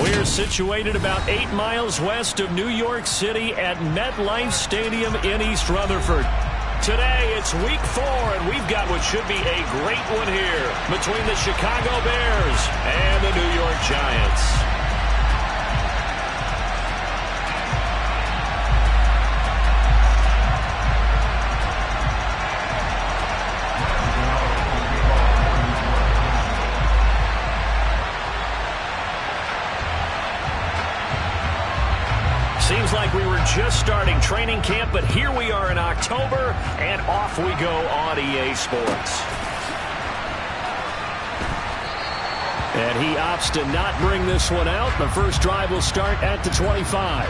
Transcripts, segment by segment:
We're situated about 8 miles west of New York City at MetLife Stadium in East Rutherford. Today, it's week 4, and we've got what should be a great one here between the Chicago Bears and the New York Giants. Seems like we were just starting training camp, but here we are in October, and off we go on EA Sports. And he opts to not bring this one out. The first drive will start at the 25.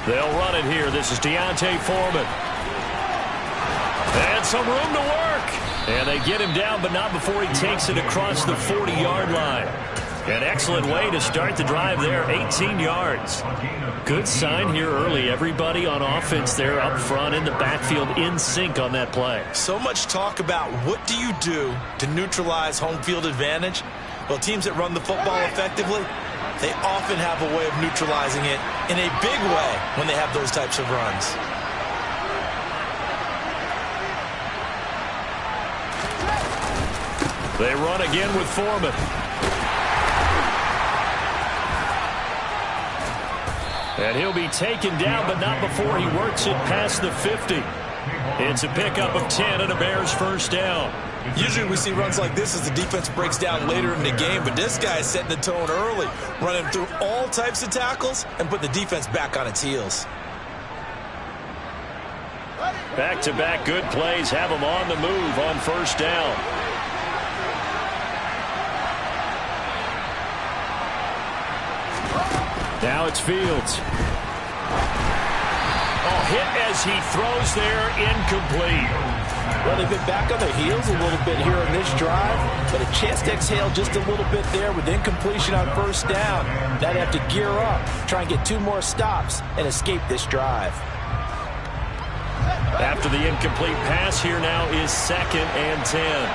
They'll run it here. This is D'Onta Foreman. And some room to work. And they get him down, but not before he takes it across the 40-yard line. An excellent way to start the drive there, 18 yards. Good sign here early. Everybody on offense there up front in the backfield in sync on that play. So much talk about what do you do to neutralize home field advantage? Well, teams that run the football effectively, they often have a way of neutralizing it in a big way when they have those types of runs. They run again with Foreman. And he'll be taken down, but not before he works it past the 50. It's a pickup of 10 and a Bears first down. Usually we see runs like this as the defense breaks down later in the game, but this guy is setting the tone early, running through all types of tackles and putting the defense back on its heels. Back-to-back good plays have him on the move on first down. Now it's Fields. Oh, hit as he throws there, incomplete. Well, they've been back on their heels a little bit here in this drive, but a chance to exhale just a little bit there with incompletion on first down. Now they have to gear up, try and get 2 more stops, and escape this drive. After the incomplete pass, here now is 2nd and 10.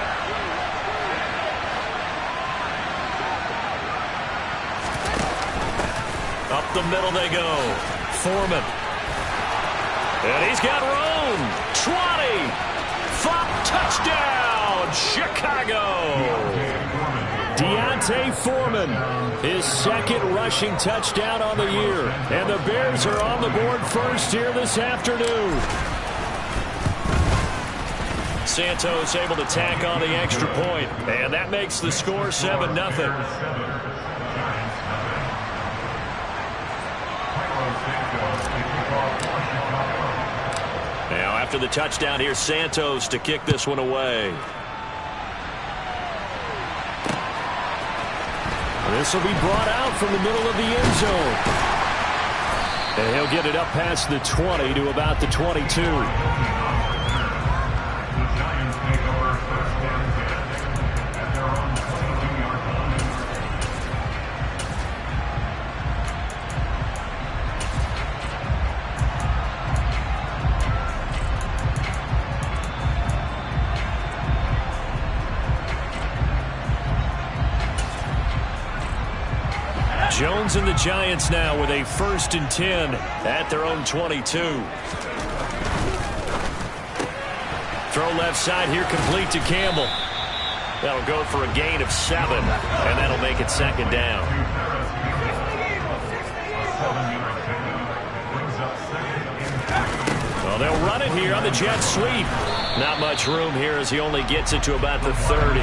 Up the middle they go. Foreman. And he's got room. 20. Touchdown, Chicago. D'Onta Foreman, his 2nd rushing touchdown on the year. And the Bears are on the board first here this afternoon. Santos able to tack on the extra point. And that makes the score 7-0. Now, after the touchdown, here's Santos to kick this one away. This will be brought out from the middle of the end zone. And he'll get it up past the 20 to about the 22. Jones and the Giants now with a 1st and 10 at their own 22. Throw left side here, complete to Campbell. That'll go for a gain of 7, and that'll make it 2nd down. Well, they'll run it here on the jet sweep. Not much room here as he only gets it to about the 30.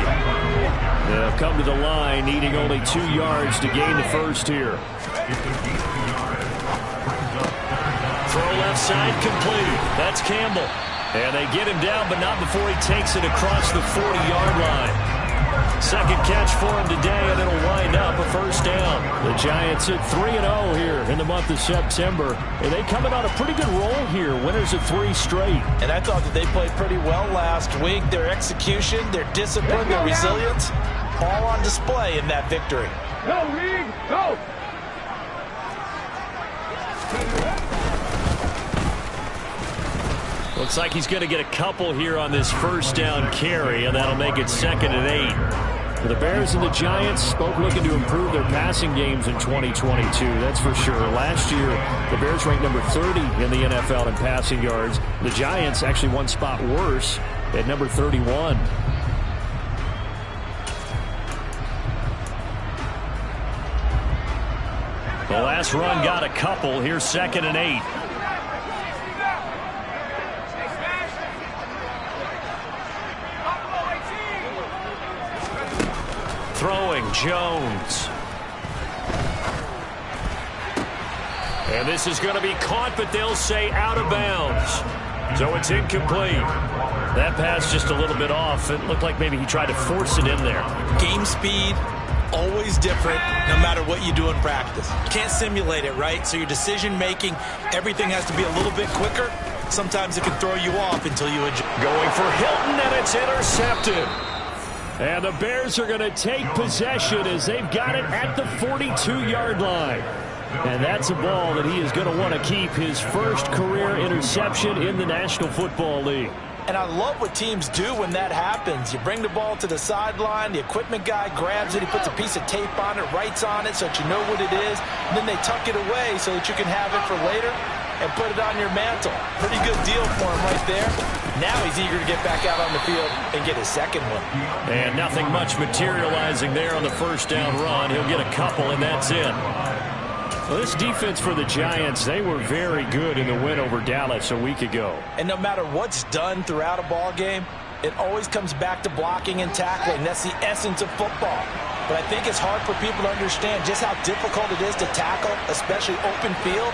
They'll come to the line, needing only 2 yards to gain the first here. Throw left side complete. That's Campbell. And they get him down, but not before he takes it across the 40-yard line. Second catch for him today, and it'll wind up a first down. The Giants at 3-0 here in the month of September. And they come in on a pretty good roll here. Winners of 3 straight. And I thought that they played pretty well last week. Their execution, their discipline, their resilience, all on display in that victory. Go, Reed, go! Looks like he's going to get a couple here on this first down carry, and that'll make it 2nd and 8. The Bears and the Giants both looking to improve their passing games in 2022, that's for sure. Last year, the Bears ranked number 30 in the NFL in passing yards. The Giants actually one spot worse at number 31. The last run got a couple. Here's 2nd and 8. Throwing Jones. And this is going to be caught, but they'll say out of bounds. So it's incomplete. That pass just a little bit off. It looked like maybe he tried to force it in there. Game speed, always different no matter what you do in practice. You can't simulate it, right? So your decision making, everything has to be a little bit quicker. Sometimes it can throw you off until you adjust. Going for Hilton, and it's intercepted. And the Bears are going to take possession as they've got it at the 42-yard line. And that's a ball that he is going to want to keep, his first career interception in the National Football League. And I love what teams do when that happens. You bring the ball to the sideline, the equipment guy grabs it, he puts a piece of tape on it, writes on it so that you know what it is, and then they tuck it away so that you can have it for later and put it on your mantle. Pretty good deal for him right there. Now he's eager to get back out on the field and get his second one. And nothing much materializing there on the first down run. He'll get a couple, and that's it. Well, this defense for the Giants, they were very good in the win over Dallas a week ago. And no matter what's done throughout a ball game, it always comes back to blocking and tackling. That's the essence of football. But I think it's hard for people to understand just how difficult it is to tackle, especially open field.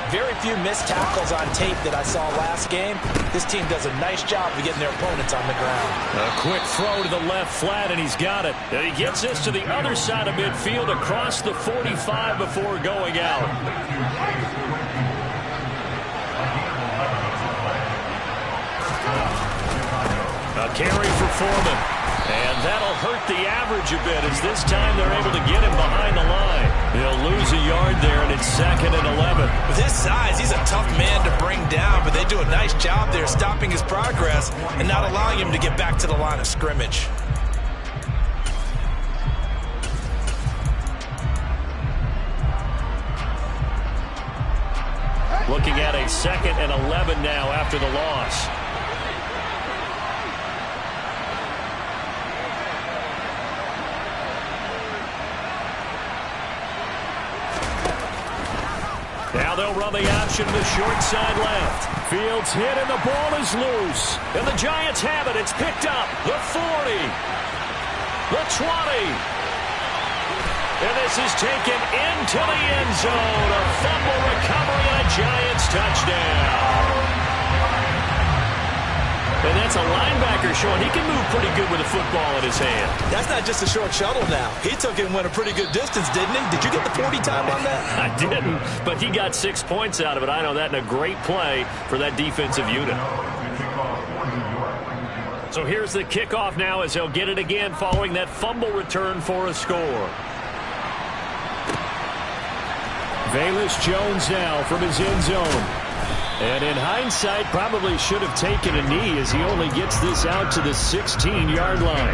Very few missed tackles on tape that I saw last game. This team does a nice job of getting their opponents on the ground. A quick throw to the left flat, and he's got it. And he gets this to the other side of midfield across the 45 before going out. A carry for Foreman. And that'll hurt the average a bit as this time they're able to get him behind the line. He'll lose a yard there, and it's 2nd and 11. With his size, he's a tough man to bring down, but they do a nice job there stopping his progress and not allowing him to get back to the line of scrimmage. Looking at a 2nd and 11 now after the loss. Now they'll run the option to the short side left. Fields hit and the ball is loose. And the Giants have it. It's picked up. The 40. The 20. And this is taken into the end zone. A fumble recovery and a Giants touchdown. And that's a linebacker showing he can move pretty good with a football in his hand. That's not just a short shuttle now. He took it and went a pretty good distance, didn't he? Did you get the 40 time on that? I didn't, but he got 6 points out of it. I know that, and a great play for that defensive unit. So here's the kickoff now as he'll get it again following that fumble return for a score. Velus Jones now from his end zone. And in hindsight, probably should have taken a knee as he only gets this out to the 16-yard line.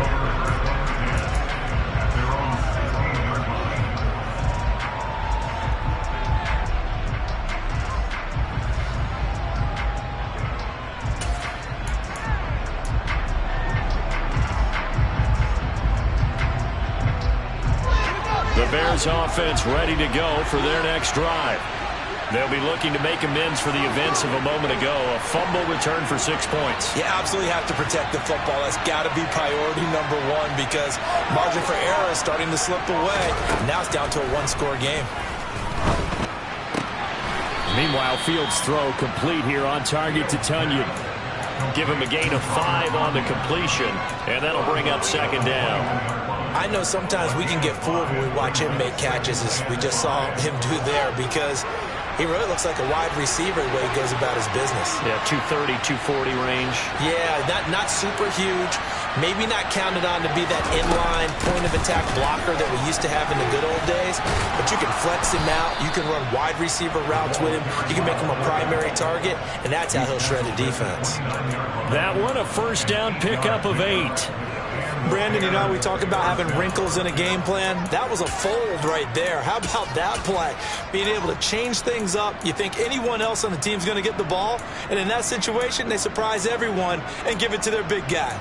The Bears offense ready to go for their next drive. They'll be looking to make amends for the events of a moment ago. A fumble return for 6 points. You absolutely have to protect the football. That's got to be priority number one because margin for error is starting to slip away. Now it's down to a one-score game. Meanwhile, Fields' throw complete here on target to Tunyon. Give him a gain of 5 on the completion, and that'll bring up second down. I know sometimes we can get fooled when we watch him make catches, as we just saw him do there, because he really looks like a wide receiver the way he goes about his business. Yeah, 230, 240 range. Yeah, not super huge. Maybe not counted on to be that inline point-of-attack blocker that we used to have in the good old days. But you can flex him out. You can run wide receiver routes with him. You can make him a primary target, and that's how he'll shred a defense. That one, a first down pickup of 8. Brandon, you know, we talk about having wrinkles in a game plan. That was a fold right there. How about that play? Being able to change things up. You think anyone else on the team's going to get the ball, and in that situation, they surprise everyone and give it to their big guy.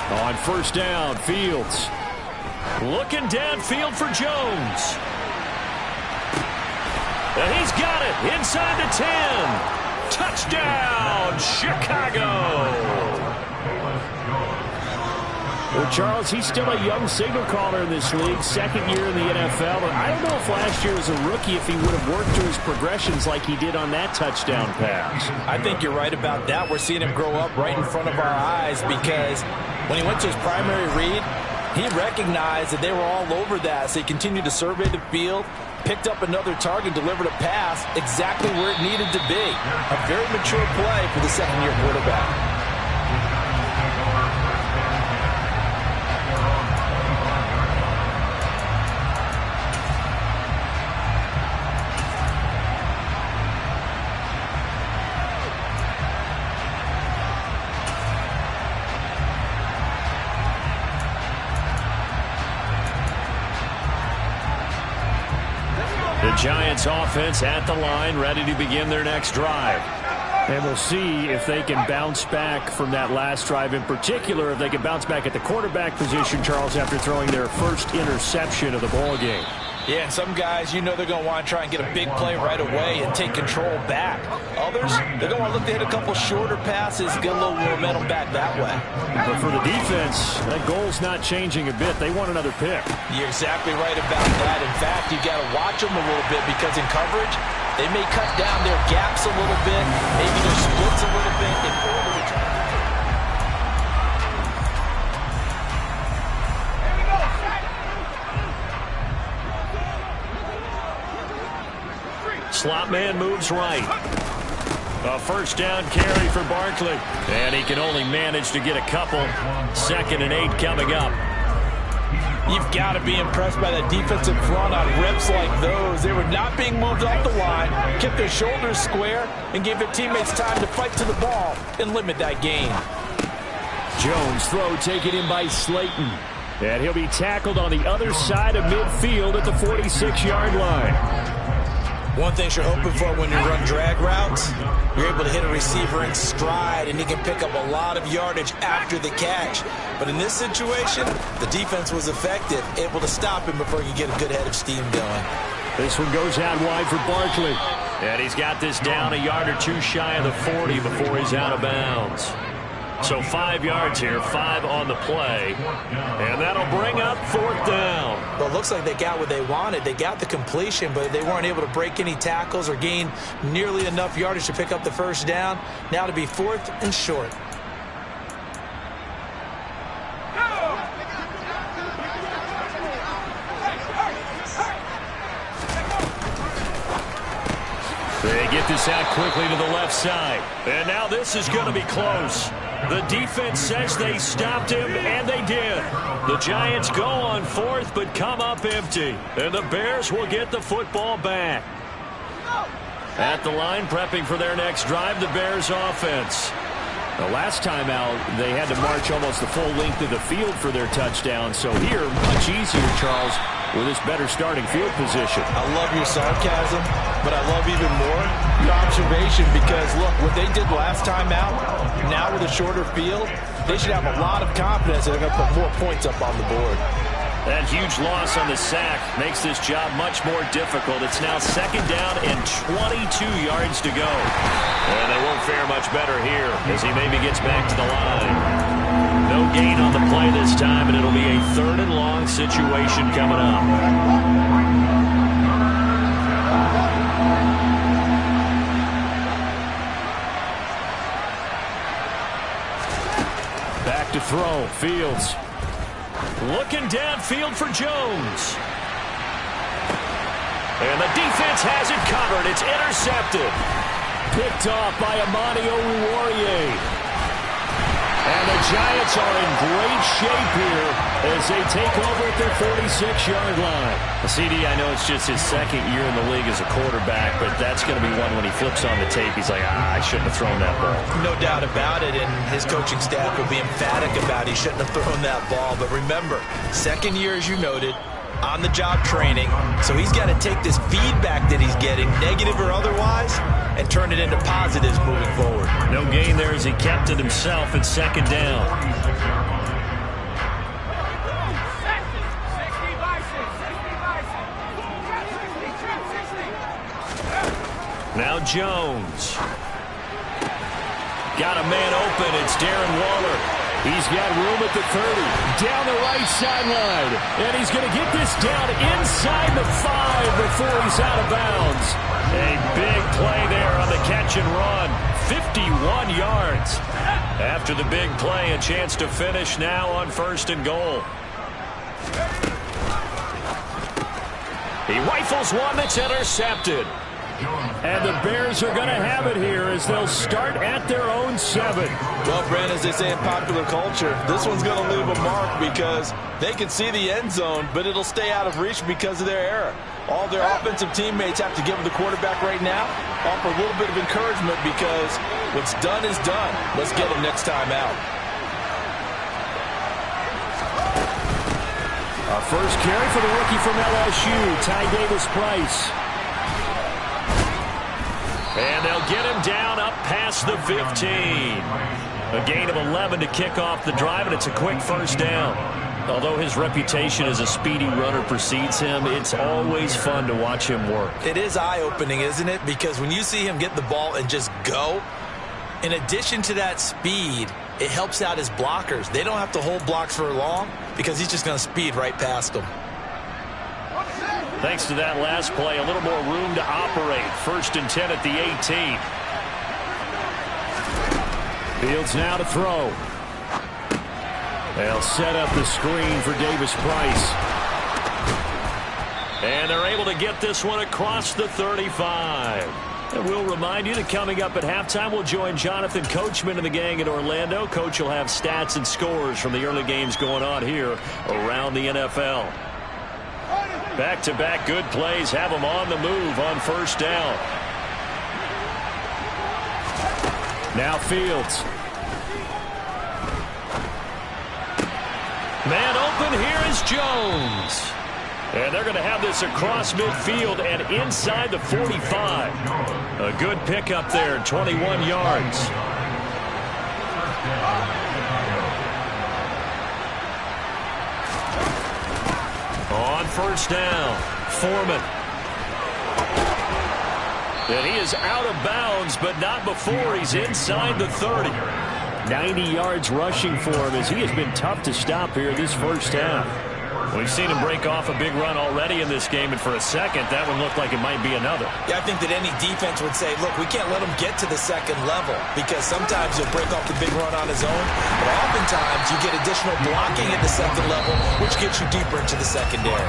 On first down, Fields. Looking downfield for Jones. And he's got it inside the 10. Touchdown, Chicago. Well, Charles, he's still a young signal caller in this league, second year in the NFL. But I don't know if last year as a rookie if he would have worked through his progressions like he did on that touchdown pass. I think you're right about that. We're seeing him grow up right in front of our eyes because when he went to his primary read, he recognized that they were all over that. So he continued to survey the field, picked up another target, delivered a pass exactly where it needed to be. A very mature play for the second-year quarterback. The Giants offense at the line, ready to begin their next drive. And we'll see if they can bounce back from that last drive, in particular if they can bounce back at the quarterback position, Charles, after throwing their first interception of the ball game. Yeah, and some guys, you know they're going to want to try and get a big play right away and take control back. Others, they're going to want to look to hit a couple shorter passes, get a little momentum back that way. But for the defense, that goal's not changing a bit. They want another pick. You're exactly right about that. In fact, you've got to watch them a little bit because in coverage, they may cut down their gaps a little bit, maybe their splits a little bit in order to try. Slot man moves right. A first down carry for Barkley. And he can only manage to get a couple. 2nd and 8 coming up. You've got to be impressed by that defensive front on rips like those. They were not being moved off the line, kept their shoulders square, and gave their teammates time to fight to the ball and limit that gain. Jones throw taken in by Slayton. And he'll be tackled on the other side of midfield at the 46-yard line. One thing you're hoping for when you run drag routes, you're able to hit a receiver in stride, and he can pick up a lot of yardage after the catch. But in this situation, the defense was effective, able to stop him before he could get a good head of steam going. This one goes out wide for Barkley. And he's got this down a yard or two shy of the 40 before he's out of bounds. So 5 yards here, 5 on the play. And that'll bring up 4th down. Well, it looks like they got what they wanted. They got the completion, but they weren't able to break any tackles or gain nearly enough yardage to pick up the first down. Now to be 4th and short. They get this out quickly to the left side. And now this is going to be close. The defense says they stopped him, and they did. The Giants go on 4th, but come up empty. And the Bears will get the football back. At the line, prepping for their next drive, the Bears offense. The last time out, they had to march almost the full length of the field for their touchdown. So here, much easier, Charles, with this better starting field position. I love your sarcasm, but I love even more your observation because, look, what they did last time out, now with a shorter field, they should have a lot of confidence that they're going to put more points up on the board. That huge loss on the sack makes this job much more difficult. It's now 2nd down and 22 yards to go. And they won't fare much better here as he maybe gets back to the line. No gain on the play this time, and it'll be a 3rd and long situation coming up. Back to throw. Fields. Looking downfield for Jones. And the defense has it covered. It's intercepted. Picked off by Amani Oruwariye. And the Giants are in great shape here as they take over at their 46-yard line. CD, I know it's just his 2nd year in the league as a quarterback, but that's going to be one when he flips on the tape. He's like, I shouldn't have thrown that ball. No doubt about it, and his coaching staff will be emphatic about he shouldn't have thrown that ball. But remember, 2nd year, as you noted, on-the-job training. So he's got to take this feedback that he's getting, negative or otherwise, and turn it into positives moving forward. No gain there as he kept it himself at 2nd down. Now Jones. Got a man open. It's Darren Waller. He's got room at the 30, down the right sideline, and he's going to get this down inside the 5 before he's out of bounds. A big play there on the catch and run, 51 yards. After the big play, a chance to finish now on 1st and goal. He rifles one that's intercepted. And the Bears are going to have it here as they'll start at their own 7. Well, Brent, as they say in popular culture, this one's going to leave a mark because they can see the end zone, but it'll stay out of reach because of their error. All their offensive teammates have to give the quarterback right now, offer a little bit of encouragement because what's done is done. Let's get him next time out. Our first carry for the rookie from LSU, Ty Davis-Price. And they'll get him down up past the 15. A gain of 11 to kick off the drive, and it's a quick 1st down. Although his reputation as a speedy runner precedes him, it's always fun to watch him work. It is eye-opening, isn't it? Because when you see him get the ball and just go, in addition to that speed, it helps out his blockers. They don't have to hold blocks for long because he's just going to speed right past them. Thanks to that last play, a little more room to operate. 1st and 10 at the 18. Fields now to throw. They'll set up the screen for Davis-Price. And they're able to get this one across the 35. And we'll remind you that coming up at halftime, we'll join Jonathan Coachman and the gang in Orlando. Coach will have stats and scores from the early games going on here around the NFL. Back-to-back good plays have them on the move on 1st down. Now Fields. Man open, here is Jones. And they're going to have this across midfield and inside the 45. A good pickup there, 21 yards. On 1st down, Foreman. And he is out of bounds, but not before he's inside the 30. 90 yards rushing for him as he has been tough to stop here this 1st half. We've seen him break off a big run already in this game, and for a second, that one looked like it might be another. Yeah, I think that any defense would say, look, we can't let him get to the 2nd level because sometimes he'll break off the big run on his own, but oftentimes you get additional blocking at the 2nd level, which gets you deeper into the secondary.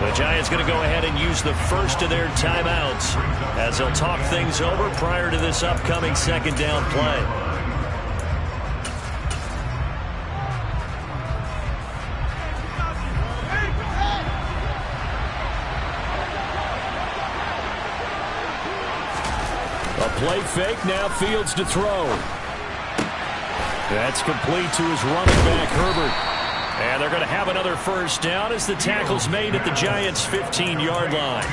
The Giants going to go ahead and use the first of their timeouts as they'll talk things over prior to this upcoming 2nd down play. Play fake, now Fields to throw. That's complete to his running back, Herbert. And they're going to have another 1st down as the tackle's made at the Giants' 15-yard line.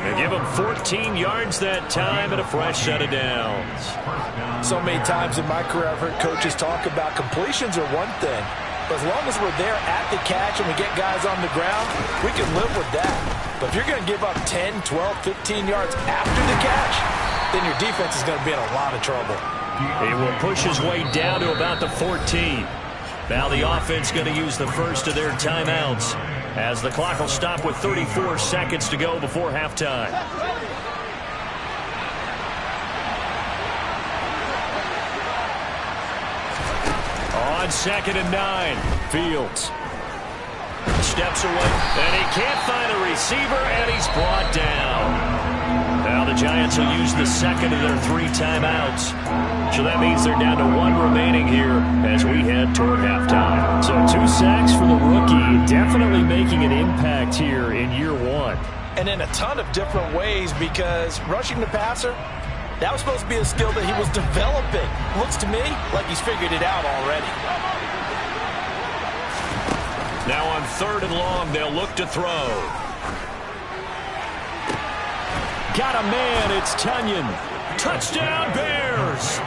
They give them 14 yards that time and a fresh set of downs. So many times in my career I've heard coaches talk about completions are one thing, But as long as we're there at the catch and we get guys on the ground, we can live with that. But if you're going to give up 10, 12, 15 yards after the catch, then your defense is going to be in a lot of trouble. He will push his way down to about the 14. Now the offense going to use the first of their timeouts as the clock will stop with 34 seconds to go before halftime. On 2nd and 9, Fields steps away, and he can't find a receiver, and he's brought down. Now the Giants will use the second of their 3 timeouts. So that means they're down to 1 remaining here as we head toward halftime. So 2 sacks for the rookie, definitely making an impact here in year 1. And in a ton of different ways, because rushing the passer, that was supposed to be a skill that he was developing. Looks to me like he's figured it out already. Now on 3rd and long, they'll look to throw. Got a man, it's Tonyan. Touchdown, Bears!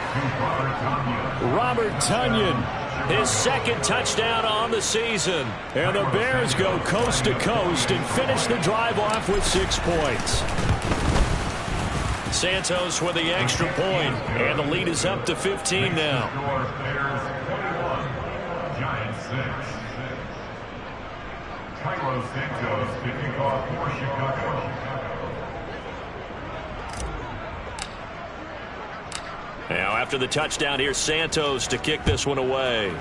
Robert Tonyan, his 2nd touchdown on the season. And the Bears go coast to coast and finish the drive off with 6 points. Santos with the extra point, and the lead is up to 15 now. Now after the touchdown, here's Santos to kick this one away.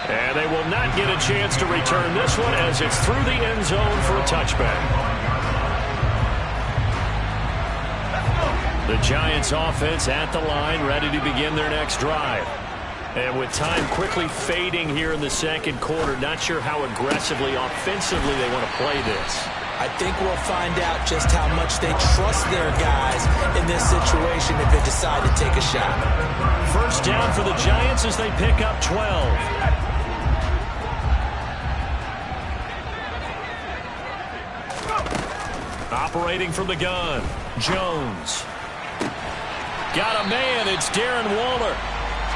And they will not get a chance to return this one as it's through the end zone for a touchback. The Giants offense at the line, ready to begin their next drive. And with time quickly fading here in the 2nd quarter, not sure how aggressively, offensively they want to play this. I think we'll find out just how much they trust their guys in this situation if they decide to take a shot. First down for the Giants as they pick up 12. Operating from the gun, Jones. Got a man, it's Darren Waller.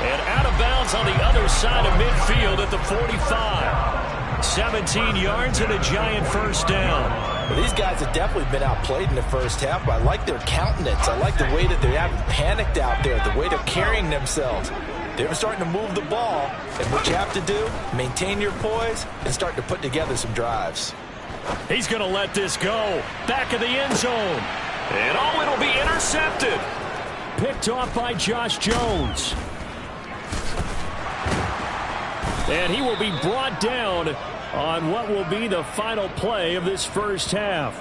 And out of bounds on the other side of midfield at the 45. 17 yards and a Giant first down. Well, these guys have definitely been outplayed in the first half, but I like their countenance. I like the way that they haven't panicked out there, the way they're carrying themselves. They're starting to move the ball, and what you have to do, maintain your poise and start to put together some drives. He's going to let this go. Back of the end zone. And it'll be intercepted. Picked off by Josh Jones. And he will be brought down on what will be the final play of this first half.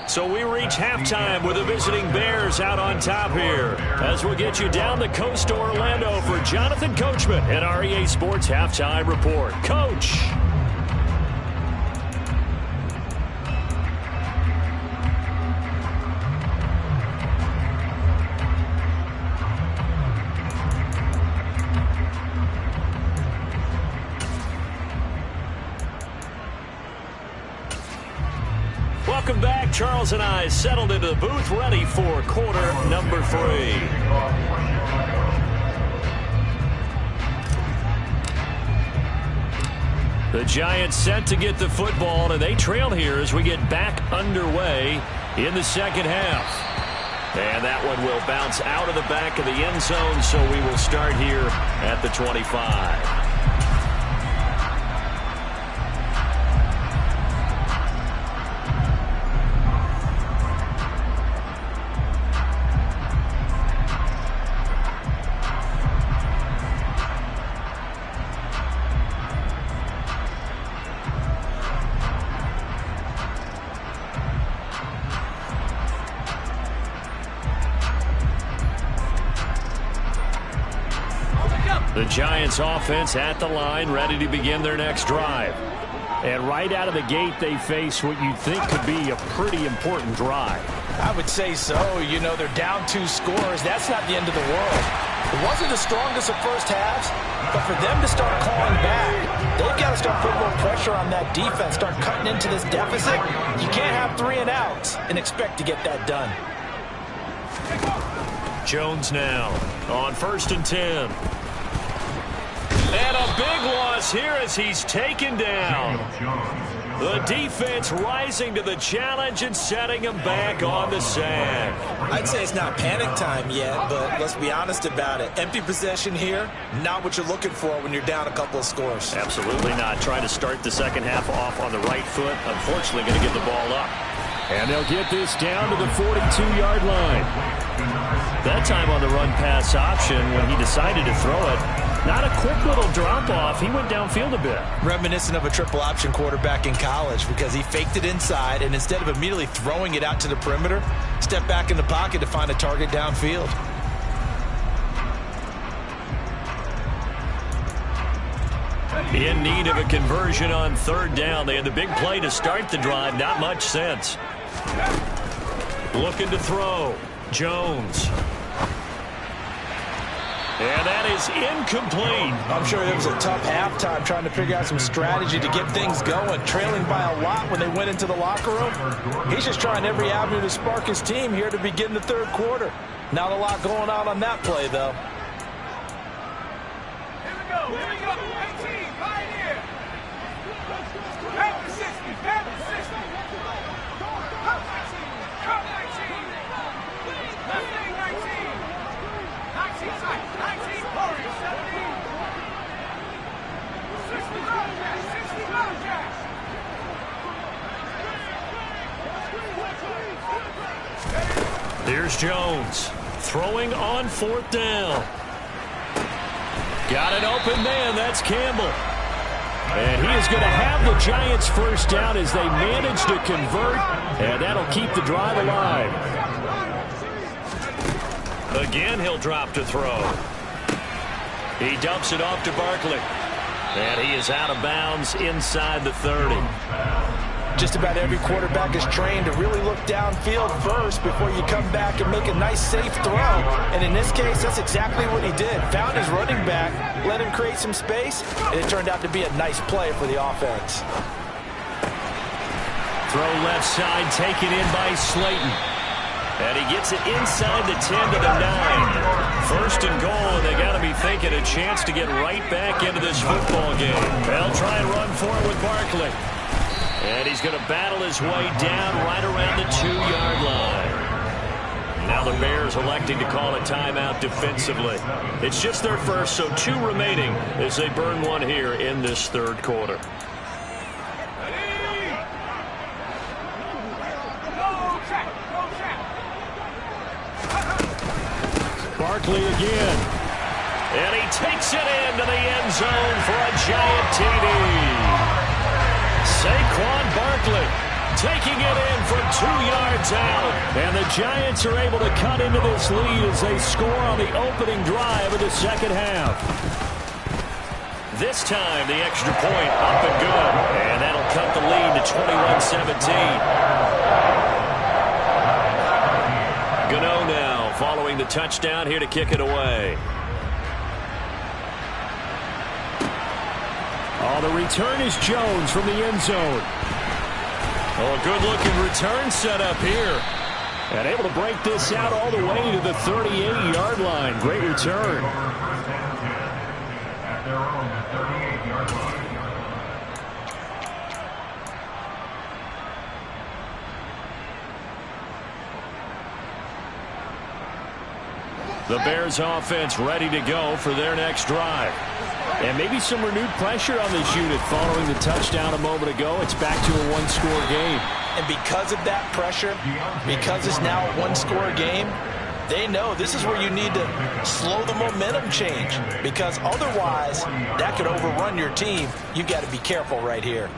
So we reach halftime with the visiting Bears out on top here. As we'll get you down the coast to Orlando for Jonathan Coachman at REA Sports Halftime Report. Coach. Welcome back. Charles and I settled into the booth, ready for quarter number 3. The Giants set to get the football, and they trail here as we get back underway in the second half. And that one will bounce out of the back of the end zone, so we will start here at the 25. The Giants offense at the line, ready to begin their next drive. And right out of the gate, they face what you think could be a pretty important drive. I would say so. You know, they're down 2 scores. That's not the end of the world. It wasn't the strongest of first halves, but for them to start calling back, they've got to start putting more pressure on that defense, start cutting into this deficit. You can't have 3 and outs and expect to get that done. Jones now on 1st and 10. And a big loss here as he's taken down. The defense rising to the challenge and setting him back on the sack. I'd say it's not panic time yet, but let's be honest about it. Empty possession here, not what you're looking for when you're down a couple of scores. Absolutely not. Trying to start the second half off on the right foot. Unfortunately, going to give the ball up. And they'll get this down to the 42-yard line. That time on the run-pass option when he decided to throw it. Not a quick little drop-off. He went downfield a bit. Reminiscent of a triple option quarterback in college because he faked it inside, and instead of immediately throwing it out to the perimeter, stepped back in the pocket to find a target downfield. In need of a conversion on 3rd down. They had the big play to start the drive. Not much sense. Looking to throw. Jones. And that is incomplete. I'm sure it was a tough halftime trying to figure out some strategy to get things going. Trailing by a lot when they went into the locker room. He's just trying every avenue to spark his team here to begin the 3rd quarter. Not a lot going on that play, though. Here we go. 18, right here. Have the 60. Have the 60. Come 19. Come 19. Left leg 19. 19 side. 19 forward. 17. 60 love jack. 60 love jack. Here's Jones. Throwing on 4th down. Got an open man. That's Campbell. And he is going to have the Giants' 1st down as they manage to convert. And that'll keep the drive alive. Again, he'll drop to throw. He dumps it off to Barkley. And he is out of bounds inside the 30. Just about every quarterback is trained to really look downfield first before you come back and make a nice, safe throw. And in this case, that's exactly what he did. Found his running back, let him create some space, and it turned out to be a nice play for the offense. Throw left side, taken in by Slayton. And he gets it inside the 10 to the 9. 1st and goal, and they got to be thinking a chance to get right back into this football game. They'll try and run for it with Barkley. And he's going to battle his way down right around the 2-yard line. Now the Bears electing to call a timeout defensively. It's just their first, so 2 remaining as they burn one here in this 3rd quarter. Barkley again. And he takes it into the end zone for a giant TD. Saquon Barkley taking it in from 2 yards out. And the Giants are able to cut into this lead as they score on the opening drive of the 2nd half. This time the extra point up and good. And that'll cut the lead to 21-17. Gano now following the touchdown here to kick it away. Oh, the return is Jones from the end zone. Oh, a good-looking return set up here. And able to break this out all the way to the 38-yard line. Great return. The Bears offense ready to go for their next drive. And maybe some renewed pressure on this unit following the touchdown a moment ago. It's back to a 1-score game. And because of that pressure, because it's now a 1-score game, they know this is where you need to slow the momentum change. Because otherwise, that could overrun your team. You've got to be careful right here.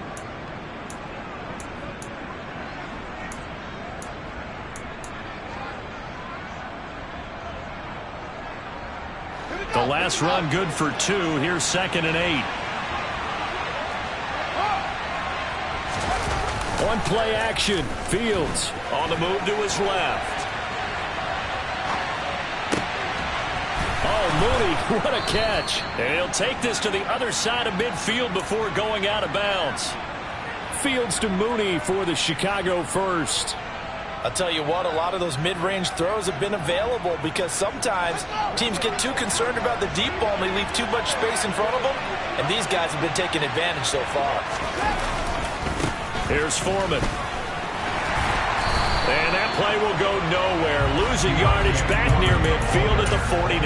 The last run good for 2. Here's 2nd and 8. On play action, Fields on the move to his left. Oh, Mooney, what a catch. And he'll take this to the other side of midfield before going out of bounds. Fields to Mooney for the Chicago first. I'll tell you what, a lot of those mid-range throws have been available because sometimes teams get too concerned about the deep ball and they leave too much space in front of them, and these guys have been taking advantage so far. Here's Foreman. And that play will go nowhere. Losing yardage back near midfield at the 49.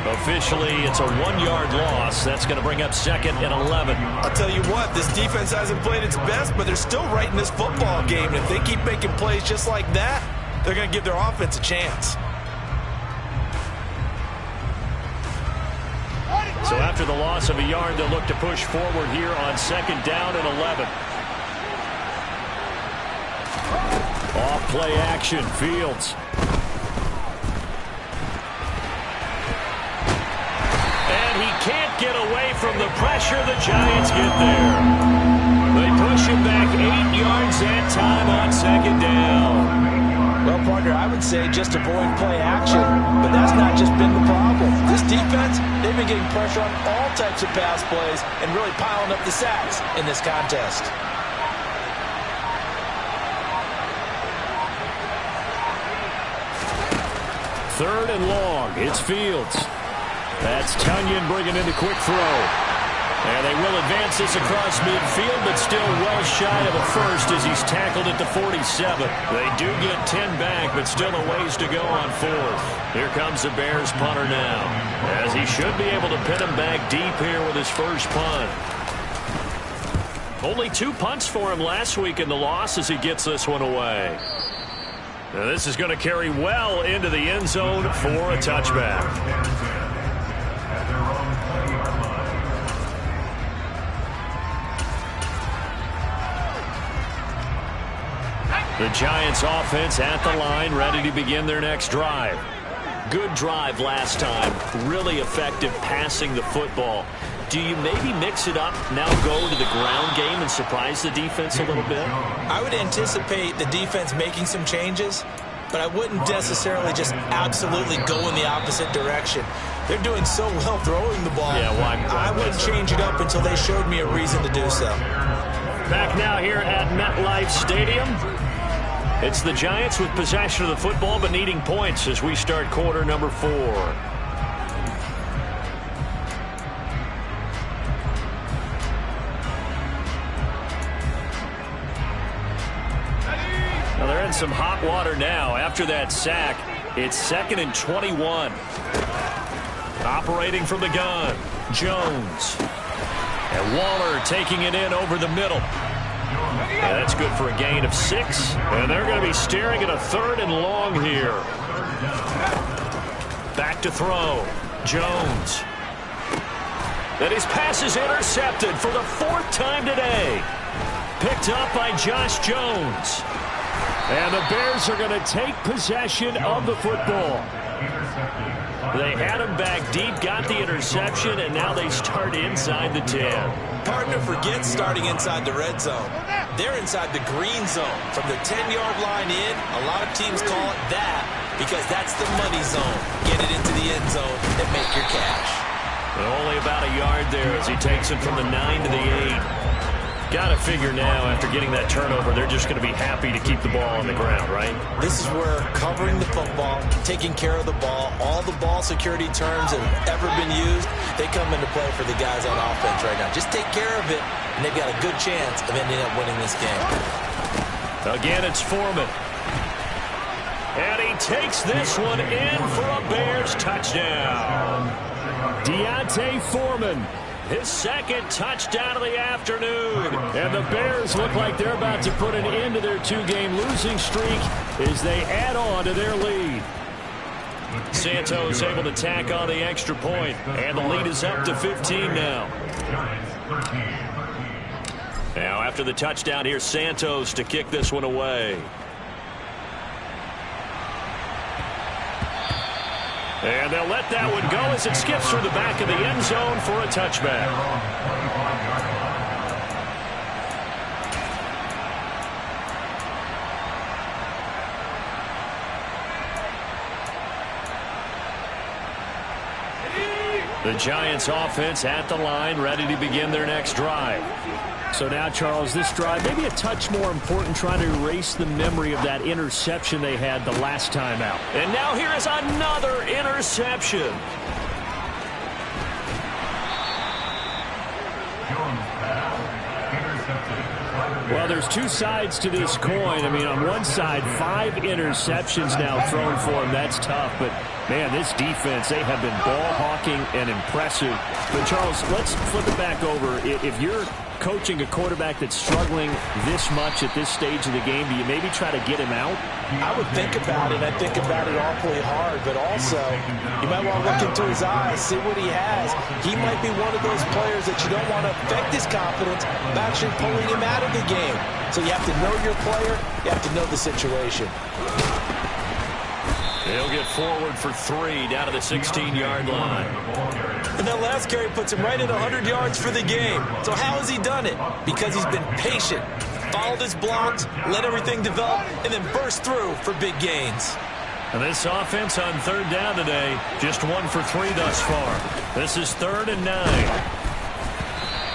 Officially, it's a 1-yard loss. That's going to bring up second and 11. I'll tell you what, this defense hasn't played its best, but they're still right in this football game. And if they keep making plays just like that, they're going to give their offense a chance. So after the loss of a yard, they'll look to push forward here on second down and 11. Off play action, Fields. And he can't get away from the pressure. The Giants get there. They push him back 8 yards that time on second down. Well, partner, I would say just avoid play action, but that's not just been the problem. This defense, they've been getting pressure on all types of pass plays and really piling up the sacks in this contest. Third and long. It's Fields. That's Tunyon bringing in the quick throw. And they will advance this across midfield, but still well shy of a first as he's tackled at the 47. They do get 10 back, but still a ways to go on fourth. Here comes the Bears punter now, as he should be able to pin him back deep here with his first punt. Only 2 punts for him last week in the loss as he gets this one away. Now this is going to carry well into the end zone for a touchback. The Giants offense at the line, ready to begin their next drive. Good drive last time. Really effective passing the football. Do you maybe mix it up, now go to the ground game and surprise the defense a little bit? I would anticipate the defense making some changes, but I wouldn't necessarily just absolutely go in the opposite direction. They're doing so well throwing the ball. Yeah, why I wouldn't change it up until they showed me a reason to do so. Back now here at MetLife Stadium. It's the Giants with possession of the football but needing points as we start quarter number 4. Now they're in some hot water now. After that sack, it's 2nd and 21. Operating from the gun, Jones. And Waller taking it in over the middle. Yeah, that's good for a gain of 6. And they're going to be staring at a 3rd and long here. Back to throw. Jones. And his pass is intercepted for the 4th time today. Picked up by Josh Jones. And the Bears are going to take possession of the football. They had him back deep, got the interception, and now they start inside the 10. Partner, forget starting inside the red zone. They're inside the green zone. From the 10-yard line in, a lot of teams call it that because that's the money zone. Get it into the end zone and make your cash. And only about a yard there as he takes it from the 9 to the 8. Got to figure now, after getting that turnover, they're just going to be happy to keep the ball on the ground, right? This is where covering the football, taking care of the ball, all the ball security terms that have ever been used, they come into play for the guys on offense right now. Just take care of it, and they've got a good chance of ending up winning this game. Again, it's Foreman. And he takes this one in for a Bears touchdown. Deontay Foreman. His 2nd touchdown of the afternoon. And the Bears look like they're about to put an end to their 2-game losing streak as they add on to their lead. Santos able to tack on the extra point, and the lead is up to 15 now. Now after the touchdown, here's Santos to kick this one away. And they'll let that one go as it skips through the back of the end zone for a touchback. The The Giants offense at the line, ready to begin their next drive. So now, Charles, this drive maybe a touch more important, trying to erase the memory of that interception they had the last time out. And now here is another interception. Well, there's two sides to this coin. I mean, on one side, 5 interceptions now thrown for him. That's tough. But, man, this defense, they have been ball hawking and impressive. But, Charles, let's flip it back over. If you're coaching a quarterback that's struggling this much at this stage of the game, do you maybe try to get him out? I would think about it. I think about it awfully hard. But also, you might want to look into his eyes, see what he has. He might be one of those players that you don't want to affect his confidence by actually pulling him out of the game. So you have to know your player. You have to know the situation. He'll get forward for 3 down to the 16-yard line. And that last carry puts him right at 100 yards for the game. So how has he done it? Because he's been patient, followed his blocks, let everything develop, and then burst through for big gains. And this offense on 3rd down today, just 1 for 3 thus far. This is 3rd and 9.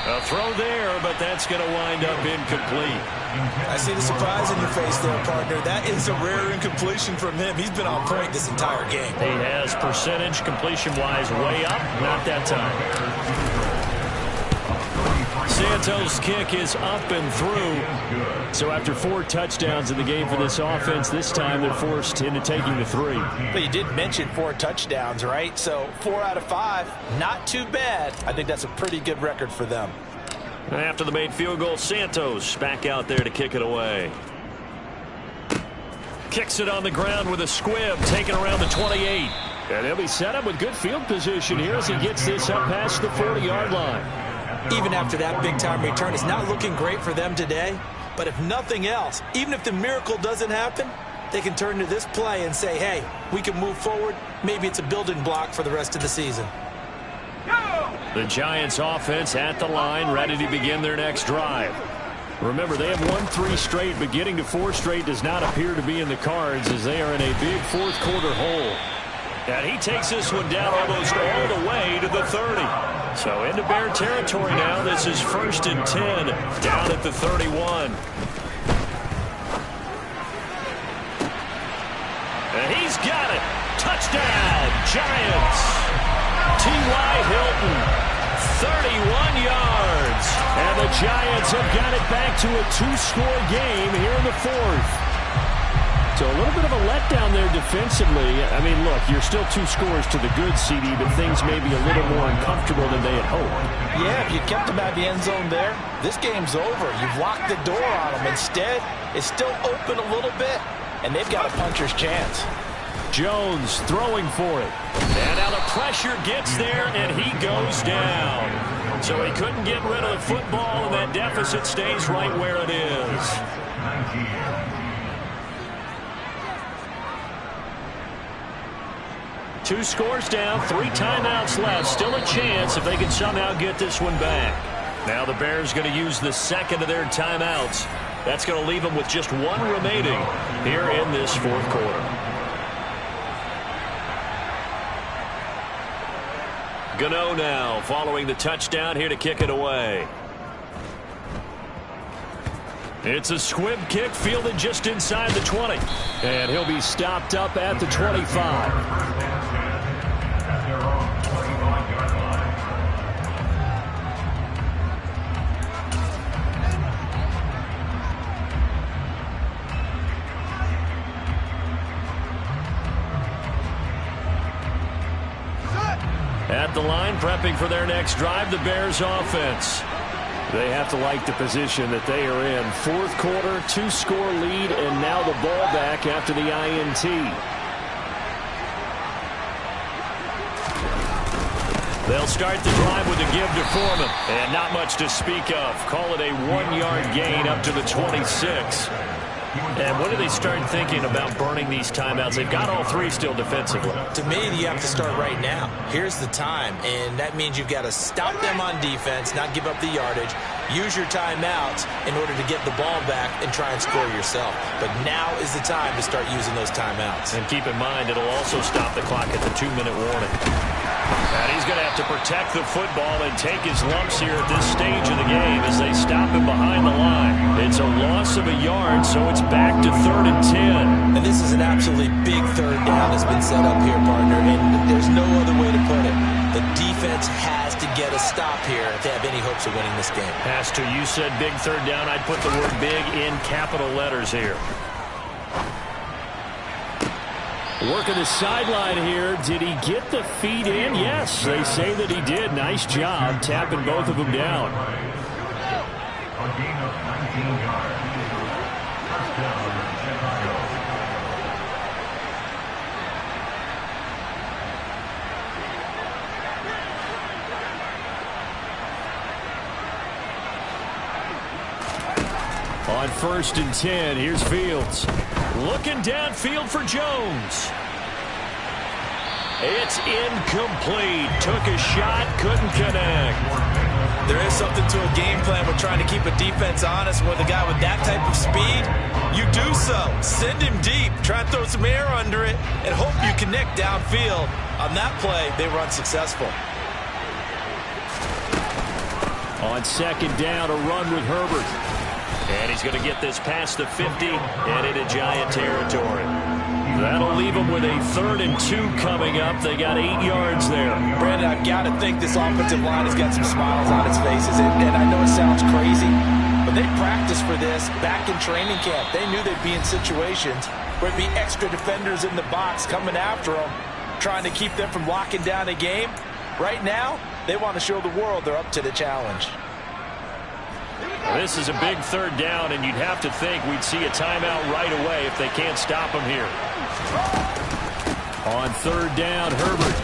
A throw there, but that's going to wind up incomplete. I see the surprise in your face there, partner. That is a rare incompletion from him. He's been on point this entire game. He has percentage completion-wise way up. Not that time. Santos' kick is up and through. So after 4 touchdowns in the game for this offense, this time they're forced into taking the 3. But you did mention 4 touchdowns, right? So 4 out of 5, not too bad. I think that's a pretty good record for them. After the made field goal, Santos back out there to kick it away. Kicks it on the ground with a squib, taken around the 28. And he'll be set up with good field position here as he gets this up past the 40-yard line. Even after that big-time return, it's not looking great for them today. But if nothing else, even if the miracle doesn't happen, they can turn to this play and say, hey, we can move forward. Maybe it's a building block for the rest of the season. The Giants offense at the line, ready to begin their next drive. Remember, they have won 3 straight, but getting to 4 straight does not appear to be in the cards as they are in a big 4th quarter hole. And he takes this one down almost all the way to the 30. So into Bear territory now. This is 1st and 10 down at the 31. And he's got it. Touchdown, Giants. T.Y. Hilton, 31 yards. And the Giants have got it back to a 2-score game here in the 4th. So a little bit of a letdown there defensively. I mean, look, you're still 2 scores to the good, CD, but things may be a little more uncomfortable than they had hoped. Yeah, if you kept them out of the end zone there, this game's over. You've locked the door on them. Instead, it's still open a little bit, and they've got a puncher's chance. Jones throwing for it. And now the pressure gets there, and he goes down. So he couldn't get rid of the football, and that deficit stays right where it is. Two scores down, 3 timeouts left. Still a chance if they can somehow get this one back. Now the Bears going to use the second of their timeouts. That's going to leave them with just 1 remaining here in this 4th quarter. Gano now following the touchdown here to kick it away. It's a squib kick fielded just inside the 20. And he'll be stopped up at the 25. At the line, prepping for their next drive, the Bears offense. They have to like the position that they are in. 4th quarter, 2-score lead, and now the ball back after the INT. They'll start the drive with a give to Foreman. And not much to speak of. Call it a 1-yard gain up to the 26. And when do they start thinking about burning these timeouts? They've got all 3 still defensively. To me, you have to start right now. Here's the time, and that means you've got to stop them on defense, not give up the yardage, use your timeouts in order to get the ball back and try and score yourself. But now is the time to start using those timeouts. And keep in mind, it'll also stop the clock at the 2-minute warning. And he's going to have to protect the football and take his lumps here at this stage of the game as they stop him behind the line. It's a loss of a yard, so it's back to 3rd and 10. And this is an absolutely big third down that's been set up here, partner, and there's no other way to put it. The defense has to get a stop here if they have any hopes of winning this game. Has to. You said big third down. I'd put the word big in capital letters here. Working the sideline here. Did he get the feet in? Yes, they say that he did. Nice job tapping both of them down. A gain of 19 yards. Touchdown, Chicago. On 1st and 10, here's Fields. Looking downfield for Jones. It's incomplete. Took a shot, couldn't connect. There is something to a game plan with trying to keep a defense honest. With a guy with that type of speed, you do so. Send him deep. Try and throw some air under it and hope you connect downfield. On that play, they were unsuccessful. On 2nd down, a run with Herbert. And he's going to get this past the 50 and into Giant territory. That'll leave them with a 3rd and 2 coming up. They got 8 yards there. Brandon, I've got to think this offensive line has got some smiles on its faces. And I know it sounds crazy, but they practiced for this back in training camp. They knew they'd be in situations where it'd be extra defenders in the box coming after them, trying to keep them from locking down a game. Right now, they want to show the world they're up to the challenge. This is a big 3rd down, and you'd have to think we'd see a timeout right away if they can't stop him here. On 3rd down, Herbert.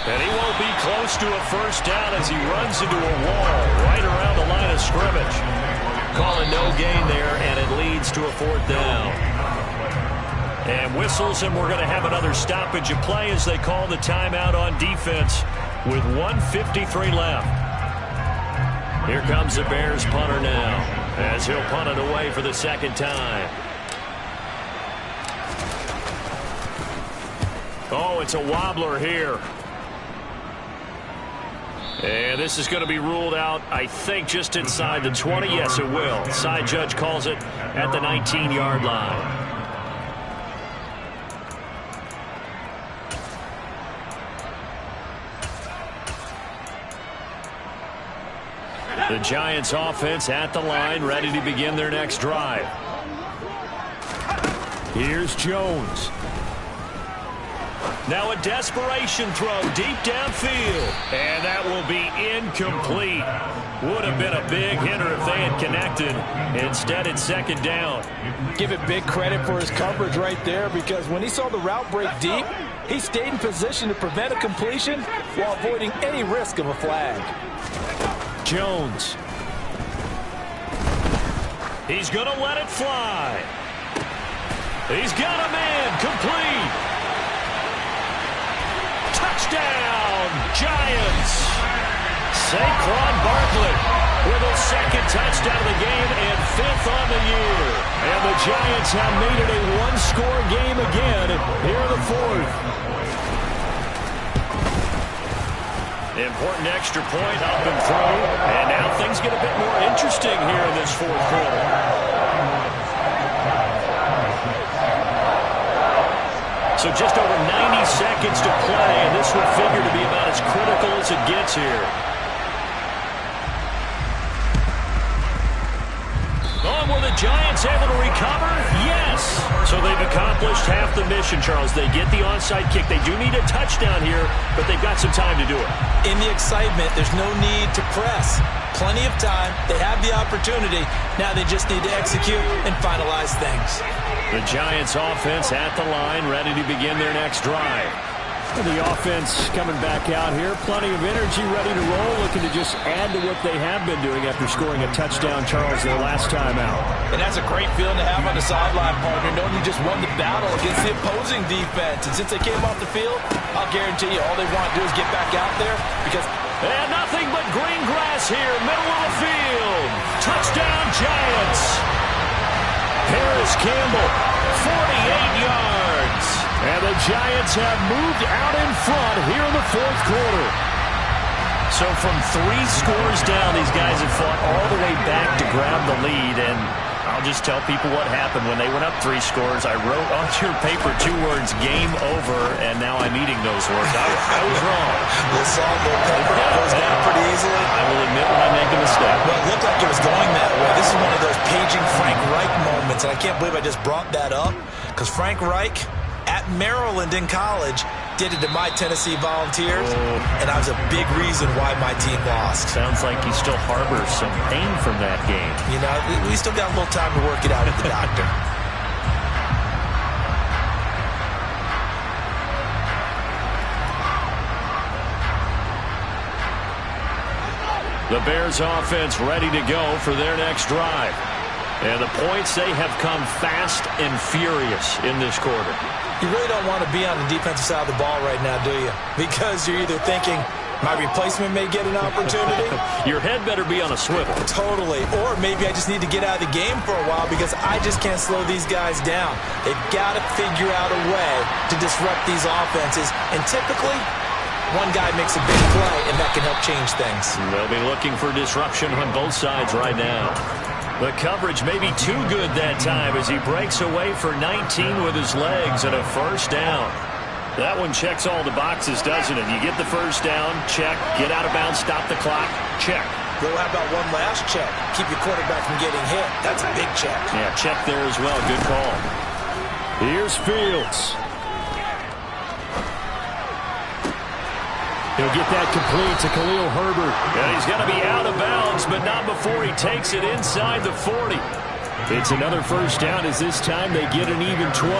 And he won't be close to a 1st down as he runs into a wall right around the line of scrimmage. Calling no gain there, and it leads to a 4th down. And whistles, and we're going to have another stoppage of play as they call the timeout on defense with 1:53 left. Here comes the Bears punter now as he'll punt it away for the 2nd time. Oh, it's a wobbler here. And this is going to be ruled out, I think, just inside the 20. Yes, it will. Side judge calls it at the 19-yard line. The Giants offense at the line, ready to begin their next drive. Here's Jones. Now a desperation throw deep downfield. And that will be incomplete. Would have been a big hitter if they had connected. Instead, it's 2nd down. Give it big credit for his coverage right there, because when he saw the route break deep, he stayed in position to prevent a completion while avoiding any risk of a flag. Jones. He's going to let it fly. He's got a man. Complete. Touchdown, Giants. Saquon Barkley with his 2nd touchdown of the game and 5th on the year. And the Giants have made it a one-score game again here in the 4th. Important extra point up and through. And now things get a bit more interesting here in this 4th quarter. So just over 90 seconds to play, and this would figure to be about as critical as it gets here. Oh, were the Giants able to recover? Yes. So they've accomplished half the mission, Charles. They get the onside kick. They do need a touchdown here, but they've got some time to do it. In the excitement, there's no need to press. Plenty of time. They have the opportunity. Now they just need to execute and finalize things. The Giants offense at the line, ready to begin their next drive. The offense coming back out here. Plenty of energy, ready to roll, looking to just add to what they have been doing after scoring a touchdown, Charles, their last time out. And that's a great feeling to have on the sideline, partner, knowing you just won the battle against the opposing defense. And since they came off the field, I'll guarantee you all they want to do is get back out there because... And nothing but green grass here, middle of the field. Touchdown, Giants. Paris Campbell, 48 yards. And the Giants have moved out in front here in the fourth quarter. So from 3 scores down, these guys have fought all the way back to grab the lead, and I'll just tell people what happened when they went up 3 scores. I wrote on your paper 2 words, game over, and now I'm eating those words. I was wrong. Little salt, little pepper, goes down pretty easily. I will admit when I make a mistake. Well, it looked like it was going that way. This is one of those paging Frank Reich moments, and I can't believe I just brought that up, because Frank Reich at Maryland in college did it to my Tennessee Volunteers, and that was a big reason why my team lost. Sounds like he still harbors some pain from that game. You know, we still got a little time to work it out with the doctor. The Bears offense ready to go for their next drive. And the points, they have come fast and furious in this quarter. You really don't want to be on the defensive side of the ball right now, do you? Because you're either thinking, my replacement may get an opportunity. Your head better be on a swivel. Totally. Or maybe I just need to get out of the game for a while because I just can't slow these guys down. They've got to figure out a way to disrupt these offenses. And typically, one guy makes a big play, and that can help change things. They'll be looking for disruption on both sides right now. The coverage may be too good that time as he breaks away for 19 with his legs and a first down. That one checks all the boxes, doesn't it? You get the first down, check. Get out of bounds, stop the clock, check. Well, how about one last check? Keep your quarterback from getting hit. That's a big check. Yeah, check there as well. Good call. Here's Fields. He'll get that complete to Khalil Herbert. And he's going to be out of bounds, but not before he takes it inside the 40. It's another first down as this time they get an even 20.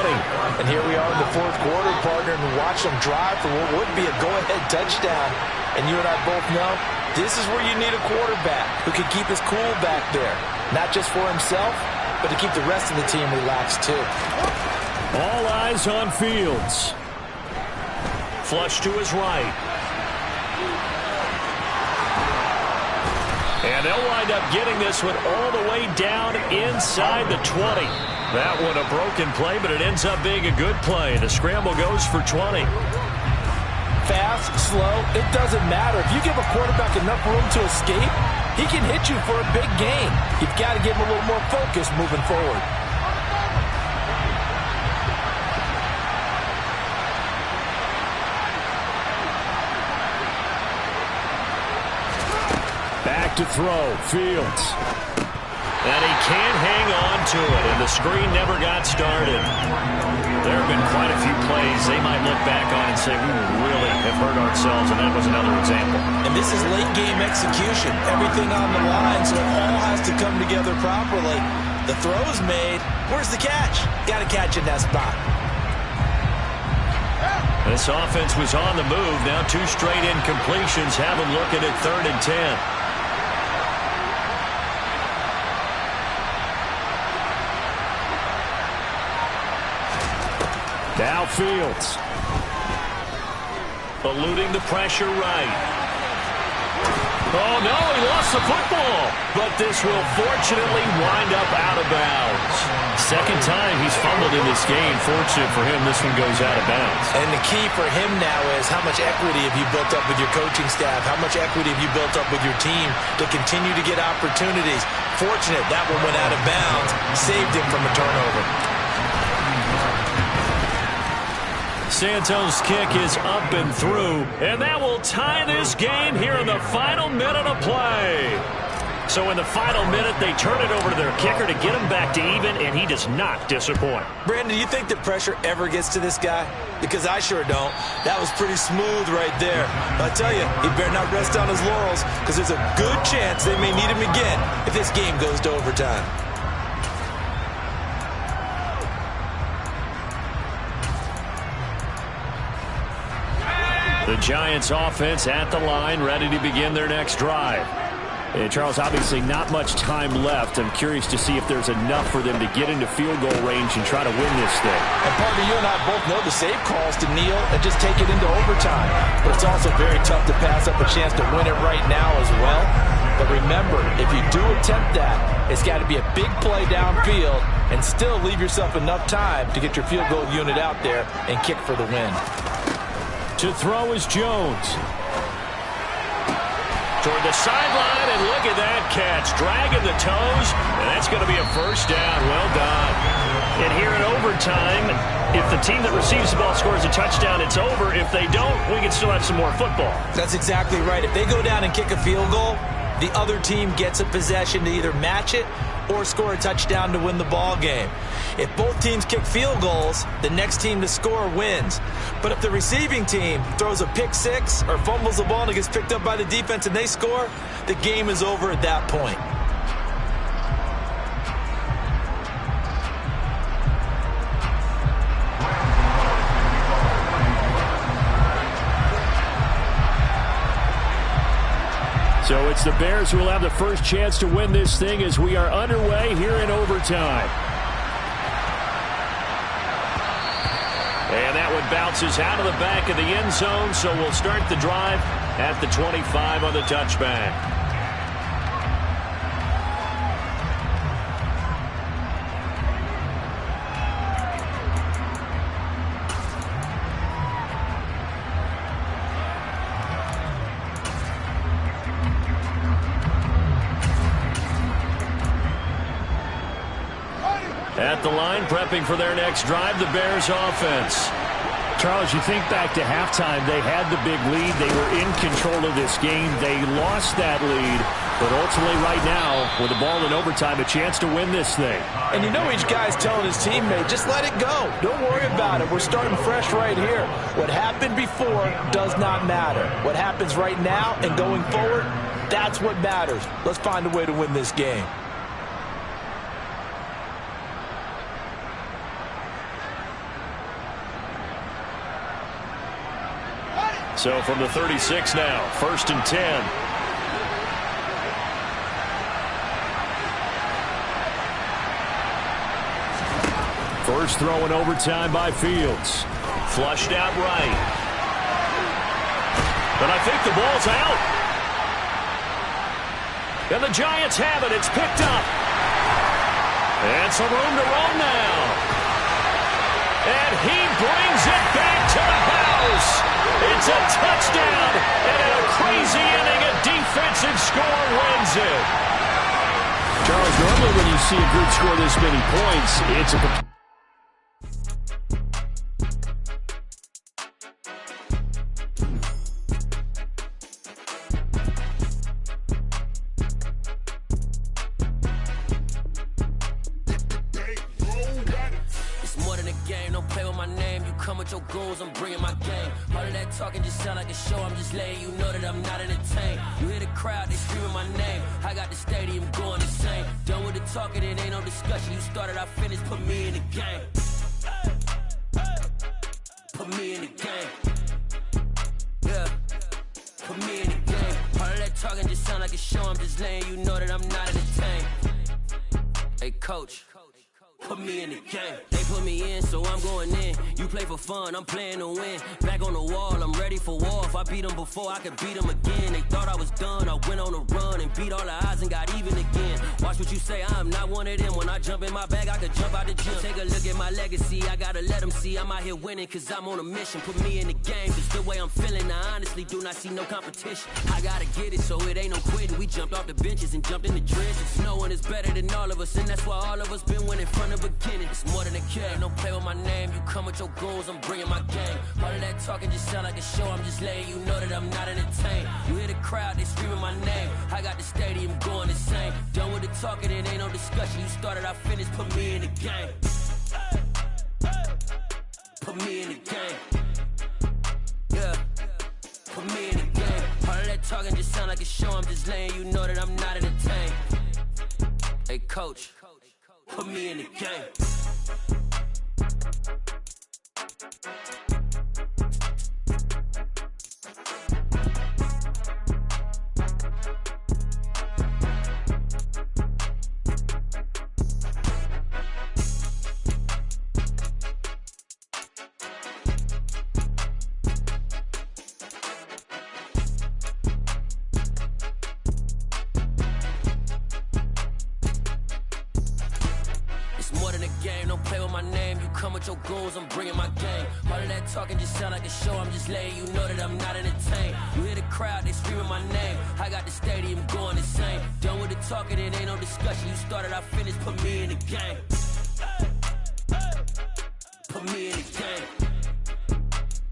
And here we are in the fourth quarter, partner, and watch them drive for what would be a go-ahead touchdown. And you and I both know this is where you need a quarterback who can keep his cool back there. Not just for himself, but to keep the rest of the team relaxed too. All eyes on Fields. Flush to his right. And they'll wind up getting this one all the way down inside the 20. That one a broken play, but it ends up being a good play. The scramble goes for 20. Fast, slow, it doesn't matter. If you give a quarterback enough room to escape, he can hit you for a big gain. You've got to give him a little more focus moving forward. Back to throw, Fields. And he can't hang on to it, and the screen never got started. There have been quite a few plays they might look back on and say, we really have hurt ourselves, and that was another example. And this is late-game execution. Everything on the line, so it all has to come together properly. The throw's made. Where's the catch? Got to catch in that spot. This offense was on the move. Now 2 straight incompletions have them looking at 3rd and 10. Now Fields. Eluding the pressure right. Oh, no, he lost the football. But this will fortunately wind up out of bounds. Second time he's fumbled in this game. Fortunate for him, this one goes out of bounds. And the key for him now is how much equity have you built up with your coaching staff? How much equity have you built up with your team to continue to get opportunities? Fortunate that one went out of bounds. Saved him from a turnover. Santos' kick is up and through, and that will tie this game here in the final minute of play. So in the final minute, they turn it over to their kicker to get him back to even, and he does not disappoint. Brandon, do you think the pressure ever gets to this guy? Because I sure don't. That was pretty smooth right there. But I tell you, he better not rest on his laurels, because there's a good chance they may need him again if this game goes to overtime. The Giants offense at the line, ready to begin their next drive. And Charles, obviously not much time left. I'm curious to see if there's enough for them to get into field goal range and try to win this thing. And partner, you and I both know the save calls to kneel and just take it into overtime. But it's also very tough to pass up a chance to win it right now as well. But remember, if you do attempt that, it's got to be a big play downfield and still leave yourself enough time to get your field goal unit out there and kick for the win. To throw is Jones. Toward the sideline, and look at that catch. Dragging the toes, and that's going to be a first down. Well done. And here in overtime, if the team that receives the ball scores a touchdown, it's over. If they don't, we can still have some more football. That's exactly right. If they go down and kick a field goal, the other team gets a possession to either match it or score a touchdown to win the ball game. If both teams kick field goals, the next team to score wins. But if the receiving team throws a pick six or fumbles the ball and it gets picked up by the defense and they score, the game is over at that point. So it's the Bears who will have the first chance to win this thing as we are underway here in overtime. And that one bounces out of the back of the end zone, so we'll start the drive at the 25 on the touchback. At the line, prepping for their next drive, the Bears offense. Charles, you think back to halftime, they had the big lead. They were in control of this game. They lost that lead. But ultimately right now, with the ball in overtime, a chance to win this thing. And you know each guy's telling his teammate, just let it go. Don't worry about it. We're starting fresh right here. What happened before does not matter. What happens right now and going forward, that's what matters. Let's find a way to win this game. So from the 36 now, 1st and 10. First throw in overtime by Fields. Flushed out right. But I think the ball's out. And the Giants have it. It's picked up. And some room to run now. And he brings it back to the house. It's a touchdown, and in a crazy inning, a defensive score wins it. Charles, normally when you see a group score this many points, it's a... I'm bringing my game. All of that talking just sound like a show. I'm just letting you know that I'm not entertained. You hear the crowd, they screaming my name. I got the stadium going insane. Done with the talking, it ain't no discussion. You started, I finished, put me in the game. Put me in the game. Yeah. Put me in the game. All of that talking just sound like a show. I'm just letting you know that I'm not entertained. Hey, coach. Put me in the game. They put me in, so I'm going in. You play for fun, I'm playing to win. Back on the wall, I'm ready for war. If I beat them before, I could beat them again. They thought I was done, I went on a run and beat all the odds and got even again. Watch what you say, I'm not one of them. When I jump in my bag, I could jump out the gym. Take a look at my legacy, I gotta let them see I'm out here winning, cause I'm on a mission. Put me in the game, cause the way I'm feeling, I honestly do not see no competition. I gotta get it, so it ain't no quitting. We jumped off the benches and jumped in the trenches. No one is better than all of us, and that's why all of us been winning from the beginning. It's more than a kid, don't play with my name. You come with your goons, I'm bringing my game. All of that talking just sound like a show. I'm just letting you know that I'm not entertained. You hear the crowd, they screaming my name. I got the stadium going insane. Done with the talking, it ain't no discussion. You started, I finished, put me in the game. Put me in the game. Yeah. Put me in the game. All of that talking just sound like a show. I'm just letting you know that I'm not entertained. Hey, coach. Put me in the game. the game, don't play with my name. You come with your goons, I'm bringing my game. All of that talking just sound like a show, I'm just letting you know that I'm not entertained. You hear the crowd, they screaming my name. I got the stadium going insane. Done with the talking, it ain't no discussion. You started, I finished, put me in the game. Put me in the game.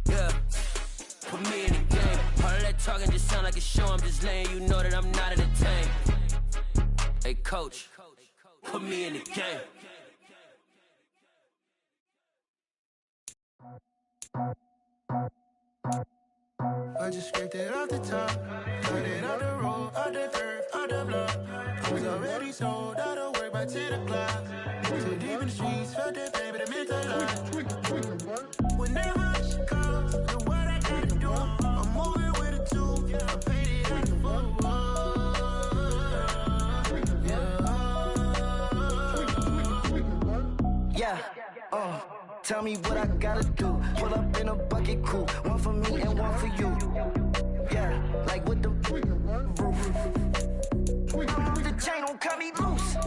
Yeah, put me in the game. All of that talking just sound like a show, I'm just letting you know that I'm not entertained. Hey, coach, put me in the game. I just scraped it off the top, cut it out the road, out the dirt, out the block. I was already sold, out of work by 10 o'clock. Too deep in the streets, felt that baby, the mental lie. Whenever she calls, do what I gotta do. I'm moving with a two, I paid it out the full. Yeah, tell me what I gotta do. Pull up in a bucket crew, one for me and one for you. Yeah, like with the roof. I'm off the chain, don't cut me loose.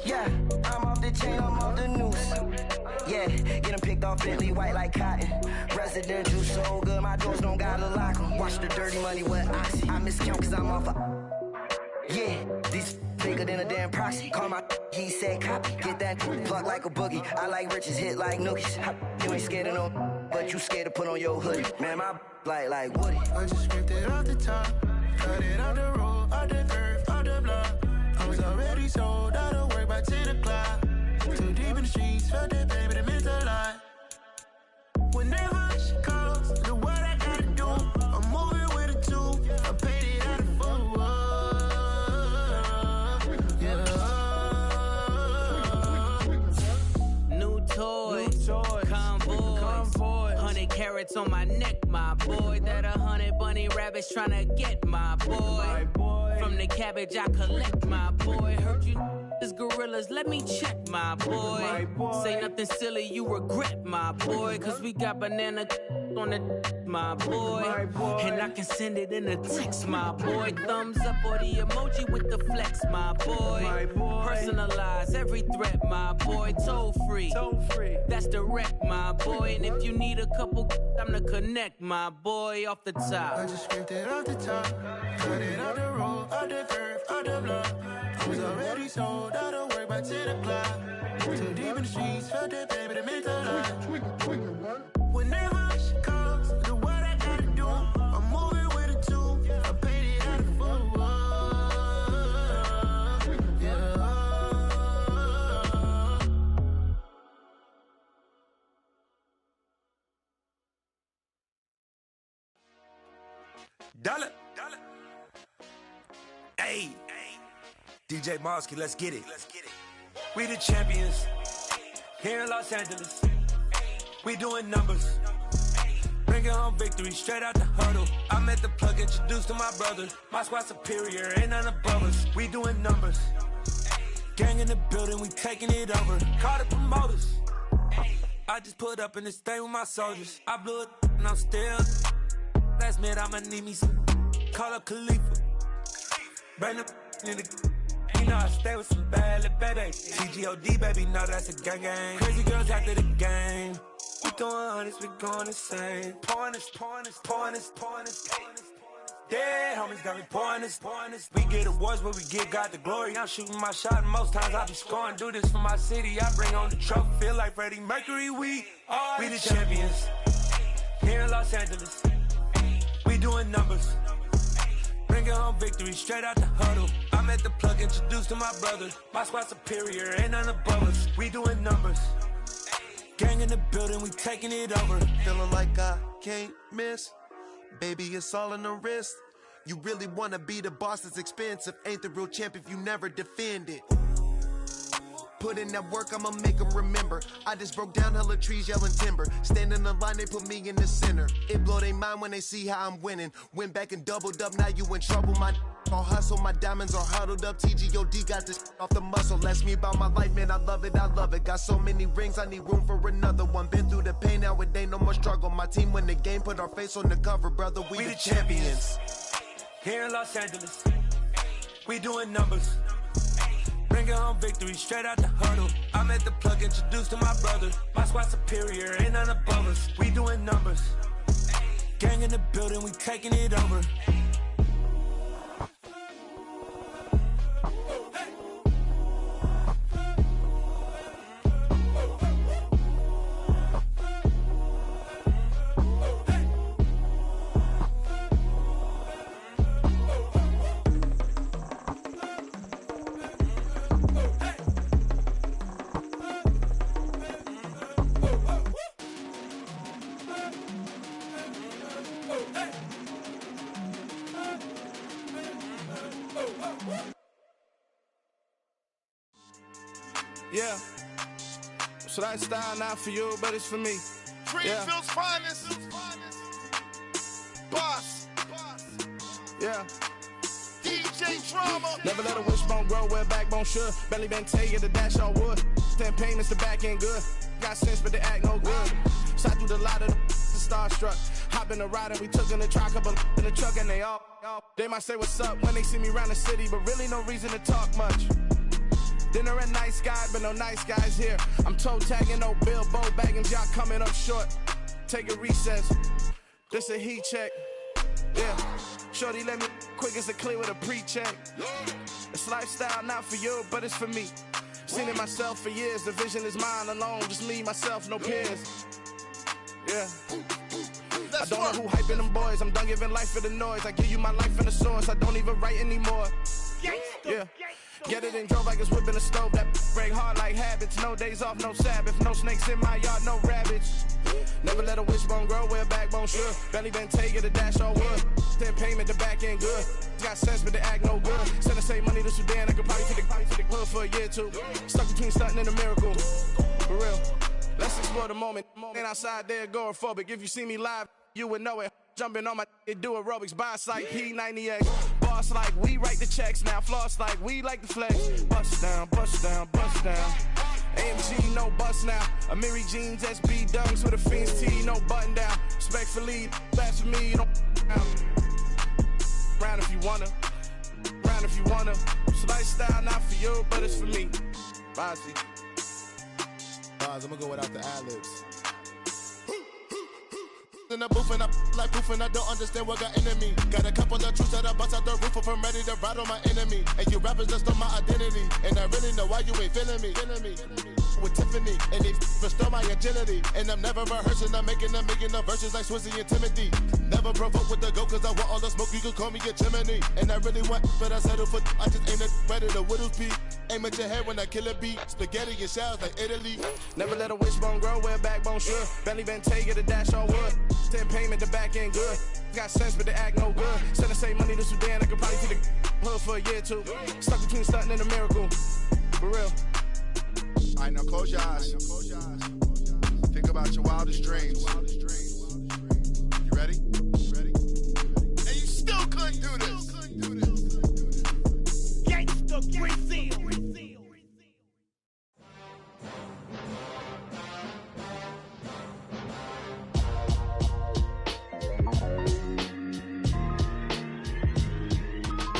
Yeah, I'm off the chain, I'm off the noose. Yeah, getting picked off Bentley white like cotton. Residential so good, my doors don't gotta lock 'em. Watch the dirty money with oxy. I miscount cause I'm off a. Yeah, these bigger than a damn proxy. Call my he said copy. Get that plug like a boogie. I like riches, hit like nookies. You ain't scared of no, but you scared to put on your hoodie. Man, my like Woody. I just scraped it off the top, cut it out the road, out the dirt, out the block. I was already sold, out of work by 10 o'clock. Too deep in the streets, felt that baby, the mental lie. Whenever she calls, do what I gotta do. I'm moving with a two, I paid it out of full. New toys, convoy, 100 carats on my neck, my boy. That 100 bunny rabbits tryna get my boy. From the cabbage I collect, my boy. Heard you is gorillas, let me check, my boy. Say nothing silly, you regret, my boy. Cause we got banana on the my boy. And I can send it in a text, my boy. Thumbs up or the emoji with the flex, my boy. Personalize every threat, my boy. Toll free, that's direct, my boy. And if you need a couple, I'm to connect, my boy, off the top. I just scraped it off the top, cut it out the road, out the dirt, out the block. I was already sold, out of work by 10 o'clock. Too deep in the streets, felt that baby, the mental lie. Whenever she calls, do what I gotta do. I'm moving with a two, I paid it out of full. Dollar. Hey, DJ Mosky, let's get it. We the champions here in Los Angeles. We doing numbers, bringing home victory straight out the huddle. I met the plug, introduced to my brothers. My squad superior, ain't none above us. We doing numbers, gang in the building, we taking it over. Call the promoters. I just put up in this thing with my soldiers. I blew it and I'm still. Last minute I'ma need me some. Call up Khalifa. Bring them in the. You know I stay with some bad little baby. TGOD baby, no that's a gang gang. Crazy girls after the game. We throwing hundreds, we going insane. Pouring this. Dead homies got me pouring this. We get awards, but we give God the glory. I'm shooting my shot, and most times I be scoring. Do this for my city, I bring on the trophy. Feel like Freddie Mercury, we the champions here in Los Angeles. We doing numbers, bringing home victory straight out the huddle. I met the plug, introduced to my brothers. My squad superior, ain't none above us. We doing numbers, gang in the building, we taking it over. Feeling like I can't miss. Baby, it's all in the wrist. You really wanna be the boss, it's expensive. Ain't the real champ if you never defend it. Put in that work, I'ma make them remember. I just broke down hella trees, yelling timber. Stand in the line, they put me in the center. It blow their mind when they see how I'm winning. Went back and doubled up, now you in trouble. My all hustle, my diamonds are huddled up. TGOD got this off the muscle. Ask me about my life, man, I love it. Got so many rings, I need room for another one. Been through the pain, now it ain't no more struggle. My team win the game, put our face on the cover, brother. We the champions here in Los Angeles. We doing numbers, bringing Bringing home victory straight out the huddle. I'm at the plug, introduced to my brother. My squad superior, ain't none above us. We doing numbers. Gang in the building, we taking it over. Yeah, so that style not for you, but it's for me. Greenfield's finest. Boss. Yeah. DJ Drama. Never let a wishbone grow where backbone should. Belly been taking the dash all wood. 10 payments, the back end good. Got sense, but they act no good. Shot through the lot of the starstruck. Hop in the ride and we took in the truck, couple in the truck, and they all. They might say what's up when they see me around the city, but really no reason to talk much. Dinner and nice guy, but no nice guys here. I'm toe tagging, no Bilbo bagging, y'all coming up short. Take a recess. This a heat check. Yeah. Shorty let me quick as a clear with a pre-check. It's lifestyle not for you, but it's for me. Seen it myself for years. The vision is mine alone. Just me, myself, no peers. Yeah. I don't know who hyping them boys. I'm done giving life for the noise. I give you my life in the source. I don't even write anymore. Yeah. Get it and drove like it's whipping a stove. That break hard like habits. No days off, no Sabbath. No snakes in my yard, no rabbits. Never let a wishbone grow where backbone should. Belly been taking the dash all wood. 10 payment, the back end good. Got sense, but they act no good. Send the same money to Sudan. I could probably take the hood for a year or two. Stuck between stunting and a miracle. For real. Let's explore the moment. Ain't outside there agoraphobic. If you see me live, you would know it. Jumping on my do aerobics, boss like P90X. Boss like we write the checks now. Floss like we like the flex. Bust down, bust down, bust down. AMG, no bust now. Amiri jeans, SB dunks with a Fiends T, no button down. Respectfully, best for me, you don't down. Round if you wanna. Round if you wanna. It's lifestyle not for you, but it's for me. Bossy. Boz, I'm gonna go without the ad-libs. In the booth and I like proof and I don't understand what got into me. Got a couple of truths that I bust out the roof if I'm ready to ride on my enemy. And you rappers just stole my identity, and I really know why you ain't feeling me. With Tiffany, and they restore my agility. And I'm never rehearsing, I'm making them verses like Swizzy and Timothy. Never provoke with the go, cause I want all the smoke, you can call me a chimney. And I really want, but I settle for, I just ain't ready to whittles peak. Aim at your head when I kill a beat. Spaghetti and shells like Italy. Never let a wishbone grow where backbone should. Belly been taking the dash all wood. 10 payment, the back end good. Got sense, but they act no good. Send the same money to Sudan, I could probably take the hood for a year or two. Stuck between stunting and a miracle. For real. Alright, now close your eyes. Think about your wildest dreams. You ready? And you still couldn't do this. Gangsta Brazil.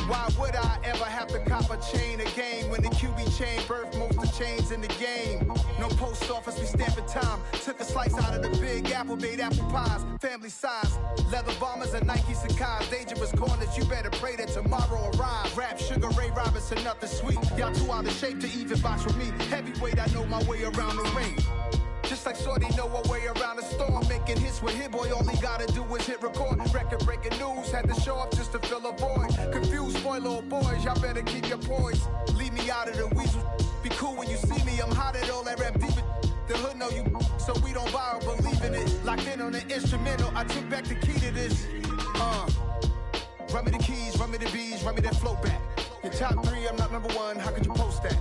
Why would I ever have to cop a chain again when the QB chain birthed most of the chains in the game? No post office, we stamping time. Took a slice out of the big apple, made apple pies, family size. Leather bombers and Nike Sacai's. Dangerous corners, you better pray that tomorrow arrives. Rap, Sugar Ray Robinson, nothing sweet. Y'all too out of shape to even box with me. Heavyweight, I know my way around the ring. Just like Shorty know her way around the storm. Making hits with Hit Boy, all he gotta do is hit record. Record breaking news, had to show up just to fill a void. Confused, spoiled little boys, y'all better keep your poise. Leave me out of the weasel. Be cool when you see me, I'm hot at all that rap deep. The hood know you, so we don't borrow, believe in it. Locked in on the instrumental, I took back the key to this. Run me the keys, run me the bees, run me that flow back. Your top 3, I'm not number 1, how could you post that?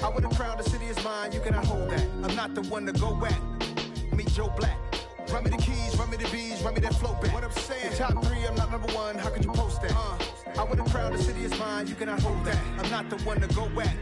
I would have crowned the city is mine, you cannot hold that. I'm not the one to go at. Meet Joe Black. Run me the keys, run me the bees, run me that flow back. What I'm saying, your top 3, I'm not number 1, how could you post that? I would have crowned the city is mine, you cannot hold that. I'm not the one to go at.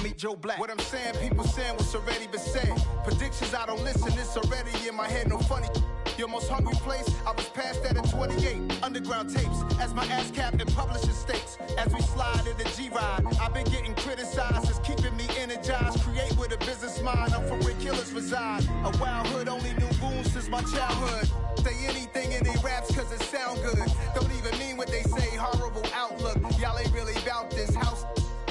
Meet Joe Black. What I'm saying, people saying what's already been said. Predictions, I don't listen, it's already in my head, no funny. Your most hungry place, I was past that at 28. Underground tapes, as my ass cap in publishing states. As we slide in the G-Ride, I've been getting criticized. It's keeping me energized. Create with a business mind, I'm from where killers reside. A wild hood, only knew goons since my childhood. Say anything in they raps cause it sound good. Don't even mean what they say, horrible outlook. Y'all ain't really about this house.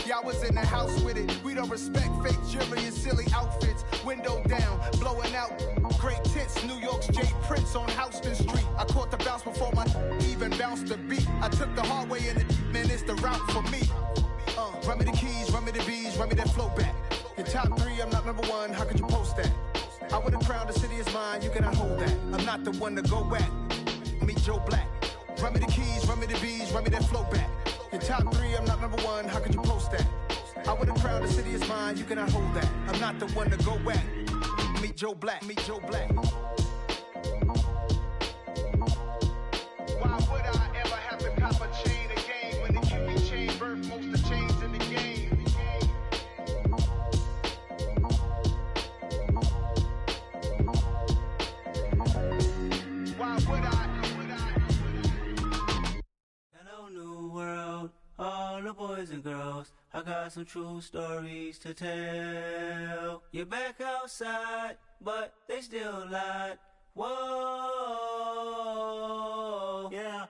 Y'all was in the house with it. We don't respect fake jewelry and silly outfits. Window down, blowing out great tits. New York's J. Prince on Houston Street. I caught the bounce before my even bounced the beat. I took the hard way in it, man, it's the route for me. Run me the keys, run me the bees, run me that flow back. Your top 3, I'm not number 1, how could you post that? I would've crowned the city is mine, you cannot hold that. I'm not the one to go back. Meet Joe Black. Run me the keys, run me the bees, run me that flow back. Your top 3, I'm not number 1, how could you post that? I would've crowned the city is mine, you cannot hold that. I'm not the one to go back. Meet Joe Black, meet Joe Black. Why would I ever have to cop a chain again when the QB chain birthed most of the chains in the game? Why would I? Hello, new world, all the boys and girls. I got some true stories to tell. You're back outside, but they still lied. Whoa, yeah.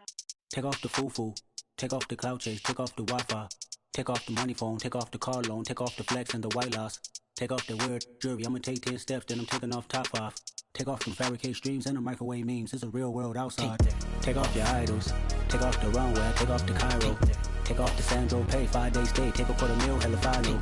Take off the foo-foo, take off the cloud chase, take off the Wi-Fi, take off the money phone, take off the car loan, take off the flex and the white loss, take off the weird jewelry. I'ma take 10 steps, then I'm taking off top 5. Take off them fabricated streams and the microwave memes. It's a real world outside. Take off your idols, take off the runway, take off the Cairo, take off the Sandro Pay, 5-day stay, take a $250,000, hella final.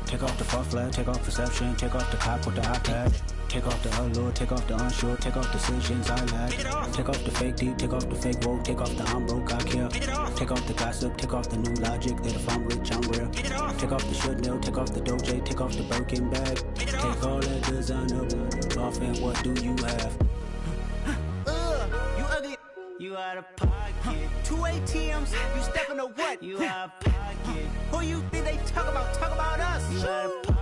Take off the far flag, take off perception, take off the cop with the iPad. Take off the allure, take off the unsure, take off decisions I lack. Take off the fake deep, take off the fake woke, take off the I'm broke, I care. Take off the gossip, take off the new logic that if I'm rich, I'm rare. Take off the should know, take off the Doja, take off the Birkin bag. Take all that designer off and what do you have? You ugly. You out of pocket. 2 ATMs, you stepping to what? You out of pocket. Who you think they talk about? Talk about us. You out of pocket.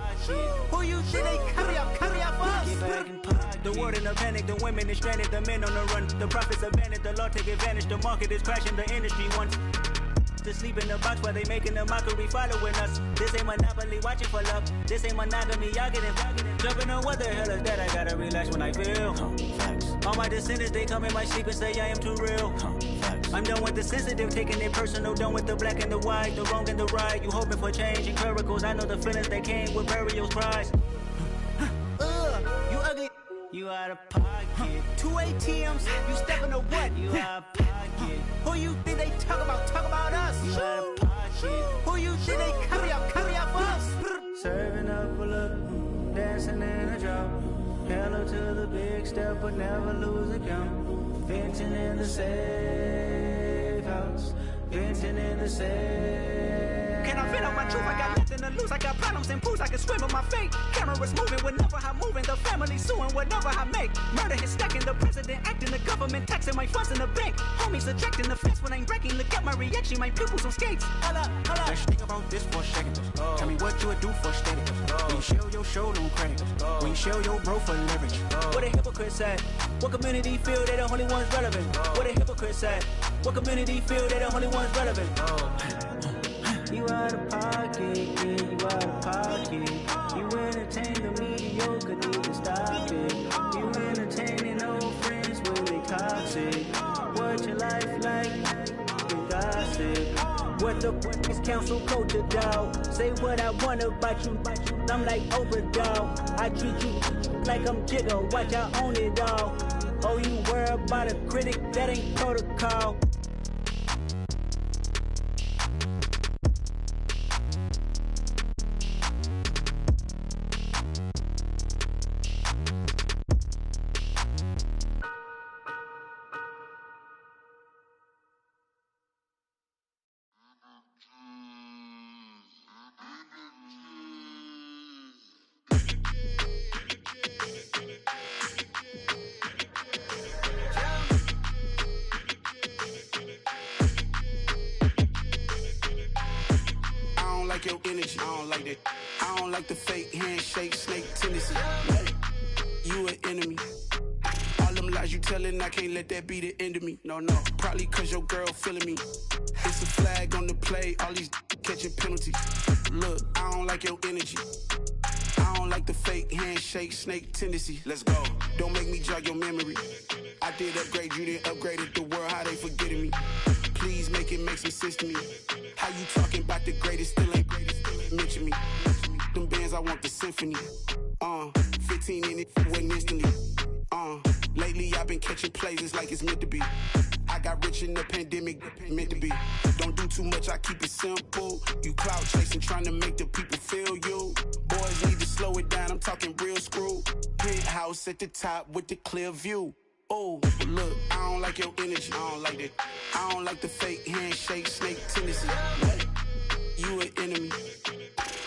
Who you think they carry out for us? Get back in pocket. The world in a panic, the women is stranded, the men on the run. The profits abandoned, the law take advantage. The market is crashing, the industry wants to sleep in the box while they making a mockery following us. This ain't Monopoly, watching for love. This ain't monogamy, y'all getting jumping on what the hell is that? I gotta relax when I feel. All my descendants, they come in my sleep and say I am too real. I'm done with the sensitive, taking it personal. Done with the black and the white, the wrong and the right. You hoping for change and miracles. I know the feelings that came with burials, cries. You ugly. You out of pocket. 2 ATMs, you stepping to what? You out of pocket. Who you think they talk about? Talk about us. You out of pocket. Who you think they carry out for us? Serving up a look, dancing in a drop. Hello to the big step, but never lose a count. Venting in the safe house. Venting in the safe. Can I vent on my truth? I got nothing to lose. I got problems and booze. I can swim with my fate. Cameras moving whenever I'm moving. The family suing whatever I make. Murder is stacking. The president acting. The government taxing my funds in the bank. Homies attracting the fence when I'm breaking. Look at my reaction. My pupils on skates. Hold up. Let's think about this for a second. Tell me what you would do for steady. When you show your show, no credit. When you show your bro for leverage. What a hypocrite said. What community feel they the only ones relevant? What a hypocrite said. What community feel they the only ones relevant? You out of pocket, yeah, you out of pocket. You entertain the mediocre, need to stop it. You entertaining old friends when they toxic. What your life like? You gossip. What the fuck is council culture, dog? Say what I want about you. I'm like Oprah, dog. I treat you like I'm Jigga. Watch I own it, dog. Oh, you worry about a critic? That ain't protocol. Your energy, I don't like that. I don't like the fake handshake, snake tendency. You an enemy. All them lies you telling, I can't let that be the end of me. No, probably cause your girl feeling me. It's a flag on the play, all these catching penalties. Look, I don't like your energy. I don't like the fake handshake, snake tendency. Let's go. Don't make me jog your memory. I did upgrade you, then upgraded the world, how they forgetting me. Please make it make some sense to me. How you talking about the greatest, still ain't mention me. Them bands, I want the symphony. 15 in it, wasn't instantly. Lately I've been catching plays, it's like it's meant to be. I got rich in the pandemic, meant to be. Don't do too much, I keep it simple. You clout chasing, trying to make the people feel you. Boys need to slow it down, I'm talking real screw. Penthouse at the top with the clear view. Oh, look, I don't like your energy, I don't like that. I don't like the fake handshake, snake tendency. You an enemy.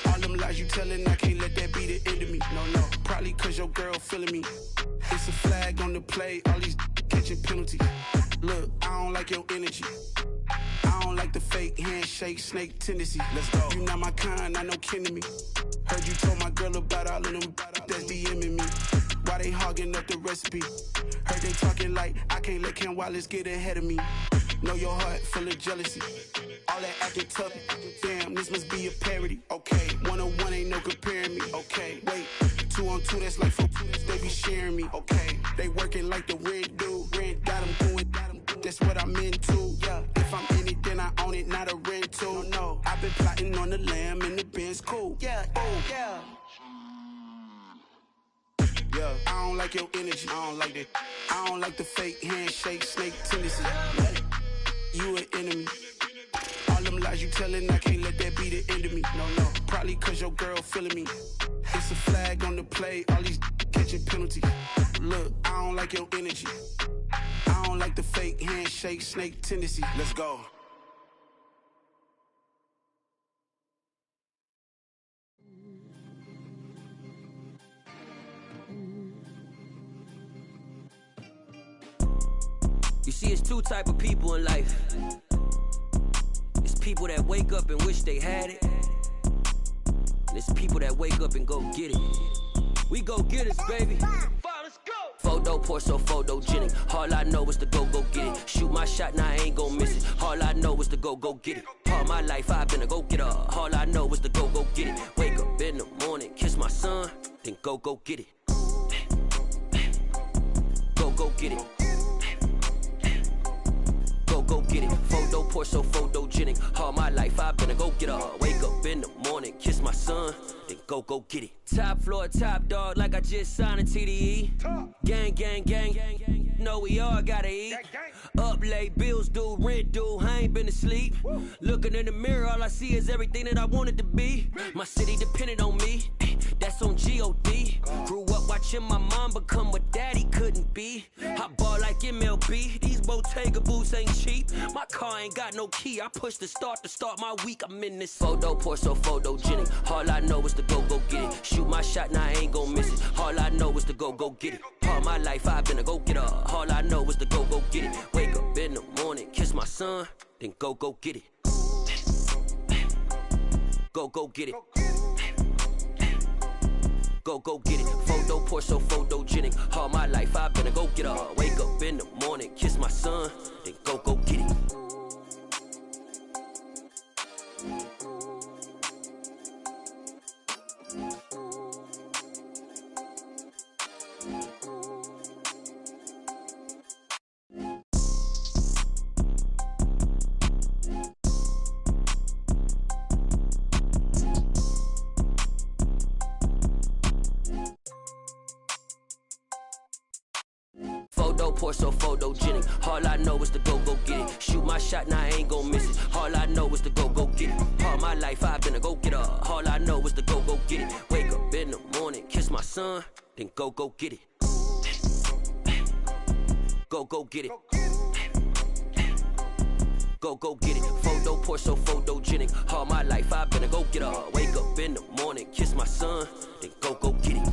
All them lies you telling, I can't let that be the end of me. No, probably cause your girl feeling me. It's a flag on the play, all these catching penalties. Look, I don't like your energy. I don't like the fake handshake, snake tendency. Let's go. You not my kind, I know kin to me. Heard you told my girl about all of them that's DMing me. Why they hogging up the recipe? Heard they talking like I can't let Ken Wallace get ahead of me. Know your heart full of jealousy. All that acting tough, damn, this must be a parody. Okay, 1-on-1 ain't no comparing me. Okay, wait, 2-on-2, that's like 4, they be sharing me. Okay, they working like the rent do. Rent got them going, that's what I'm into. Yeah, if I'm in it, then I own it, not a rental. No, I've been plotting on the lamb and the Benz cool. Yeah, yeah. Yeah, I don't like your energy, I don't like that. I don't like the fake handshake, snake tendency. You an enemy. All them lies you telling, I can't let that be the end of me. No, probably cause your girl feeling me. It's a flag on the play, all these catching penalties. Look, I don't like your energy. I don't like the fake handshake, snake tendency. Let's go. You see, it's two type of people in life. It's people that wake up and wish they had it. And it's people that wake up and go get it. We go get it, baby. Photo pour so photogenic. All I know is to go get it. Shoot my shot, now I ain't gon' miss it. All I know is to go get it. All my life I've been a go getter. All I know is to go get it. Wake up in the morning, kiss my son, then go get it. Go get it. Go get it. Photo pour so photogenic. All my life I've been a go getter. Wake up in the morning, kiss my son, then go get it. Top floor, top dog, like I just signed a TDE. Gang. Know we all gotta eat. Up late, bills due, rent due, I ain't been asleep. Looking in the mirror, all I see is everything that I wanted to be. My city depended on me, that's on G.O.D. Grew up watching my mom become what daddy couldn't be. I ball like MLB, these Bottega boots ain't cheap. My car ain't got no key, I push the start to start my week. I'm in this photo pour so photogenic. All I know is to go get it. Shoot my shot, now I ain't gon' miss it. All I know is to go get it. All my life I've been a go getter. All I know is to go get it. Wake up in the morning, kiss my son, then go get it. Go get it. Go get it. Photo pour so photogenic. All my life I've been a go getter. Wake up in the morning, kiss my son, then go get it. Photo pour so photogenic. All I know is to go get it. Shoot my shot, now I ain't gon' miss it. All I know is to go get it. All my life I've been a go getter. All I know is to go get it. Wake up in the morning, kiss my son, then go get it. Go get it. Go get it. Photo pour so photogenic. All my life I've been a go getter. Wake up in the morning, kiss my son, then go get it.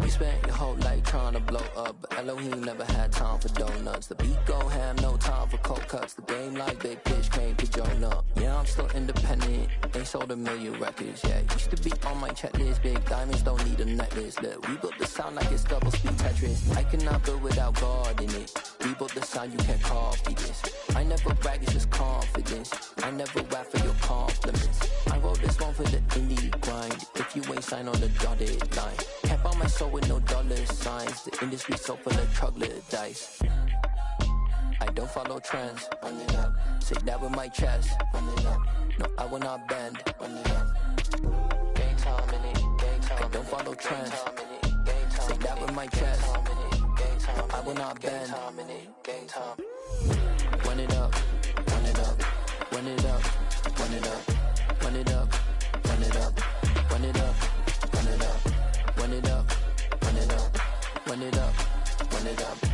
We spent your whole life trying to blow up, but Elohim never had time for donuts. The beat gon' have no time for coke cuts. The game like big pitch, can't put Joan up. Yeah, I'm still independent. Ain't sold a million records. Yeah, used to be on my checklist. Big diamonds don't need a necklace. Look, we built the sound like it's double speed Tetris. I cannot build without God in it. We built the sound, you can't copy this. I never brag, it's just confidence. I never rap for your compliments. I wrote this one for the indie grind. If you ain't signed on the dotted line, can't buy my soul with no dollar signs. The industry so full of troglodytes. I don't follow trends. Run it up. Say that with my chest. Run it up. No, I will not bend. Run it up. Gang time in it. Gang time. I don't follow trends. Say that with my chest. No, I will not bend. Gang time. Run it up. Run it up. Run it up. Run it up. Run it up. Run it up. Run it up. Run it up. Run it up. Run it up. Run it up. Run it up.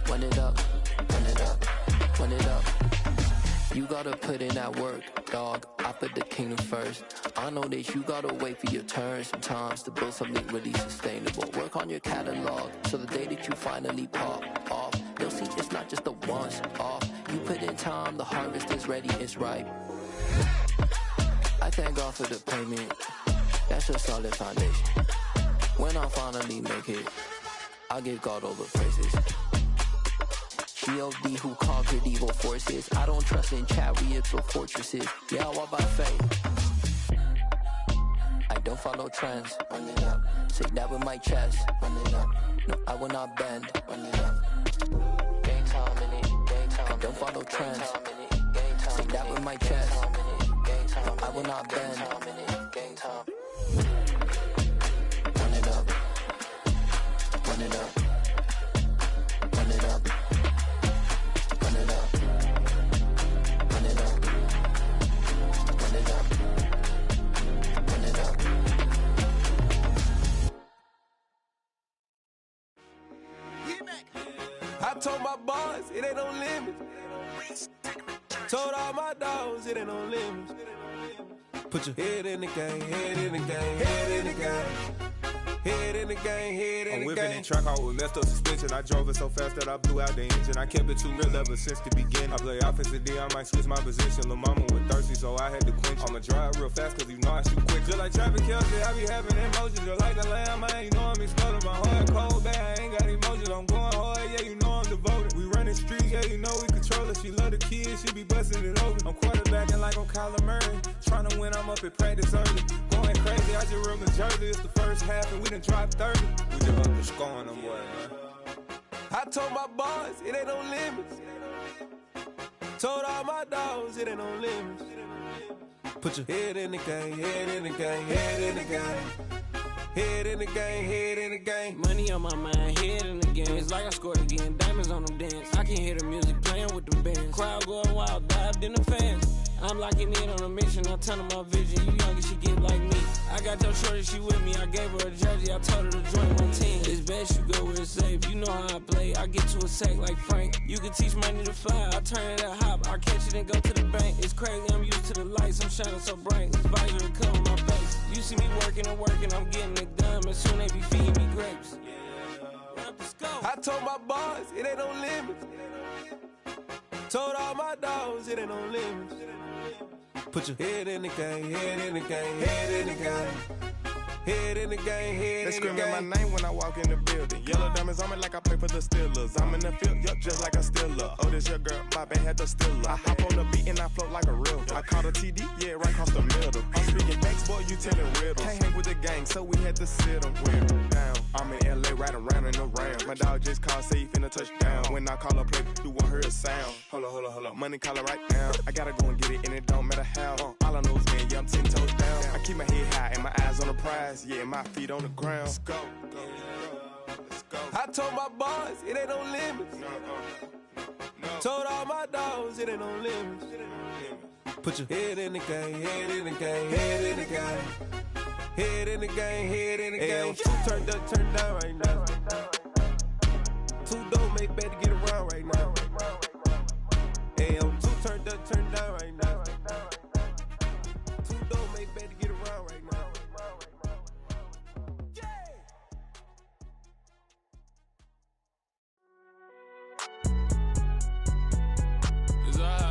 Run it up. Run it up. Run it up. You gotta put in that work, dog. I put the kingdom first. I know that you gotta wait for your turn sometimes to build something really sustainable. Work on your catalog so the day that you finally pop off, you'll see it's not just a once off. You put in time, the harvest is ready, it's ripe. I thank God for the payment. That's a solid foundation. When I finally make it, I'll give God all the praises. G.O.D. who conquered evil forces. I don't trust in chariots or fortresses. Yeah, I walk by faith. I don't follow trends. Run it up. Say that with my chest. Run it up. No, I will not bend. Run it up. Gang time in it. Gang time. I don't follow trends. Say that with my chest. No, I will not bend. Gang time. Run it up. Run it up. Run it up. Run it up. Run it up. Run it up. Run it up. I told my boys it ain't no limit. Told all my dogs it ain't no limit. Put your head in the game, head in the game, head in the game. Head in the game, head in the game. I'm whipping the truck out with messed up suspension. I drove it so fast that I blew out the engine. I kept it too real ever since the beginning. I play offensive D, I might switch my position. Lil' mama was thirsty, so I had to quench. I'ma drive real fast, cause you know I shoot quick. Just like traffic Kelsey, I be having emotions. Just like the lamb, man, you know I'm exploding. My heart cold, bad, I ain't got emotions. I'm going hard, yeah, you know I'm devoted. We running streets, yeah, you know we control it. She love the kids, she be busting it over. I'm quarterbacking like I'm Kyler Murray. Trying to win, I'm up at practice early. Going crazy, I just real the jersey. It's the first half, and we done dropped 30. We just up to scoring them, boy, man. I told my boys it ain't no limits. Told all my dogs it ain't no limits. Put your head in the game, head in the game, head in the game. Head in the game, head in the game. Money on my mind, head in the game. It's like I scored again, diamonds on them dance. I can hear the music playing with them bands. Crowd going wild, dived in the fans. I'm locking in on a mission, I tell her my vision. You young and she get like me. I got your shorty, she with me. I gave her a jersey, I told her to join my team. It's best you go where it's safe. You know how I play. I get to a sack like Frank. You can teach money to fly. I turn it a hop. I catch it and go to the bank. It's crazy, I'm used to the lights. I'm shining so bright. This visor will cover my face. You see me working and working. I'm getting it done. But soon they be feeding me grapes. I told my boys it ain't no limits. Told all my dogs it ain't no limits. Put your head in the game, head in the game, head in the game. Head in the game, head in the game. They screaming my name when I walk in the building. Yellow diamonds on me like I play for the Steelers. I'm in the field, yup, just like a Steeler. Oh, this your girl, my band had the Steeler. I hop on the beat and I float like a river. I caught a TD, yeah, right across the middle. I'm speaking thanks, boy, you telling riddles. Can't hang with the gang, so we had to sit them down. I'm in LA, riding around in the ram. My dog just called, say he finna touchdown. When I call a play, you won't hear a sound. Hold up, money calling right now. I gotta go and get it, and it don't matter how. All I know is man, yeah, I'm 10 toes down. I keep my head high and my eyes on the prize. Yeah, my feet on the ground. Let's go. Let's go. I told my boys it ain't no limits. Told all my dogs it ain't no limits. Put your head in the game, head in the game, head in the game. Head in the game, head in the game. Two turned up, turned down right now. Two don't make bad to get around right now. Hey, I'm two turned up, turned down right now. Two don't make bad to get around right now. It's alright.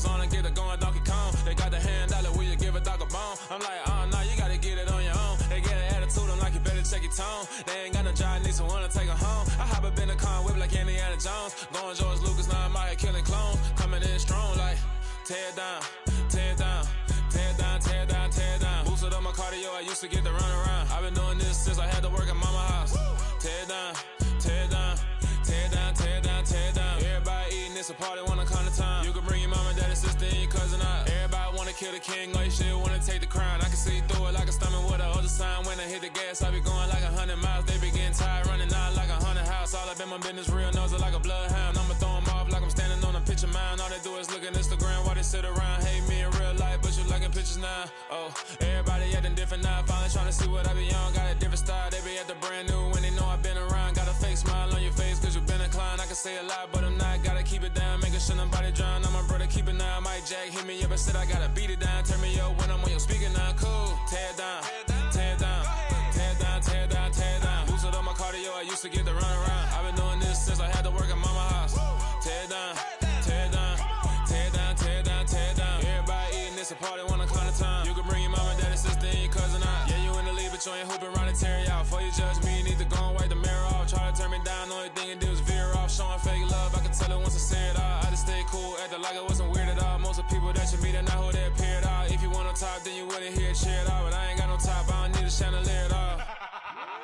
Helmets on and get it going Donkey Kong. They got the hand dollar, will you give a dog a bone? I'm like, nah, you gotta get it on your own. They get an attitude, I'm like, you better check your tone. They ain't got no job, need someone to take her home. I hop up in the car, whip like Indiana Jones. Going George Lucas, now I'm out here killing clones. Coming in strong like, tear down, tear down, tear down, tear down, tear down. Boosted up my cardio, I used to get to run around. I've been doing this since I had to work at mama house. Tear down, tear down, tear down, tear down, tear down. Everybody eating, it's a party, wanna come to time. You can bring your mama, daddy, sister, and your cousin out. Everybody wanna kill the king, or you shit wanna take the crown. I can see through it like a stomach with a other sign. When I hit the gas, I be going like 100 miles. They be getting tired, running out like 100 house. All up in my business, real nose like a bloodhound. I'ma throw them off like I'm standing on a picture mound. All they do is look at Instagram while they sit around. Hate me in real life, but you liking pictures now. Oh, everybody acting different now. Finally trying to see what I be on. Got a different style, they be at the brand new when they know I've been around. Got a fake smile on your face cause you been inclined. I can say a lot, but I'm not. Gotta keep it down, making sure nobody drown. I'm my brother, keep it now. Mike Jack hit me up and said I gotta beat it down. Turn me up when I'm on your speaker now. Cool, tear down, tear down, tear down, tear down, tear down. Boosted up my cardio, I used to get to run around. I've been doing this since I had to work at mama house. Tear down, tear down, tear down, tear down, tear down. Everybody eating, it's a party, wanna come to time. You can bring your mama, daddy, sister, and your cousin out. Yeah, you in the lead, but you ain't hooping around and tear you out. Before you judge me, you need to go and wipe the mirror off. Try to turn me down, only thing you do is veer off. Showing fake love, I can tell it once I say it all. I just stay cool, acting like it wasn't weird at all. Most of the people that you meet are not who they appear at all. If you want on top, then you wouldn't hear it cheer at all. But I ain't got no top, I don't need a chandelier at all.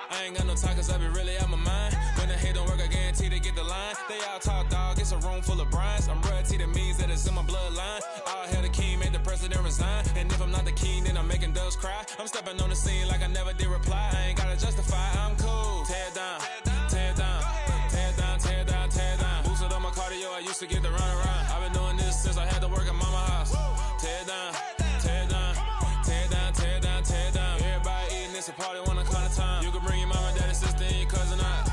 I ain't got no time cause I be really out my mind. When the hate don't work, I guarantee they get the line. They all talk dog, it's a room full of brinds. I'm royalty, that means that it's in my bloodline. All hell the king, made the president resign. And if I'm not the king, then I'm making doves cry. I'm stepping on the scene like I never did reply. I ain't gotta justify, I'm cool. Tear down, tear down, tear down, tear down, tear down. Boosted up my cardio, I used to get to run around. I've been doing this since I had to work at mama house. Tear down, tear down, tear down, tear down, tear down. Everybody eating, it's a party, wanna come to time. You can bring your mama, daddy, sister, and your cousin out.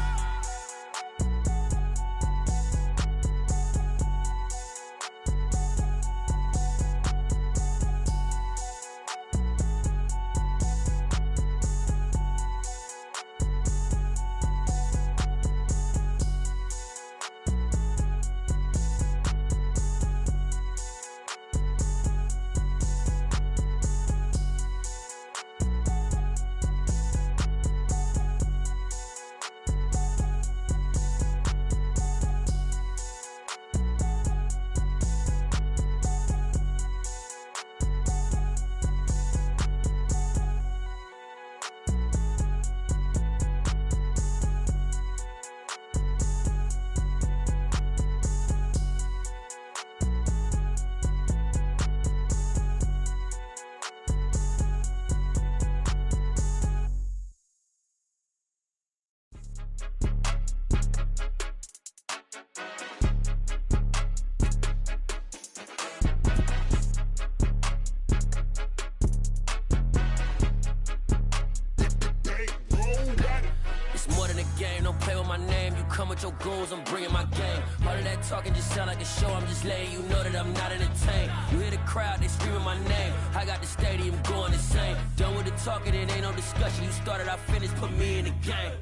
Come with your goons, I'm bringing my game. All of that talking just sound like a show, I'm just letting you know that I'm not entertained. You hear the crowd, they screaming my name. I got the stadium going insane. Done with the talking, it ain't no discussion. You started, I finished, put me in the game.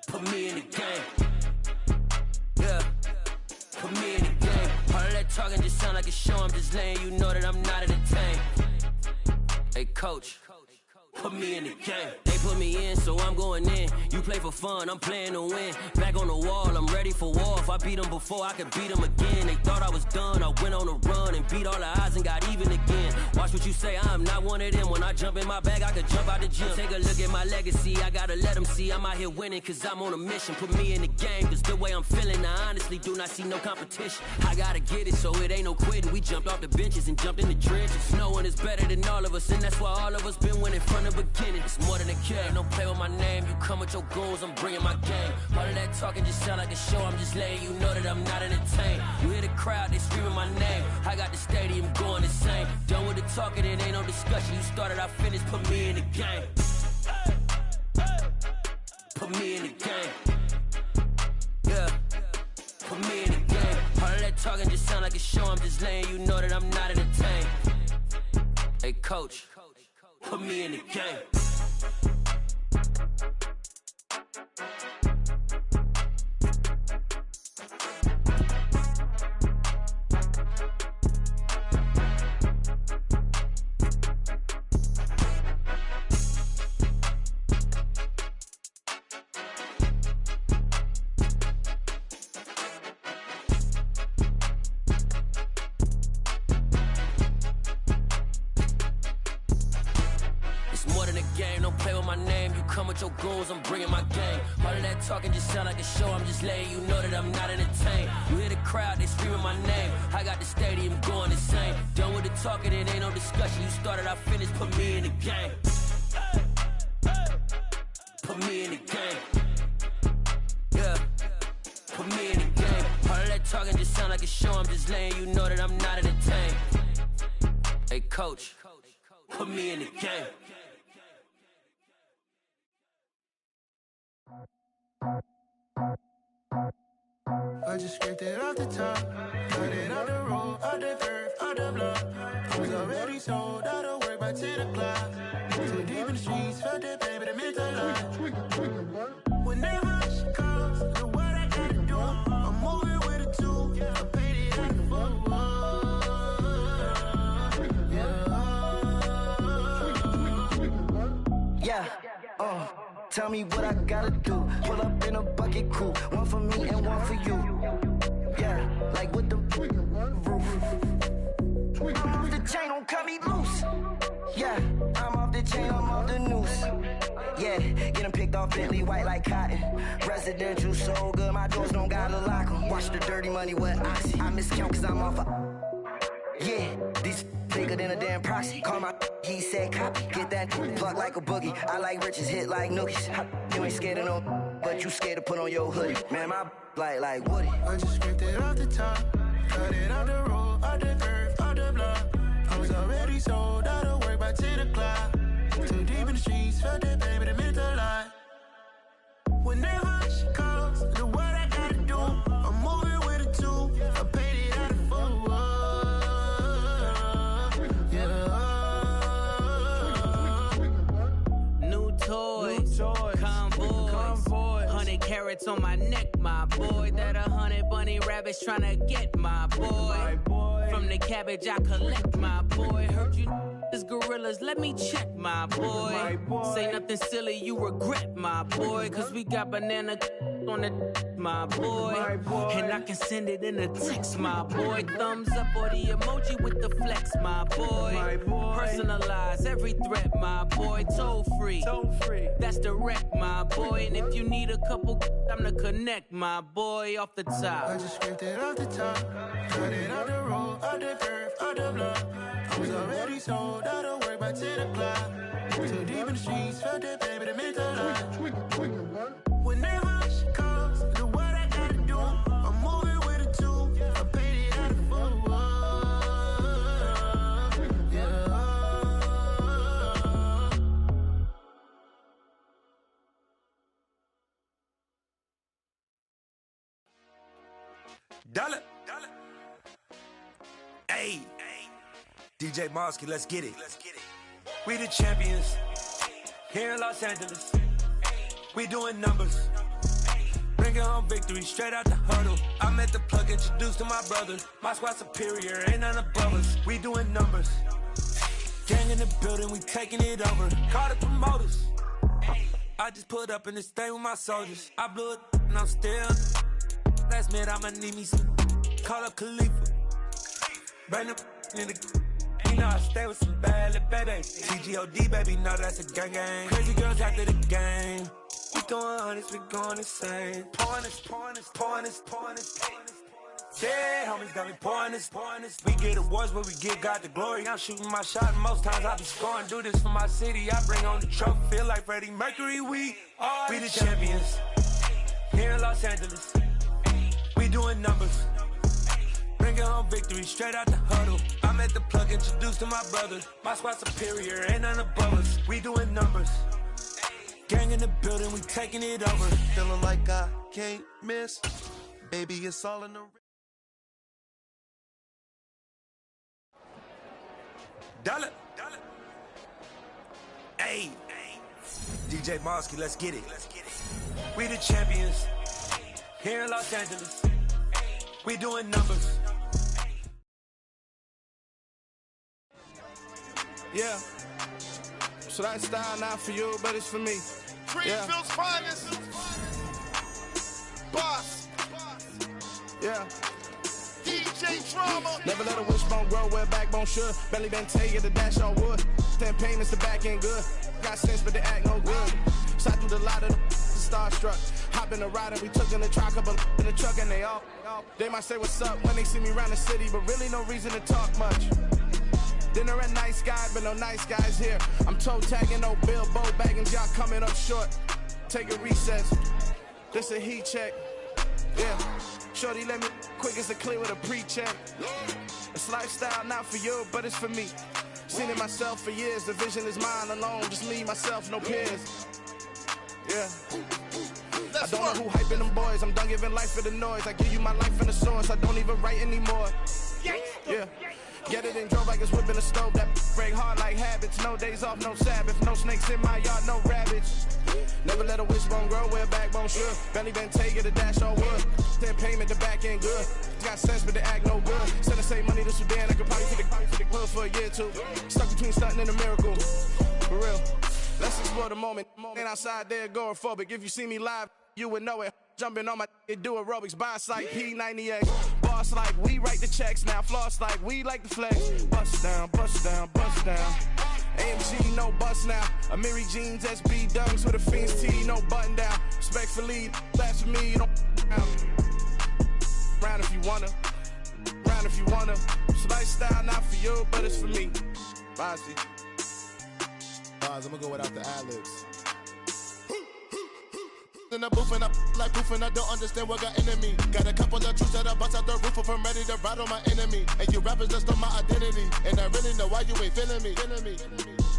Put me in the game. Yeah, put me in the game. All of that talking just sound like a show, I'm just letting you know that I'm not entertained. Hey coach, put me in the game. They put me in, so I'm going in. You play for fun, I'm playing to win. Back on the wall, I'm ready for war. If I beat them before, I could beat them again. They thought I was done, I went on a run and beat all the odds and got even again. Watch what you say, I'm not one of them. When I jump in my bag, I could jump out the gym. Take a look at my legacy, I gotta let them see I'm out here winning, cause I'm on a mission. Put me in the game, cause the way I'm feeling, I honestly do not see no competition. I gotta get it, so it ain't no quitting. We jumped off the benches and jumped in the trenches. No one is better than all of us, and that's why all of us been winning from the beginning. It's more than a game, don't play with my name. You come with your goons, I'm bringing my game. All of that talking just sound like a show, I'm just letting you know that I'm not entertained. You hear the crowd, they screaming my name. I got the stadium going insane. Done with the talking, it ain't no discussion. You started, I finished, put me in the game. Put me in the game. Yeah, put me in the game. All of that talking just sound like a show, I'm just letting you know that I'm not entertained. Hey coach, put me in the game. game. Don't play with my name. You come with your goons, I'm bringing my game. All of that talking just sound like a show. I'm just letting you know that I'm not entertained. You hear the crowd, they screaming my name. I got the stadium going insane. Done with the talking, it ain't no discussion. You started, I finished. Put me in the game. Put me in the game. Yeah. Put me in the game. All of that talking just sound like a show. I'm just letting you know that I'm not entertained. Hey, coach, put me in the game. I just scraped it off the top, cut it out the road, out the curve, out the block. I was already sold out of work by 10 o'clock. Too deep in the streets, felt that pain, but it meant a lot. Whenever she calls, know what I gotta do. I'm moving with a two, I paid it out the full. Yeah, tell me what I gotta do. Pull up in a bucket crew, one for me and one for you. Yeah, like with the roof. I'm off the chain, don't cut me loose. Yeah, I'm off the chain, I'm off the noose. Yeah, getting picked off Bentley, white like cotton. Residential so good, my doors don't gotta lock 'em. Watch the dirty money with Oxy. I miscount cause I'm off a... Yeah, these bigger than a damn proxy. Call my he said copy. Get that plug like a boogie. I like riches, hit like nookies. You ain't scared of no, but you scared to put on your hoodie. Man, my like Woody. I just scraped it off the top, cut it out the road, out the curve, out the block. I was already sold out of work by 10 o'clock. Too deep in the streets, felt that pain, but it meant a lot. Whenever she calls, know what I gotta do. I'm moving with a two, I paid it out of full. New toys, convoys, 100 carats on my neck, my boy. That 100 bunny rabbits tryna get my boy. From the cabbage I collect, my boy. Heard you is gorillas, let me check, my boy. Say nothing silly, you regret, my boy. Cause we got banana on the my boy. And I can send it in a text, my boy. Thumbs up or the emoji with the flex, my boy. Personalize every threat, my boy. Toll free, that's direct, my boy. And if you need a couple, I'm the connect, my boy. Off the top, I just scraped it off the top, cut it out the road, out the curve, out the block. I was already sold out of work by 10 o'clock. Too deep in the streets, felt that pain, but it meant a lot. Whenever she calls, know what I gotta do. I'm moving with a two, I paid it out of full. Dollar. Hey, DJ Mosky, let's get it. We the champions here in Los Angeles. We doing numbers, bringing home victory straight out the huddle. I met the plug, introduced to my brother. My squad superior, ain't none above us. We doing numbers, gang in the building, we taking it over. Call the promoters. I just put up in this thing with my soldiers. I blew it and I'm still. Last minute I'ma need me some. Call up Khalifa. Bring them in the. You know I stay with some bad little baby. TGOD baby, know that's a gang gang. Crazy girls after the game. We going honest, we going insane. Pouring this. Yeah, homies got me pouring this. We get awards where we give God the glory. I'm shooting my shot and most times I be scoring. Do this for my city, I bring on the trophy. Feel like Freddie Mercury, we the champions here in Los Angeles. We doing numbers, bringing home victory straight out the huddle. I'm at the plug, introduced to my brother. My squad superior, ain't none above us. We doing numbers, gang in the building, we taking it over. Feeling like I can't miss. Baby, it's all in the... Dollar. Hey, DJ Mosky, let's get it. We the champions here in Los Angeles. We doing numbers. Yeah. So that style not for you, but it's for me. Greenfield's finest. Boss. Yeah. DJ Drama. Never let a wishbone grow where a backbone should. Belly been taken to dash all wood. 10 payments, the back end good. Got sense, but they act no good. Shot through the lot of the starstruck. Hop in the ride and we took in the truck, up in the truck and they might say what's up when they see me around the city, but really no reason to talk much. Dinner at Nice Guy, but no nice guys here. I'm toe tagging, no Bilbo bagging, y'all coming up short. Take a recess. This a heat check. Yeah. Shorty let me quick as a clear with a pre-check. It's lifestyle, not for you, but it's for me. Seen it myself for years. The vision is mine alone. Just me, myself, no peers. Yeah. I don't know who hyping them boys. I'm done giving life for the noise. I give you my life in the source. I don't even write anymore. Yeah. Get it and drove like it's whipping a stove. That break hard like habits. No days off, no Sabbath. No snakes in my yard, no rabbits. Never let a wishbone grow where a backbone should. Belly been taken to dash all wood. 10 payment, the back end good. Got sense, but they act no good. Send the same money to Sudan. I could probably take the hood for a year or two. Stuck between stunting and a miracle. For real. Let's explore the moment. Ain't outside there agoraphobic. If you see me live, you would know it. Jumping on my do aerobics, boss like P90X. Boss like we write the checks now. Floss like we like the flex. Bust down, bust down, bust down. AMG, no bust now. Amiri jeans, SB dunks with a Fiends T, no button down. Respectfully, that's for me, you don't round if you wanna. Round if you wanna. It's lifestyle, not for you, but it's for me. Bossy. I'm gonna go without the ad-libs. In the booth and I like proof and I don't understand what got into me. Got a couple of truths that I bust out the roof if I'm ready to ride on my enemy. And you rappers just on my identity. And I really know why you ain't feeling me.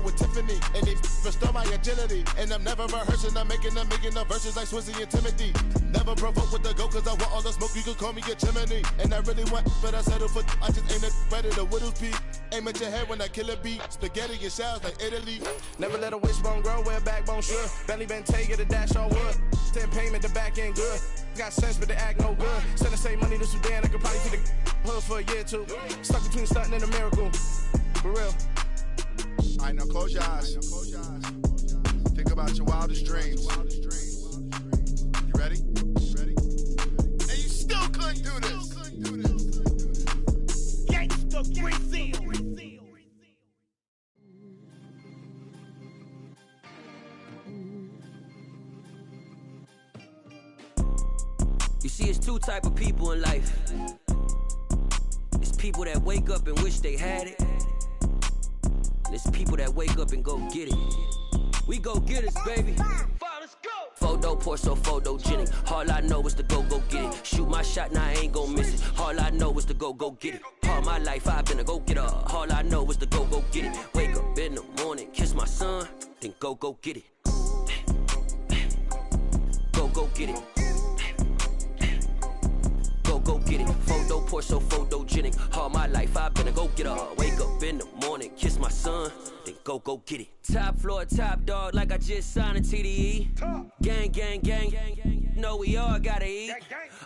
With Tiffany, and they restore my agility. And I'm never rehearsing, I'm making a million of verses like Swizzy and Timothy. Never provoke with the go, cause I want all the smoke, you can call me a chimney. And I really want, but I settle for, I just ain't ready to whittle pea. Aim at your head when I kill a beat. Spaghetti and shells like Italy. Never let a wishbone grow where a backbone should. Belly been taken to dash all wood. 10 payment, the back end good. Got sense, but they act no good. Send the same money to Sudan, I could probably take the hood for a year or two. Stuck between stunting and a miracle. For real. Alright, now close your eyes. Think about your wildest dreams. You ready? And you still couldn't do this. Gangsta Brazil. You see, it's two type of people in life. It's people that wake up and wish they had it. And it's people that wake up and go get it. We go get it, baby. Photo, Porso, photogenic. All I know is to go get it. Shoot my shot, now I ain't gon' miss it. All I know is to go get it. All my life I've been a go-getter. All I know is to go get it. Wake up in the morning, kiss my son, then go get it. Go get it. Go get it. Photo, Porso, photogenic. All my life I've been a go-getter. Wake up in the morning, kiss my son, then go get it. Top floor, top dog, like I just signed a TDE. Gang, gang, gang. Know we all gotta eat.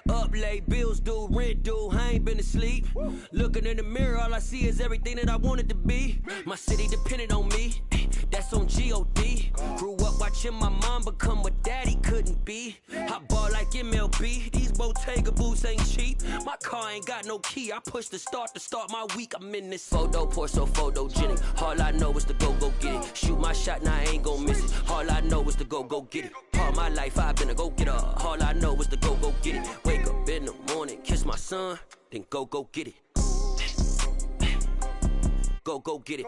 Up late, bills due, rent due, I ain't been asleep. Looking in the mirror, all I see is everything that I wanted to be. My city depended on me, that's on G.O.D. Grew up watching my mom become what daddy couldn't be. I ball like MLB, these Bottega boots ain't cheap. My car ain't got no key, I push the start to start my week. I'm in this photo, Porso, photogenic. All I know is to go get it. Shoot my shot, now I ain't gon' miss it. All I know is to go get it. All my life I've been a go-getter. All I know is to go get it. Wake up in the morning, kiss my son, then go get it. Go get it.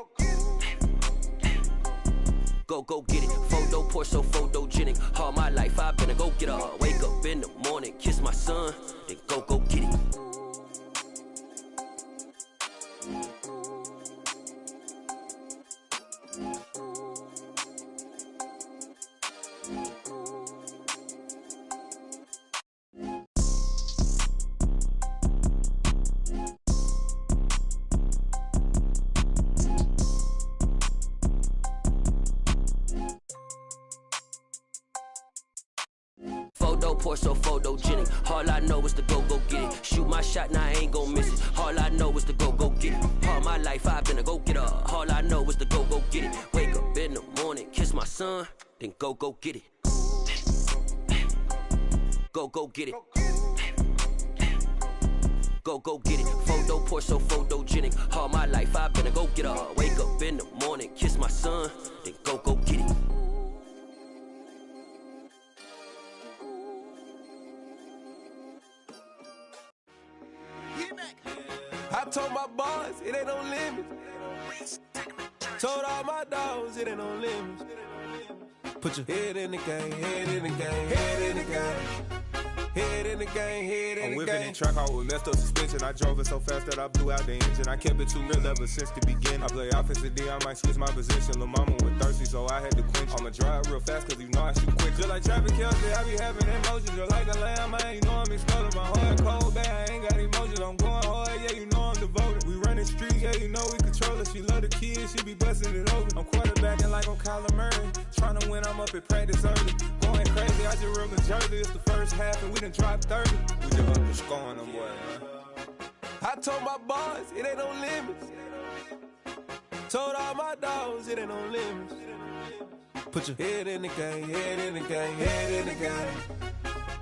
Go get it. Photo, Porso, photogenic. All my life I've been a go-getter. Wake up in the morning, kiss my son, then go get it. Photo, Porso, photogenic. All I know is to go get it. Shoot my shot, now I ain't gon' miss it. All I know is to go get it. All my life I've been a go-getter. All I know is to go get it. Wake up in the morning, kiss my son, then go get it. Go get it. go get it. Photo poor, so photogenic. All my life I've been a go getter. Wake up in the morning, kiss my son, then go get it. I told my boys it ain't no limits. Told all my dogs it ain't no limits. Put your head in the game, head in the game, head in the game. Head in the game, head in the game. I'm whipping in track out with messed up suspension. I drove it so fast that I blew out the engine. I kept it too real ever since the beginning. I play offensive D, I might switch my position. Lil' mama was thirsty, so I had to quench. I'ma drive real fast, cause you know I shoot quick. Just like traffic Kelsey, I be having emotions. Just like a lamb, man, you know I'm exploding. My heart cold, bad, I ain't got emotions. I'm going hard, yeah, you know I'm devoted. We running streets, yeah, you know we control it. She love the kids, she be busting it over. I'm quarterbacking like I'm Kyler Murray. Trying to win, I'm up at practice early. Going crazy, I just real the jersey. It's the first half, and we done dropped 30. We just underscoring them, boy, man. I told my boys it ain't no limits. Told all my dogs it ain't no limits. Put your head in the game, head in the game, head in the game.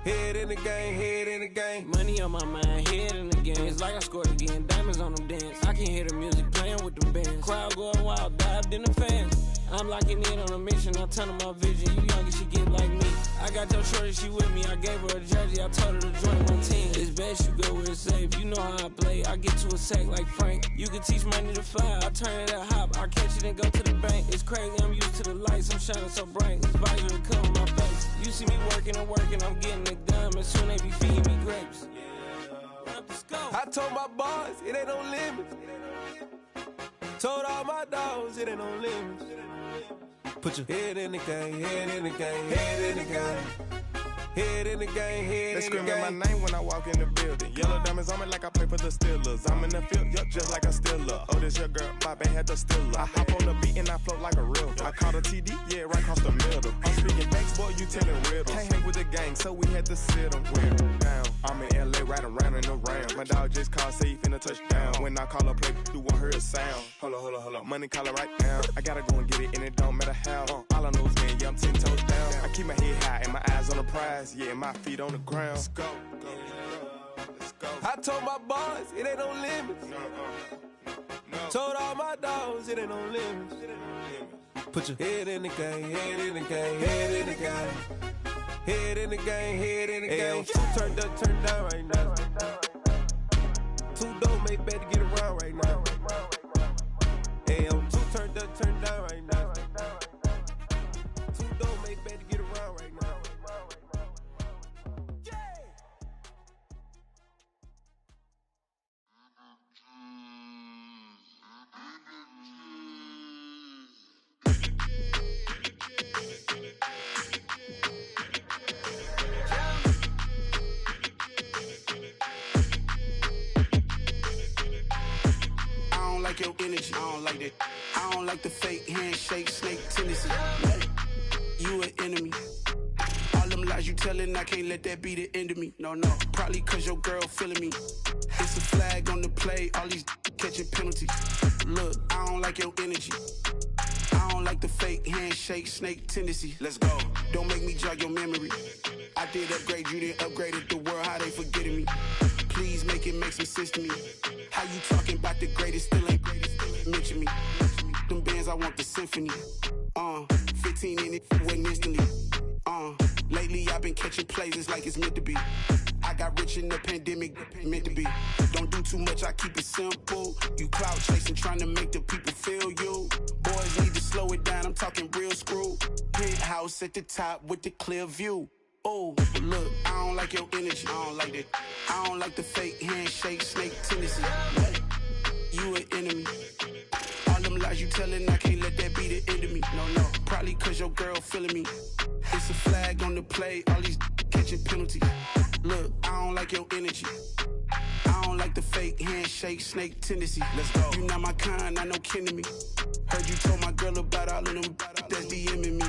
Head in the game, head in the game. Money on my mind, head in the game. It's like I scored again, diamonds on them dance. I can hear the music playing with them bands. Crowd going wild, dived in the fans. I'm locking in on a mission, I'm telling my vision. You young and she get like me. I got your shorty, she with me. I gave her a jersey, I told her to join my team. It's best you go where it's safe. You know how I play. I get to a sack like Frank. You can teach money to fly. I turn it at hop. I catch it and go to the bank. It's crazy, I'm used to the lights. I'm shining so bright. This visor to cover my face. You see me working and working. I'm getting it done. And soon they be feeding me grapes. I told my boys it ain't no limits. Told all my dogs it ain't no limits. Put your head in the game, head in the game, head in the game. Head in the game, head in the game. They screaming my name when I walk in the building. Yellow diamonds on me like I play for the Steelers. I'm in the field, yup, just like a Steeler. Oh, this your girl, my band had the Steeler. I hop on the beat and I float like a river. I caught a TD, yeah, right across the middle. I'm speaking facts, boy, you telling riddles. Can't hang with the gang, so we had to sit them down. I'm in LA, riding around in the round. My dog just called, say he finna touchdown. When I call a play, you won't hear a sound. Hold up, money calling right now. I gotta go and get it, and it don't matter how. All I know is, man, yeah, I'm 10 toes down. I keep my head high and my eyes on the prize. Yeah, my feet on the ground. Let's go. I told my boys it ain't no limits. Told all my dogs it ain't no limits. Put your head in the game, head in the game, head in the game. Head in the game, head in the game. Two turned up, turned down right now. Two dope make better get around right now. Hey, I'm two turned up, turned down right now. Two dope make better get around right now. Your energy, I don't like that. I don't like the fake handshake, snake tendency. You an enemy. All them lies you telling, I can't let that be the end of me. No, probably cause your girl feeling me. It's a flag on the play, all these catching penalties. Look, I don't like your energy. I don't like the fake handshake, snake tendency. Let's go. Don't make me jog your memory. I did upgrade, you didn't upgrade it. The world, how they forgetting me. Please make it make some sense to me. How you talking about the greatest, still ain't greatest, mention me. Them bands, I want the symphony. 15 in it, wasn't instantly. Lately I've been catching plays, it's like it's meant to be. I got rich in the pandemic, meant to be. Don't do too much, I keep it simple. You clout chasing, trying to make the people feel you. Boys need to slow it down, I'm talking real screw. Penthouse at the top with the clear view. Oh, look, I don't like your energy, I don't like that. I don't like the fake handshake, snake tendency. You an enemy. All them lies you telling, I can't let that be the end of me. No, probably cause your girl feeling me. It's a flag on the play, all these catching penalties. Look, I don't like your energy. I don't like the fake handshake, snake tendency. Let's go. You not my kind, I know kin to me. Heard you told my girl about all of them that's DMing me.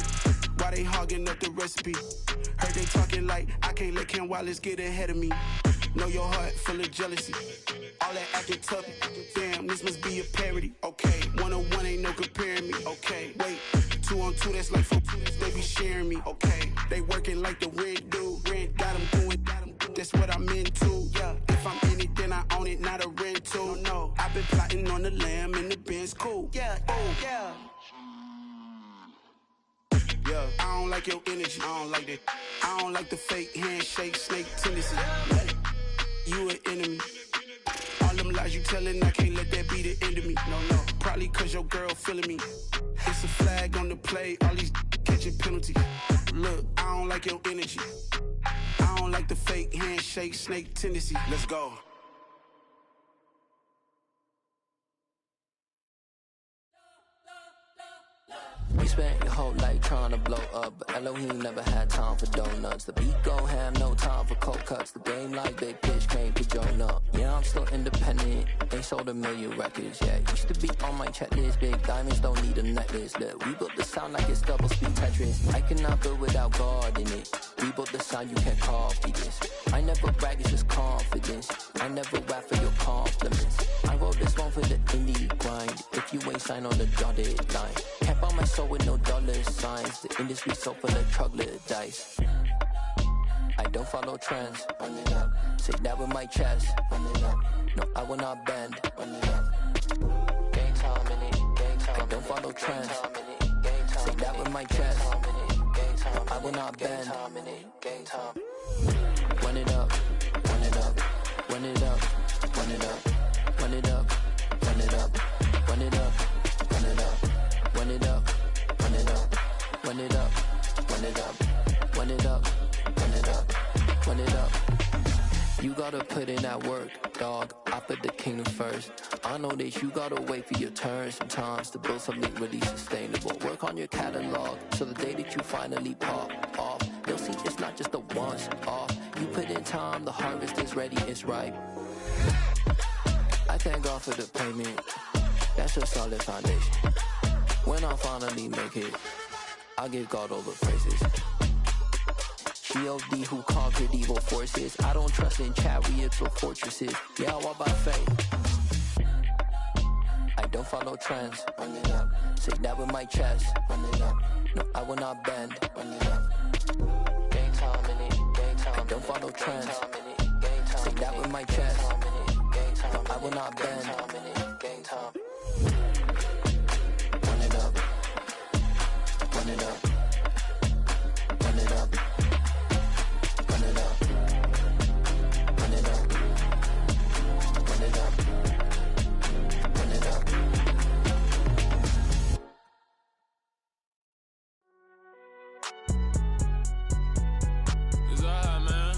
Why they hogging up the recipe? Heard they talking like I can't let Ken Wallace get ahead of me. Know your heart full of jealousy. All that acting tough, damn, this must be a parody. Okay, 1-on-1 ain't no comparing me. Okay, wait, 2-on-2, that's like 4-2, they be sharing me. Okay, they working like the rent do. Rent got them doing, that's what I'm into. Yeah, if I'm in it, then I I own it, not a rental. No, I've been plotting on the lamb and the Benz cool. Yeah, yeah. Yeah, I don't like your energy. I don't like that. I don't like the fake handshake, snake tendency. You an enemy. All them lies you telling, I can't let that be the end of me. No, probably cause your girl feeling me. It's a flag on the play, all these catching penalties. Look, I don't like your energy. I don't like the fake handshake, snake tendency. Let's go. You spent your whole life trying to blow up, but Elohim never had time for donuts. The beat go ham, no time for cold cuts. The game like big bitch came to join up. Yeah, I'm still independent, ain't sold a million records. Yeah, used to be on my checklist. Big diamonds don't need a necklace. Look, we built the sound like it's double speed Tetris. I cannot build without God in it. We built the sound, you can't copy this. I never brag, it's just confidence. I never rap for your compliments. I wrote this one for the indie grind. If you ain't signed on the dotted line, can't buy my soul with no dollar signs. The industry so full of troglodytes. I don't follow trends. Run it up. Say that with my chest. Run it up. No, I will not bend. Run it up. Gang time in it. Gang time. I don't follow trends. Say that with my chest. I will not bend. Gang time. Run it up. Run it up. Run it up. Run it up. Run it up. Run it up. Run it up. Run it up. Run it up. Run it up. Run it up. Run it up. Run it up. Run it up. Run it up. You gotta put in that work, dog. I put the kingdom first. I know that you gotta wait for your turn sometimes to build something really sustainable. Work on your catalog so the day that you finally pop off, you'll see it's not just a once off. You put in time, the harvest is ready, it's ripe. I thank God for the payment. That's a solid foundation. When I finally make it, I'll give God all the praises. G.O.D. who conquered evil forces. I don't trust in chariots or fortresses. Yeah, I walk by faith. I don't follow trends. Run it up. Say that with my chest. Run it up. No, I will not bend. Run it up. Gang time in it. Gang time. I don't follow trends. Say that with my chest. No, I will not bend. Gang time. Run it up. Run it up. Run it up. Run it up. Run it up. Run it up. Run it up. It's alright, man.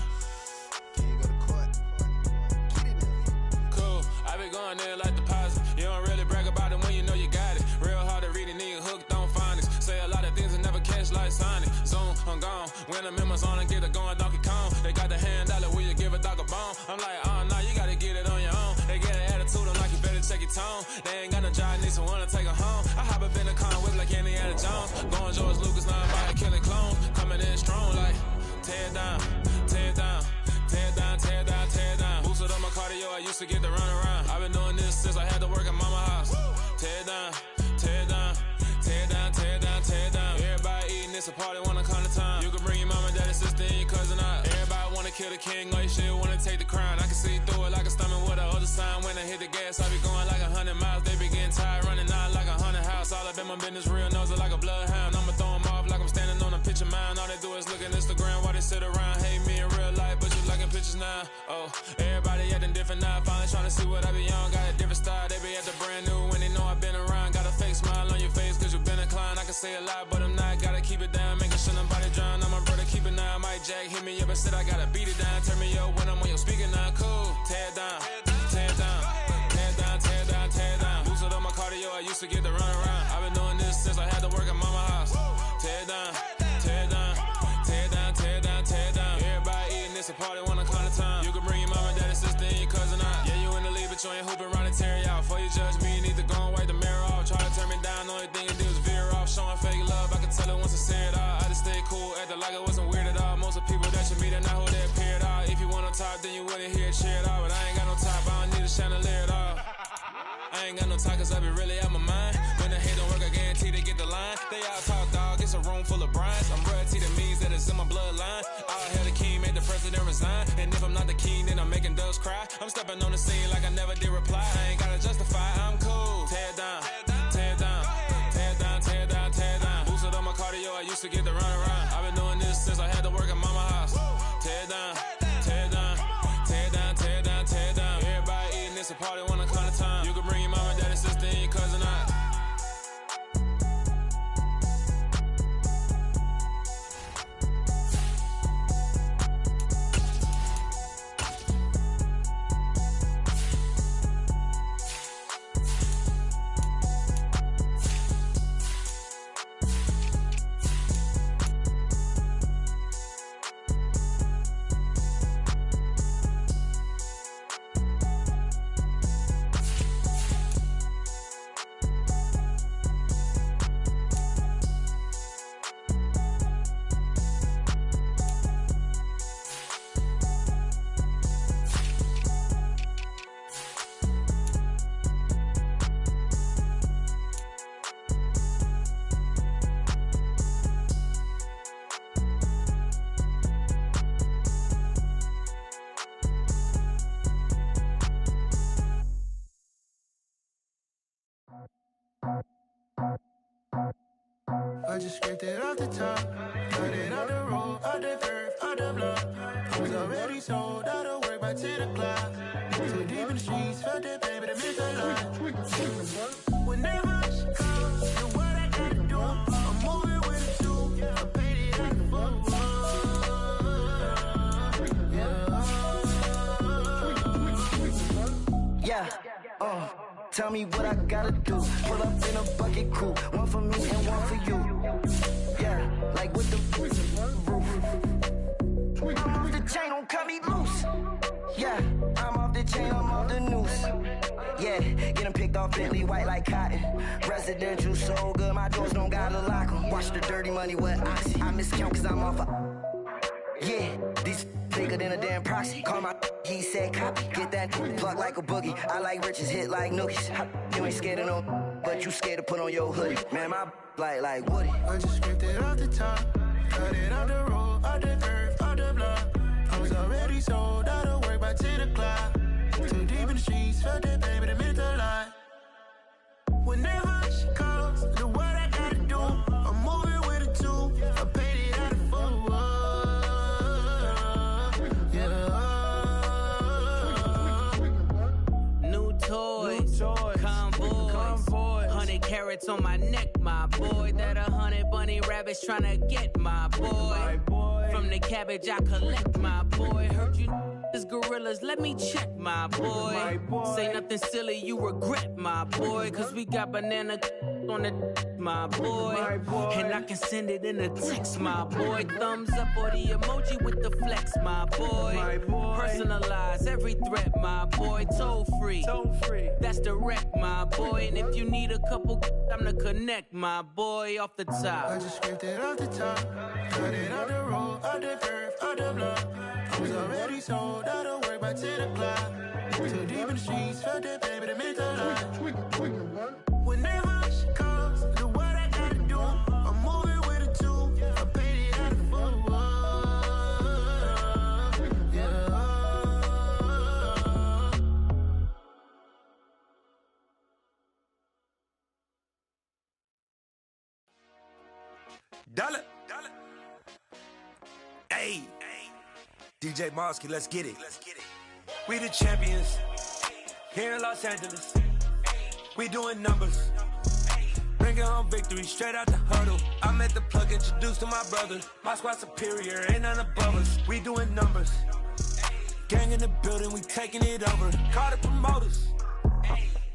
Cool. I be going there like deposit. You don't really brag about it when you know you got it. Real hard to read a nigga hooked on phonics. Say a lot of things and never catch like Sonic. Zoom, I'm gone. When the members on and get it going Donkey Kong. They got the hand dollar, will you give a dog a bone? I'm like, oh no, you gotta get it on your own. They get an attitude, I'm like, you better check your tone. They ain't got no job, need someone to take her home. I hop up in the car whip like Indiana Jones. Going George Lucas, now I'm about to killing clones. Coming in strong like, tear down, tear down, tear down, tear down, tear down. Boosted up my cardio, I used to get to run around. I've been doing this since I had to work at mama house. Tear down, tear down, tear down, tear down, tear down. Everybody eating, it's a party, wanna come to time. You can bring your mama, daddy, sister, and your cousin out. Everybody wanna kill the king, or you shit wanna take the crown. I can see through it like a stomach with a other sign. When I hit the gas, I be going like 100 miles. They be getting tired, running out like 100 house. All up in my business, real nose like a bloodhound. I'ma throw 'em off like I'm standing on a picture mound. All they do is look at Instagram while they sit around. Hate me in real life, but you liking pictures now. Oh, everybody acting different now. Finally trying to see what I be on. Got a different style, they be at the brand new when they know I've been around. Got a fake smile on your face cause you been inclined. I can say a lot, but I'm not. Gotta keep it down, making sure nobody drown. I'm my brother, keep it now. Mike Jack hit me up and said I gotta beat it down. Turn me up when I'm on your speaker now. Cool, tear down, tear down, tear down, tear down, tear down. Boosted up my cardio, I used to get to run around. I've been doing this since I had to work at mama house. Tear down, tear down, tear down, tear down, tear down. Everybody eating, it's a party, wanna come to time. You can bring your mama, daddy, sister, and your cousin out. Yeah, you in the lead, but you ain't hooping around and tear you out. Before you judge me, you need to go and wipe the mirror off. Try to turn me down, only thing you do is veer off. Showing fake love, I can tell it once I say it all. I just stay cool, acting like it wasn't weird at all. Most of the people that you meet are not who they appear at all. If you want on top, then you wouldn't hear it cheer at all. But I ain't got no top, I don't need a chandelier at all. I ain't got no time cause I be really out my mind. When the hate don't work, I guarantee they get the line. They all talk, dog, it's a room full of brinds. I'm royalty, that means that it's in my bloodline. All hell the king made the president resign. And if I'm not the king, then I'm making doves cry. I'm stepping on the scene like I never did reply. I ain't gotta justify, I'm cool. Tear it down, tear it down, tear it down, tear it down, tear it down. Boosted on my cardio, I used to get to run around. I've been doing this since I had to work at mama house. Tear it down, tear it down, tear it down, tear it down, tear it down. Everybody eating, it's a party when I come to time. You can bring your mama, daddy, sister, and your cousin out. I just scraped it off the top, cut it out the road, out the curve, out the block. I was already sold out of work by 10 o'clock. Too deep in the streets, felt that pain, but it meant a lot. Whenever she comes, do what I gotta do. I'm moving with it too. I paid it out the book. Yeah, tell me what I gotta do. Pull up in a bucket crew, one for me and one for you. Yeah, like with the roof. I'm off the chain, don't cut me loose. Yeah, I'm off the chain, I'm off the noose. Yeah, getting picked off Bentley white like cotton. Residential so good, my doors don't gotta lock 'em. Watch the dirty money with oxy. I miscount cause I'm off yeah, these bigger than a damn proxy. Call my he said copy. Get that plug like a boogie. I like riches, hit like nookies. You ain't scared of no, but you scared to put on your hoodie. Man, my like Woody. I just scraped it off the top, cut it out the road, out the curve, out the block. I was already sold out of work by 10 o'clock. Too deep in the streets, felt that pain, but it meant a lot. Whenever she calls, do what I gotta do. I'm moving with it too. I paid it out of full. New toys, convoy, 100 carats on my neck, my boy. That 100 bunny rabbits tryna get my boy. From the cabbage I collect, my boy. Heard you is gorillas, let me check, my boy. Say nothing silly, you regret, my boy. Cause we got banana on the my boy. And I can send it in a text, my boy. Thumbs up or the emoji with the flex, my boy. Personalize every threat, my boy. Toll free, that's direct, my boy. And if you need a couple, I'm the connect, my boy. Off the top, I just scraped it off the top, cut it out the road, out the curve, out the block. I was already sold out of work by 10 o'clock. Too deep in the streets, felt that pain, but it meant a lot. Whenever she calls, do what I gotta do. I'm moving with it too. I paid it out of full. Dollar. Hey. DJ Mosky, let's get it. We the champions here in Los Angeles. We doing numbers. Bringing home victory straight out the huddle. I'm at the plug, introduced to my brother. My squad superior, ain't none above us. We doing numbers. Gang in the building, we taking it over. Call the promoters.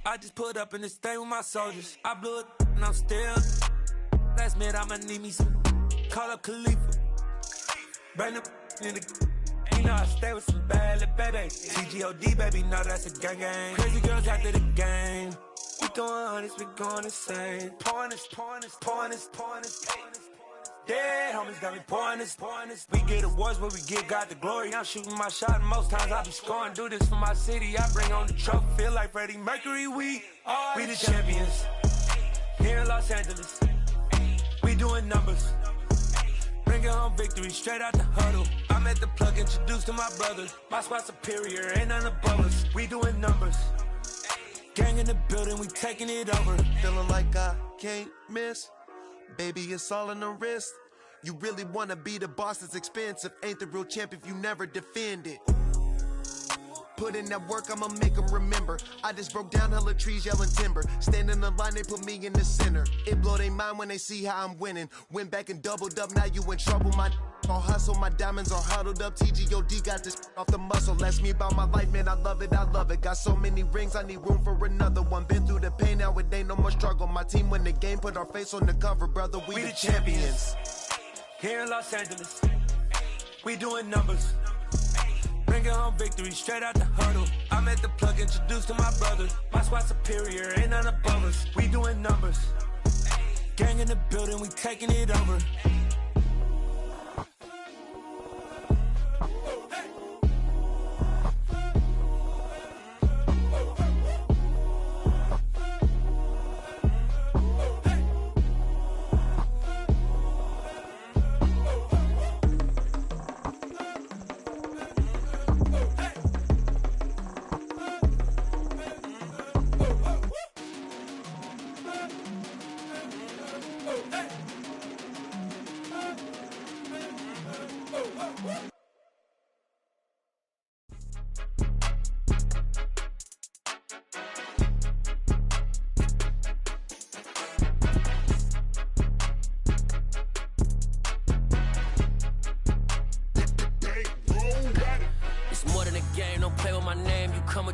I just put up in this thing with my soldiers. I blew it and I'm still. Last minute, I'ma need me some. Call up Khalifa. Bring the in the. You know I stay with some bad little baby. TGOD, baby, no, that's a gang gang. Crazy girls after the game. We throwing hundreds, we going insane. Pouring this. Dead homies got me pouring this. We get awards, but we give God the glory. I'm shooting my shot, and most times I be scoring. Do this for my city, I bring on the trophy. Feel like Freddie Mercury, we the champions. Here in Los Angeles, we doing numbers. Bringing home victory straight out the huddle. I'm at the plug, introduced to my brother. My squad superior, ain't none above us. We doing numbers. Gang in the building, we taking it over. Feeling like I can't miss. Baby, it's all in the wrist. You really wanna be the boss, it's expensive. Ain't the real champ if you never defend it. Put in that work, I'ma make them remember. I just broke down hella trees, yelling timber. Stand in the line, they put me in the center. It blow their mind when they see how I'm winning. Went back and doubled up, now you in trouble. My all hustle, my diamonds are huddled up. TGOD got this off the muscle. Ask me about my life, man, I love it, I love it. Got so many rings, I need room for another one. Been through the pain, now it ain't no more struggle. My team win the game, put our face on the cover, brother, we the champions. Here in Los Angeles, we doing numbers. Bringing home victory straight out the huddle. I'm at the plug, introduced to my brother. My squad superior, ain't none above us. We doing numbers. Gang in the building, we taking it over.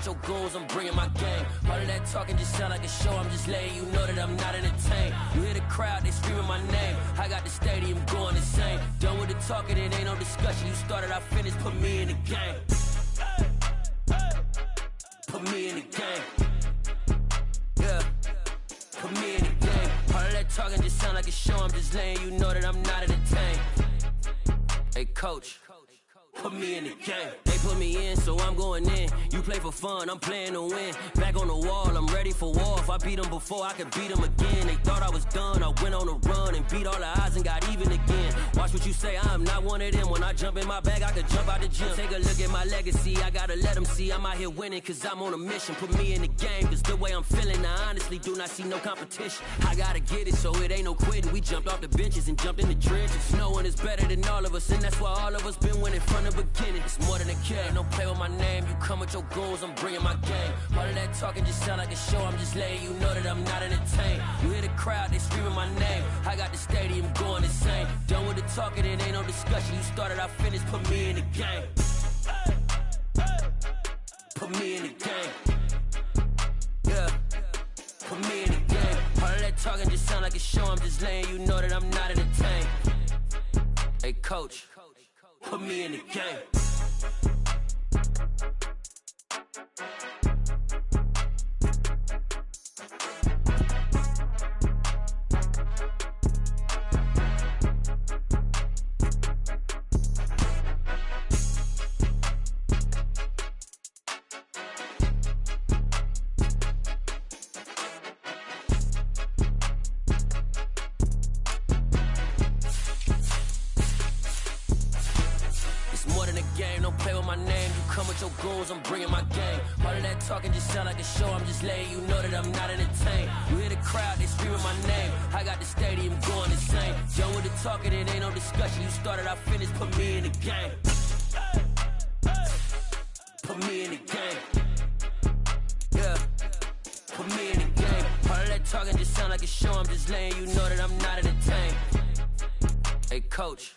Your goons, I'm bringing my game. All of that talking just sound like a show. I'm just letting you know that I'm not entertained. You hear the crowd, they screaming my name. I got the stadium going insane. Done with the talking, it ain't no discussion. You started, I finished, put me in the game. Put me in the game. Yeah, put me in the game. All of that talking just sound like a show. I'm just letting you know that I'm not entertained. Hey, coach. Put me in the game. They put me in, so I'm going in. You play for fun, I'm playing to win. Back on the wall, I'm ready for war. If I beat them before, I could beat them again. They thought I was done, I went on a run and beat all the odds and got even again. Watch what you say, I'm not one of them. When I jump in my bag, I could jump out the gym. Take a look at my legacy, I gotta let them see I'm out here winning, cause I'm on a mission. Put me in the game, cause the way I'm feeling, I honestly do not see no competition. I gotta get it, so it ain't no quitting. We jumped off the benches and jumped in the trenches. No one is better than all of us, and that's why all of us been winning from the beginning. It's more than a game, don't play with my name. You come with your goons, I'm bringing my game. All of that talking just sound like a show. I'm just letting you know that I'm not entertained. You hear the crowd, they screaming my name. I got the stadium going insane. Done with the talking, it ain't no discussion. You started, I finished, put me in the game. Put me in the game. Yeah, put me in the game. All of that talking just sound like a show. I'm just letting you know that I'm not entertained. Hey, coach. Put me in the game. I'm bringing my game. All of that talking just sound like a show. I'm just letting you know that I'm not entertained. You hear the crowd, they screaming my name. I got the stadium going insane. Done with the talking, it ain't no discussion. You started, I finished, put me in the game. Put me in the game. Yeah, put me in the game. All of that talking just sound like a show. I'm just letting you know that I'm not entertained. Hey, coach,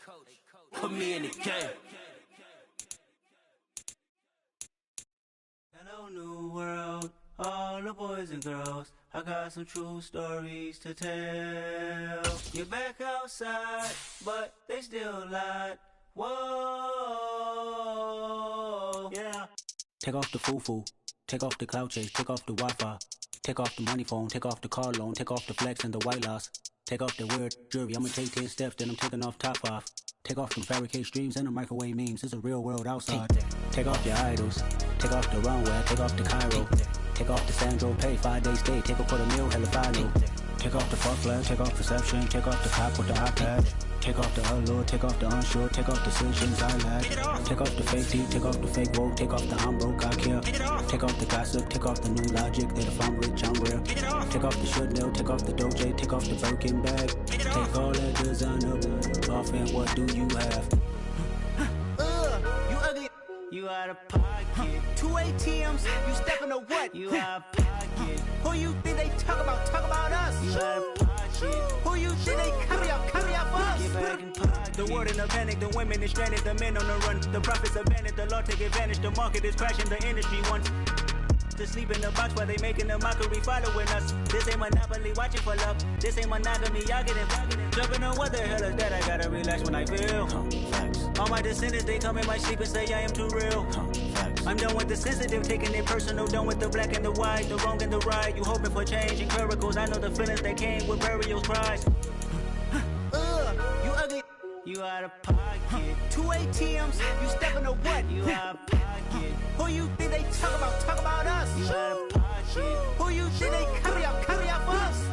put me in the game. Hello, new world, all the boys and girls. I got some true stories to tell. You're back outside, but they still lied. Whoa, yeah. Take off the foo-foo, take off the cloud chase, take off the Wi-Fi. Take off the money phone, take off the car loan, take off the flex and the white loss. Take off the weird jewelry, I'ma take 10 steps, then I'm taking off top off. Take off them fabricate streams and the microwave memes, it's a real world outside. Take off your idols, take off the runway, take off the Cairo. Take off the Sandro pay, 5 days stay, take a quarter meal, hella final. Take off the fuck flag, take off perception, take off the cop with the iPad. Take off the allure, take off the unsure, take off decisions I lack. Take off the fake deep, take off the fake woke, take off the I'm broke, I care. Take off the gossip, take off the new logic that if I'm rich, I'm real. Take off the should know, take off the doje, take off the Birkin bag. Take all that designer off and what do you have? You ugly. You out of pocket. 2 ATMs, you stepping to what? You out of pocket. Who you think they talk about? Talk about us. You out of pocket. Who you think they carry up for us? Get back in pocket. The world in a panic, the women is stranded, the men on the run. The profits abandoned, the law take advantage. The market is crashing, the industry wants to sleep in the box while they making a mockery following us. This ain't monopoly, watching for love. This ain't monogamy, y'all get it. Jumping on what the hell is that? I gotta relax when I feel. All my descendants, they come in my sleep and say I am too real. I'm done with the sensitive, taking it personal. Done with the black and the white, the wrong and the right. You hoping for change and miracles. I know the feelings that came with burials, cries. You ugly. You out of pocket. 2 ATMs, you stepping to what? You out of pocket. Who you think they talk about? Talk about us. You out of pocket. Who you think they carry up for us?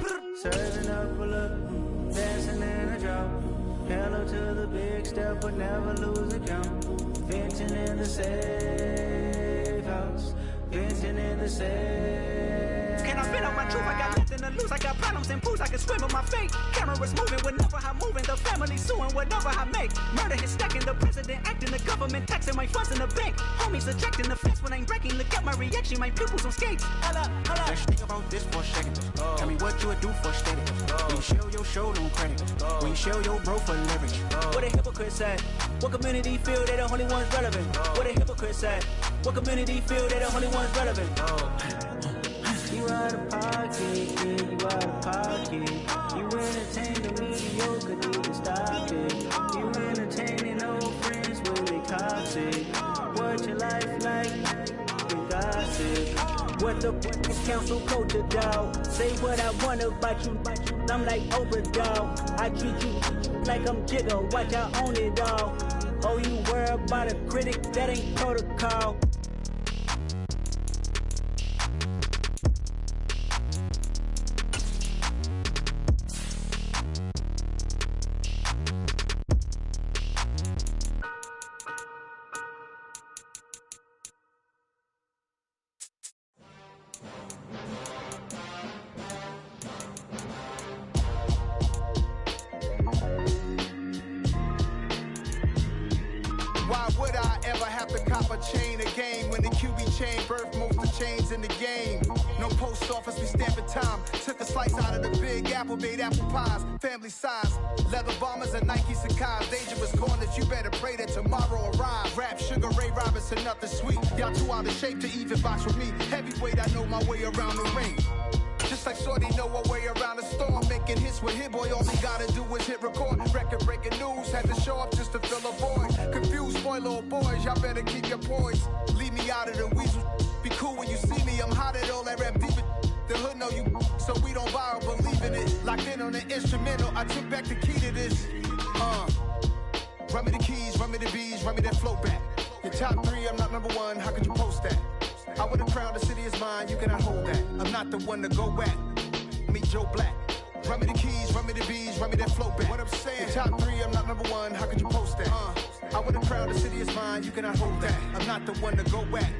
Serving up a look, dancing in a drop. Hello to the big step, but never lose a count. Venting in the safe house. Venting in the safe. Can I fit on my truth? I got nothing to lose. I got problems and booze. I can swim on my fate. Cameras moving whenever I'm moving. The family suing whatever I make. Murder is stacking. The president acting. The government taxing my funds in the bank. Homies ejecting the fence when I'm breaking. Look at my reaction. My pupils on skates. Hold up. Let's think about this for a second. Tell me what you would do for steady. When you show your show, no credit. When you show your bro for leverage. What a hypocrite said. What community feel they the only ones relevant? What a hypocrite said. What community feel they the only ones relevant? You out of pocket, yeah, you out of pocket. You entertain the mediocre, need to stop it. You entertaining old friends when they toxic. What your life like? You gossip. What the fuck is council culture, dog? Say what I want about you. I'm like Oprah, dog. I treat you like I'm Jigga. Watch I own it all. Oh, you worry about a critic? That ain't protocol. Why would I ever have to cop a chain again when the QB chain birthed most of chains in the game? No post office, we stamping time. Took a slice out of the big apple, made apple pies, family size. Leather bombers and Nike Sacai's. Dangerous corners, you better pray that tomorrow arrives. Rap, Sugar Ray Robinson, nothing sweet. Y'all too out of shape to even box with me. Heavyweight, I know my way around the ring. Just like Shorty know her way around the storm. Making hits with Hit Boy, all he gotta do is hit record. Record breaking news, had to show up just to fill a void. Confused boy, little boys, y'all better keep your poise. Leave me out of the weasel. Be cool when you see me, I'm hot at all that rap deep. The hood know you, so we don't borrow, believe in it. Locked in on the instrumental, I took back the key to this. Run me the keys, run me the bees, run me that flow back. Your top 3, I'm not number 1, how could you post that? I would've crowned the city is mine, you cannot hold that. I'm not the one to go back. Meet Joe Black. Run me the keys, run me the bees, run me that flow back. What I'm saying, your top 3, I'm not number 1, how could you post that? I would've crowned the city is mine, you cannot hold that. I'm not the one to go back.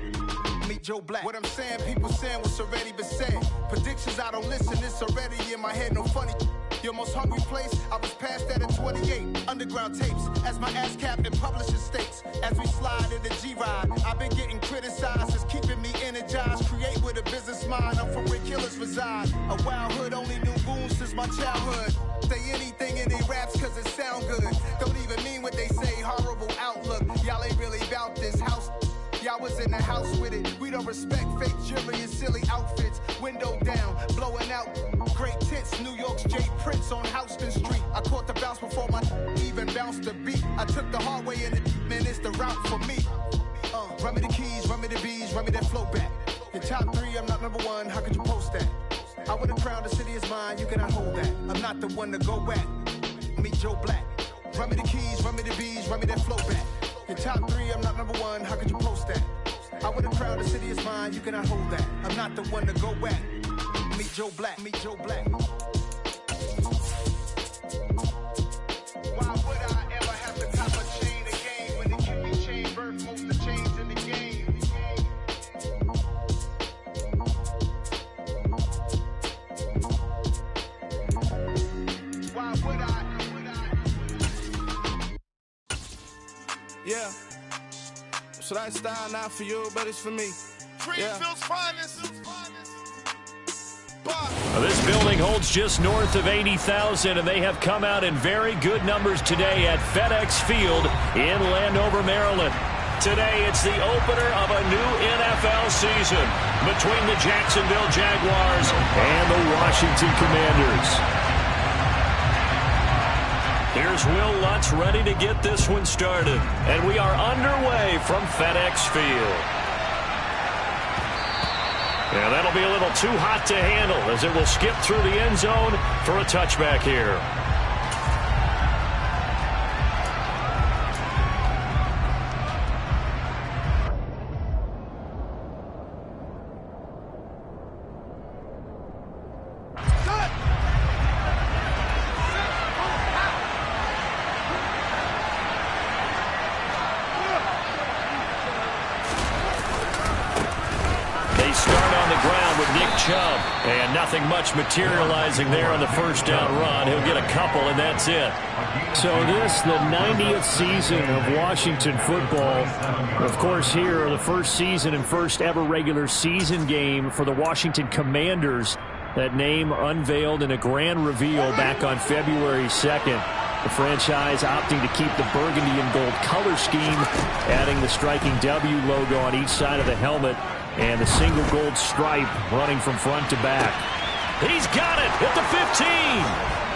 Meet Joe Black. What I'm saying, people saying what's already been said. Predictions, I don't listen, it's already in my head, no funny. Your most hungry place, I was past that at 28. Underground tapes, as my ass cap in publishing states. As we slide in the G-Ride, I've been getting criticized, it's keeping me energized. Create with a business mind, I'm from where killers reside. A wild hood, only knew goons since my childhood. Say anything in they raps cause it sound good. Don't even mean what they say, horrible outlook. Y'all ain't really about this house. Y'all was in the house with it. We don't respect fake jewelry and silly outfits. Window down, blowing out great tits. New York's J. Prince on Houston Street. I caught the bounce before my even bounced the beat. I took the hard way in it, man, it's the route for me. Run me the keys, run me the bees, run me that flow back. Your top 3, I'm not number 1, how could you post that? I would've crowned the city is mine, you cannot hold that. I'm not the one to go back. Meet Joe Black. Run me the keys, run me the bees, run me that flow back. Your top 3, I'm not number 1, how could you post that? I would've crowned the city is mine, you cannot hold that. I'm not the one to go back. Meet Joe Black, meet Joe Black. So that style not for you, but it's for me. Greenfield's finest. This building holds just north of 80,000, and they have come out in very good numbers today at FedEx Field in Landover, Maryland. Today, it's the opener of a new NFL season between the Jacksonville Jaguars and the Washington Commanders. Here's Will Lutz ready to get this one started, and we are underway from FedEx Field. Yeah, that'll be a little too hot to handle as it will skip through the end zone for a touchback here. And nothing much materializing there on the first down run. He'll get a couple, and that's it. So this, the 90th season of Washington football. Of course, here, the first season and first ever regular season game for the Washington Commanders. That name unveiled in a grand reveal back on February 2nd. The franchise opting to keep the burgundy and gold color scheme, adding the striking W logo on each side of the helmet, and the single gold stripe running from front to back. He's got it at the 15.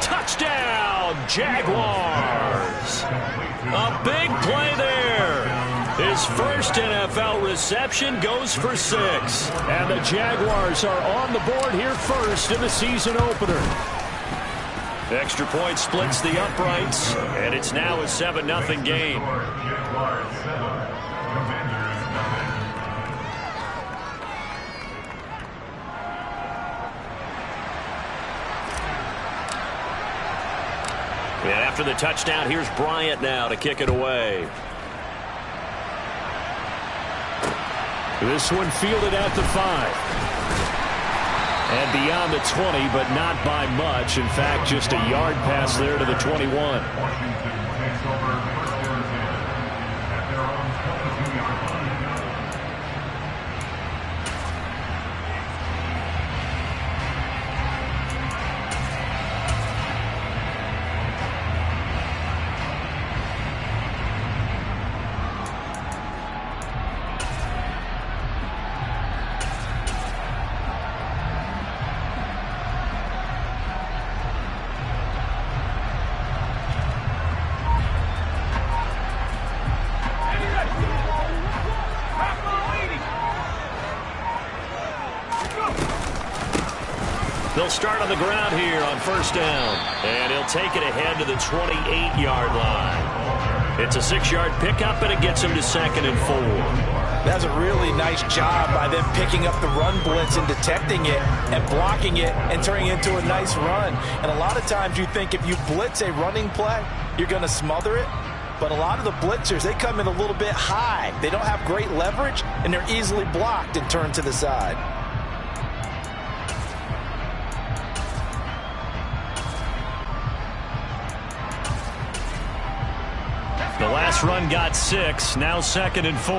Touchdown, Jaguars. A big play there. His first NFL reception goes for 6. And the Jaguars are on the board here first in the season opener. Extra point splits the uprights, and it's now a 7-0 game. And after the touchdown, here's Bryant now to kick it away. This one fielded at the 5. And beyond the 20, but not by much. In fact, just a yard pass there to the 21. They'll start on the ground here on first down. And he'll take it ahead to the 28-yard line. It's a 6-yard pickup, and it gets him to 2nd and 4. That's a really nice job by them picking up the run blitz and detecting it and blocking it and turning it into a nice run. And a lot of times you think if you blitz a running play, you're going to smother it. But a lot of the blitzers, they come in a little bit high. They don't have great leverage, and they're easily blocked and turned to the side. The last run got 6, now 2nd and 4.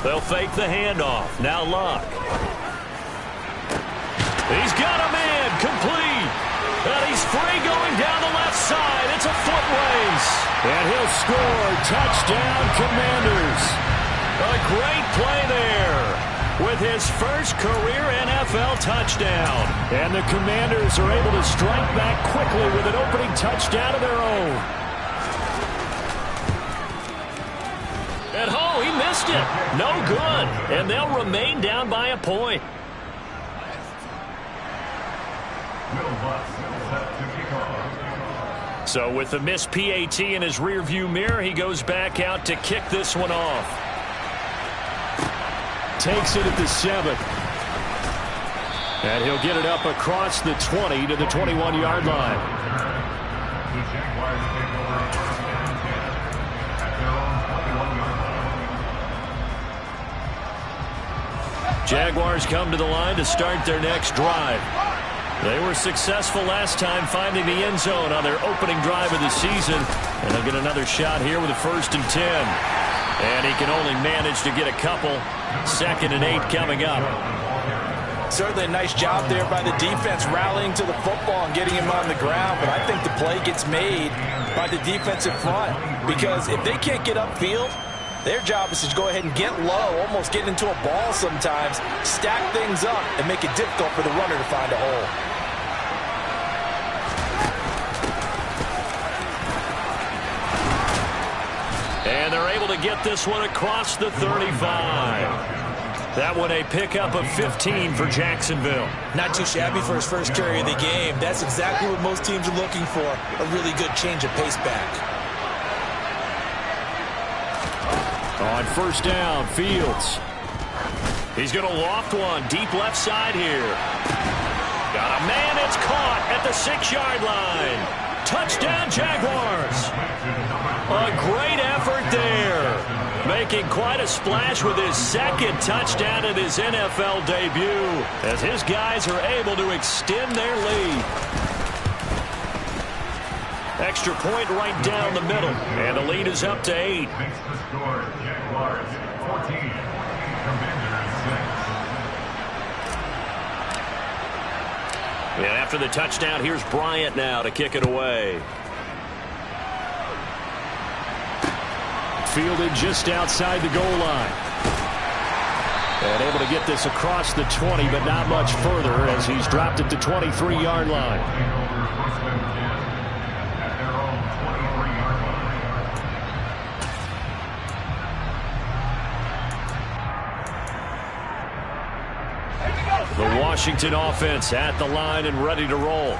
They'll fake the handoff. Now Luck. He's got a man complete. And he's free going down the left side. It's a foot race. And he'll score. Touchdown, Commanders. A great play there with his first career NFL touchdown. And the Commanders are able to strike back quickly with an opening touchdown of their own. At home, he missed it. No good. And they'll remain down by a point. So with the missed PAT in his rearview mirror, he goes back out to kick this one off. Takes it at the 7. And he'll get it up across the 20 to the 21-yard line. Jaguars come to the line to start their next drive. They were successful last time finding the end zone on their opening drive of the season. And they'll get another shot here with a 1st and 10. And he can only manage to get a couple. 2nd and 8 coming up. Certainly a nice job there by the defense rallying to the football and getting him on the ground. But I think the play gets made by the defensive front. Because if they can't get upfield, their job is to go ahead and get low, almost get into a ball sometimes, stack things up, and make it difficult for the runner to find a hole. And they're able to get this one across the 35. That one a pickup of 15 for Jacksonville. Not too shabby for his first carry of the game. That's exactly what most teams are looking for, a really good change of pace back. On 1st down, Fields. He's going to loft one deep left side here. Got a man, it's caught at the 6-yard line. Touchdown, Jaguars. A great effort there. Making quite a splash with his 2nd touchdown in his NFL debut as his guys are able to extend their lead. Extra point right down the middle, and the lead is up to 8. And after the touchdown, here's Bryant now to kick it away. Fielded just outside the goal line. And able to get this across the 20, but not much further as he's dropped at the 23-yard line. The Washington offense at the line and ready to roll.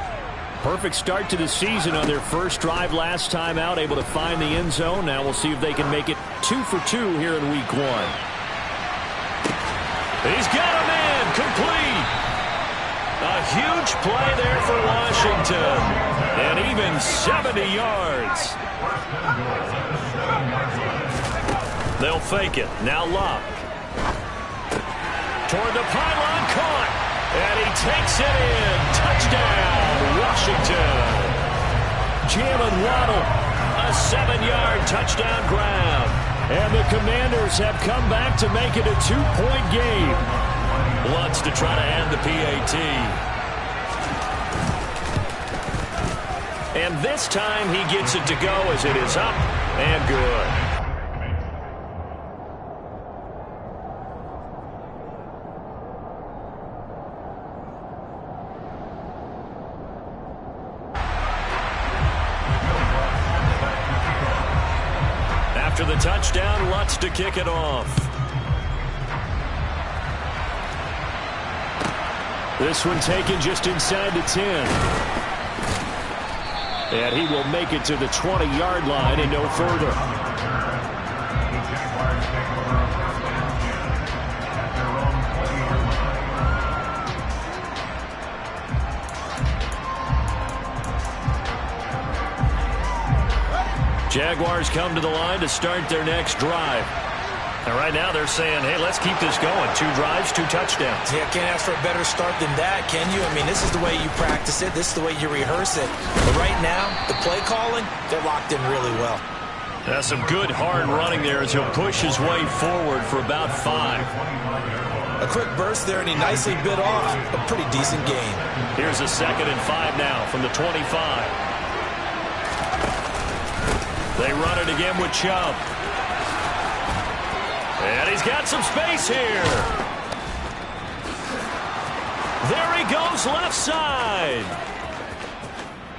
Perfect start to the season on their first drive last time out, able to find the end zone. Now we'll see if they can make it 2 for 2 here in week 1. He's got a man complete. A huge play there for Washington. And even 70 yards. They'll fake it. Now Locke. Toward the pylon, caught. And he takes it in. Touchdown, Washington. Jalen Waddle, a 7-yard touchdown grab. And the Commanders have come back to make it a 2-point game. Lutz to try to end the PAT. And this time he gets it to go as it is up and good. After the touchdown, Lutz to kick it off. This one taken just inside the 10. And he will make it to the 20-yard line and no further. Jaguars come to the line to start their next drive. And right now they're saying, hey, let's keep this going. 2 drives, 2 touchdowns. Yeah, can't ask for a better start than that, can you? I mean, this is the way you practice it. This is the way you rehearse it. But right now, the play calling, they're locked in really well. That's some good hard running there as he'll push his way forward for about 5. A quick burst there, and he nicely bit off a pretty decent gain. Here's a 2nd and 5 now from the 25. They run it again with Chubb. And he's got some space here. There he goes left side.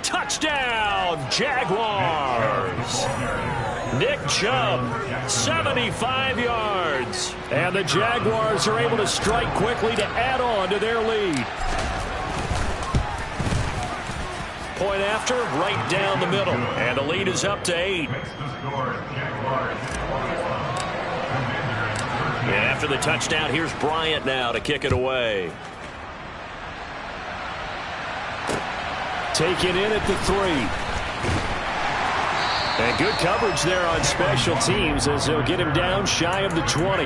Touchdown, Jaguars. Nick Chubb, 75 yards. And the Jaguars are able to strike quickly to add on to their lead. Point after, right down the middle. And the lead is up to 8. And after the touchdown, here's Bryant now to kick it away. Taken in at the 3. And good coverage there on special teams as they'll get him down shy of the 20.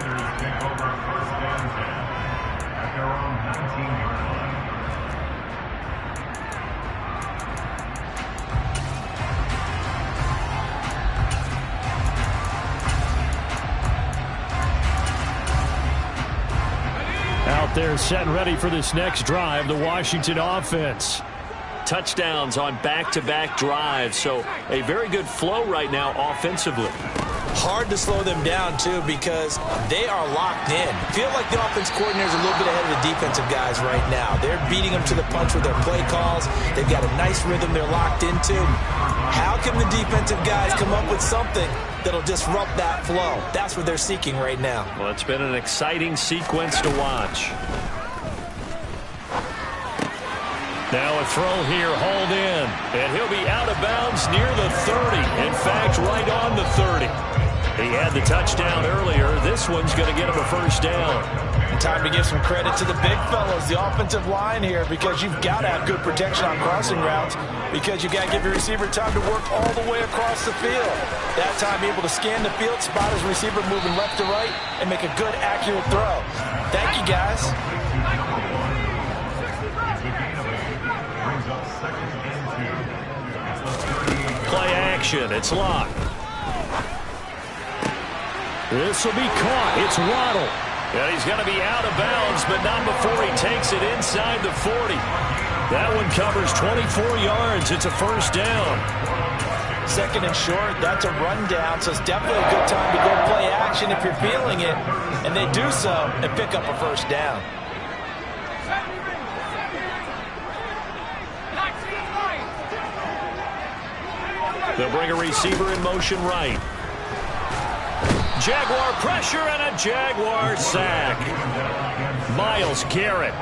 there set and ready for this next drive, the Washington offense. Touchdowns on back-to-back drives, so a very good flow right now offensively. Hard to slow them down, too, because they are locked in. Feel like the offense coordinator is a little bit ahead of the defensive guys right now. They're beating them to the punch with their play calls. They've got a nice rhythm they're locked into. How can the defensive guys come up with something that'll disrupt that flow? That's what they're seeking right now. Well, it's been an exciting sequence to watch. Now a throw here, hauled in, and he'll be out of bounds near the 30. In fact, right on the 30. He had the touchdown earlier. This one's going to get him a first down. And time to give some credit to the big fellas, the offensive line here, because you've got to have good protection on crossing routes, because you've got to give your receiver time to work all the way across the field. That time, be able to scan the field, spot his receiver moving left to right, and make a good, accurate throw. Thank you, guys. Play action. It's locked. This will be caught. It's Waddle. And he's going to be out of bounds, but not before he takes it inside the 40. That one covers 24 yards. It's a first down. Second and short, that's a rundown, so it's definitely a good time to go play action if you're feeling it. And they do so and pick up a first down. They'll bring a receiver in motion right. Jaguar pressure and a Jaguar sack. Myles Garrett.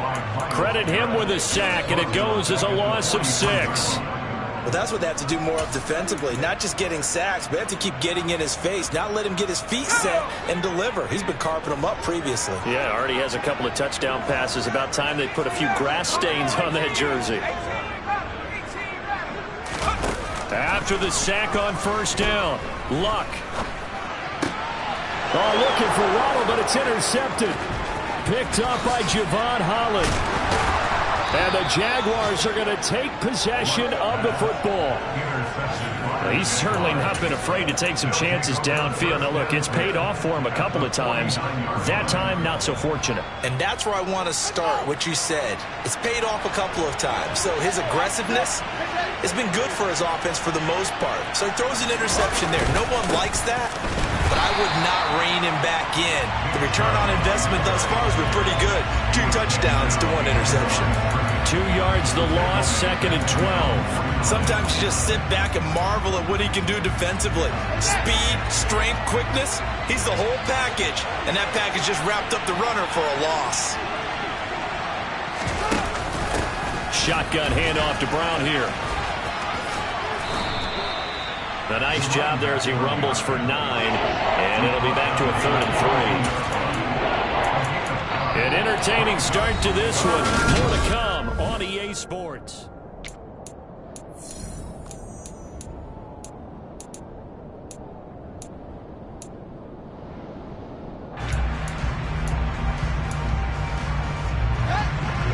Credit him with a sack, and it goes as a loss of 6. Well, that's what they have to do more of defensively. Not just getting sacks, but they have to keep getting in his face. Not let him get his feet set and deliver. He's been carping them up previously. Yeah, already has a couple of touchdown passes. About time they put a few grass stains on that jersey. After the sack on first down, Luck. Oh, looking for Waddle, but it's intercepted. Picked up by Javon Holland. And the Jaguars are going to take possession of the football. Well, he's certainly not been afraid to take some chances downfield. Now, look, it's paid off for him a couple of times. That time, not so fortunate. And that's where I want to start, what you said. It's paid off a couple of times. So his aggressiveness has been good for his offense for the most part. So he throws an interception there. No one likes that, but I would not rein him back in. The return on investment thus far has been pretty good. 2 touchdowns to 1 interception. 2 yards the loss, second and 12. Sometimes you just sit back and marvel at what he can do defensively. Speed, strength, quickness, he's the whole package. And that package just wrapped up the runner for a loss. Shotgun handoff to Brown here. A nice job there as he rumbles for 9. And it'll be back to a 3rd and 3. An entertaining start to this one. More to come on EA Sports.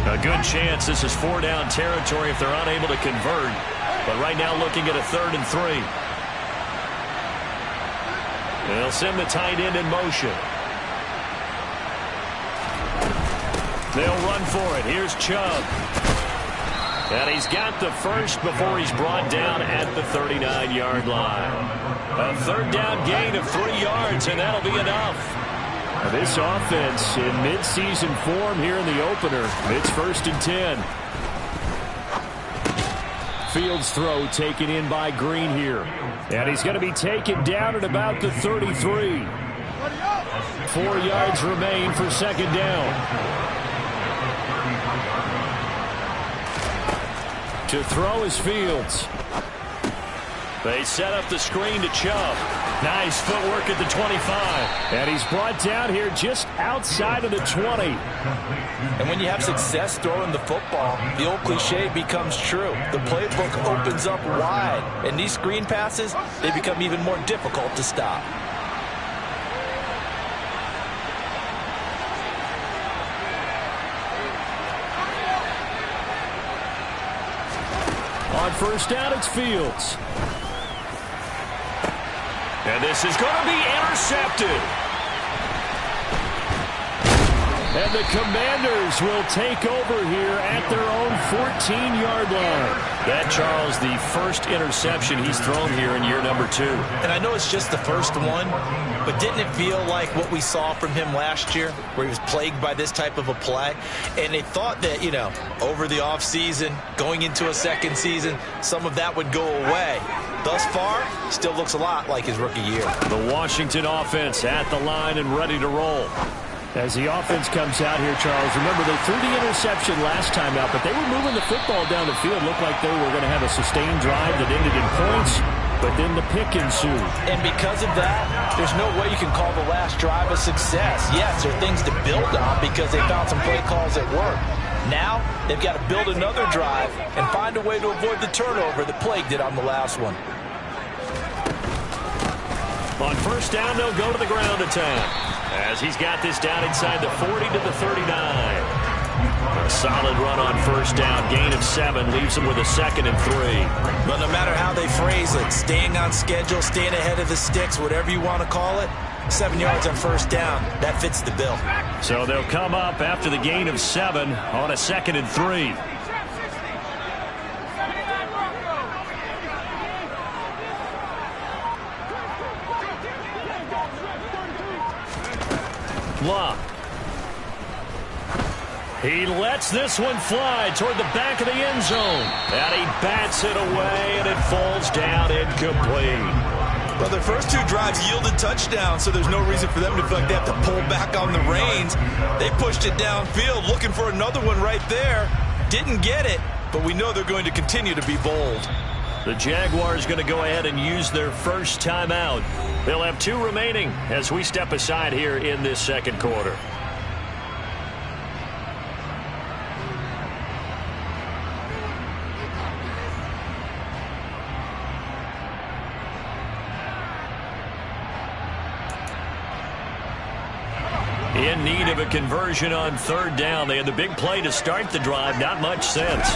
A good chance this is 4-down territory if they're unable to convert. But right now looking at a 3rd and 3. They'll send the tight end in motion. They'll run for it. Here's Chubb. And he's got the first before he's brought down at the 39-yard line. A 3rd down gain of 3 yards, and that'll be enough. This offense in midseason form here in the opener. It's 1st and 10. Fields throw taken in by Green here. And he's going to be taken down at about the 33. 4 yards remain for 2nd down. To throw is Fields. They set up the screen to Chubb. Nice footwork at the 25. And he's brought down here just outside of the 20. And when you have success throwing the football, the old cliche becomes true. The playbook opens up wide. And these screen passes, they become even more difficult to stop. On first down, it's Fields. And this is going to be intercepted. And the Commanders will take over here at their own 14-yard line. That, Charles, the first interception he's thrown here in year number 2. And I know it's just the first one, but didn't it feel like what we saw from him last year, where he was plagued by this type of a play? And they thought that, you know, over the offseason, going into a second season, some of that would go away. Thus far, still looks a lot like his rookie year. The Washington offense at the line and ready to roll. As the offense comes out here, Charles, remember they threw the interception last time out, but they were moving the football down the field. Looked like they were going to have a sustained drive that ended in points, but then the pick ensued. And because of that, there's no way you can call the last drive a success. Yes, there are things to build on because they found some play calls that work. Now, they've got to build another drive and find a way to avoid the turnover that plagued it on the last one. On first down, they'll go to the ground attack, as he's got this down inside the 40 to the 39. A solid run on first down. Gain of 7 leaves them with a 2nd and 3. But no matter how they phrase it, staying on schedule, staying ahead of the sticks, whatever you want to call it, 7 yards on first down, that fits the bill. So they'll come up after the gain of 7 on a 2nd and 3. Love. He lets this one fly toward the back of the end zone. And he bats it away, and it falls down incomplete. Well, their first 2 drives yielded touchdowns, so there's no reason for them to feel like they have to pull back on the reins. They pushed it downfield, looking for another one right there. Didn't get it, but we know they're going to continue to be bold. The Jaguars going to go ahead and use their first timeout. They'll have 2 remaining as we step aside here in this second quarter. In need of a conversion on third down. They had the big play to start the drive. Not much sense.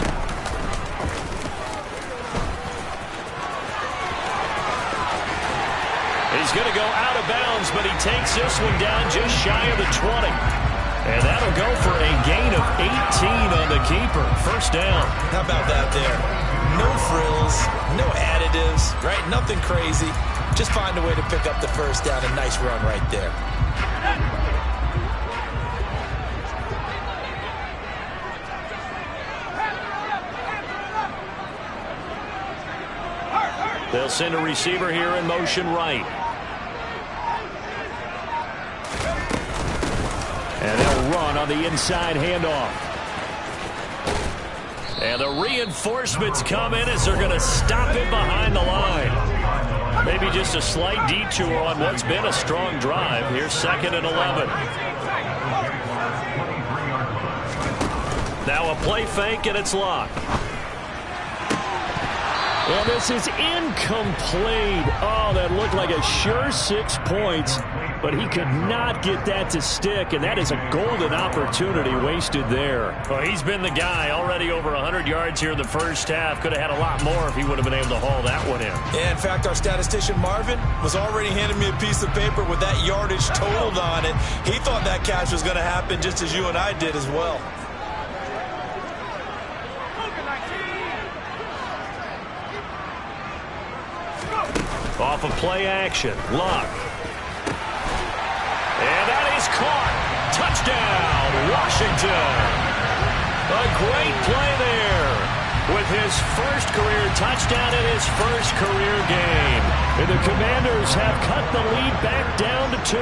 He's going to go out of bounds, but he takes this one down just shy of the 20. And that'll go for a gain of 18 on the keeper. First down. How about that there? No frills, no additives, right? Nothing crazy. Just find a way to pick up the first down. A nice run right there. They'll send a receiver here in motion right. And they'll run on the inside handoff. And the reinforcements come in as they're going to stop him behind the line. Maybe just a slight detour on what's been a strong drive. Here's 2nd and 11. Now a play fake, and it's locked. Well, this is incomplete. Oh, that looked like a sure 6 points, but he could not get that to stick, and that is a golden opportunity wasted there. Well, he's been the guy, already over 100 yards here in the first half. Could have had a lot more if he would have been able to haul that one in. Yeah, in fact, our statistician Marvin was already handing me a piece of paper with that yardage totaled on it. He thought that catch was going to happen just as you and I did as well. Off of play action. Luck. And that is caught. Touchdown, Washington. A great play there with his first career touchdown in his first career game. And the Commanders have cut the lead back down to 2.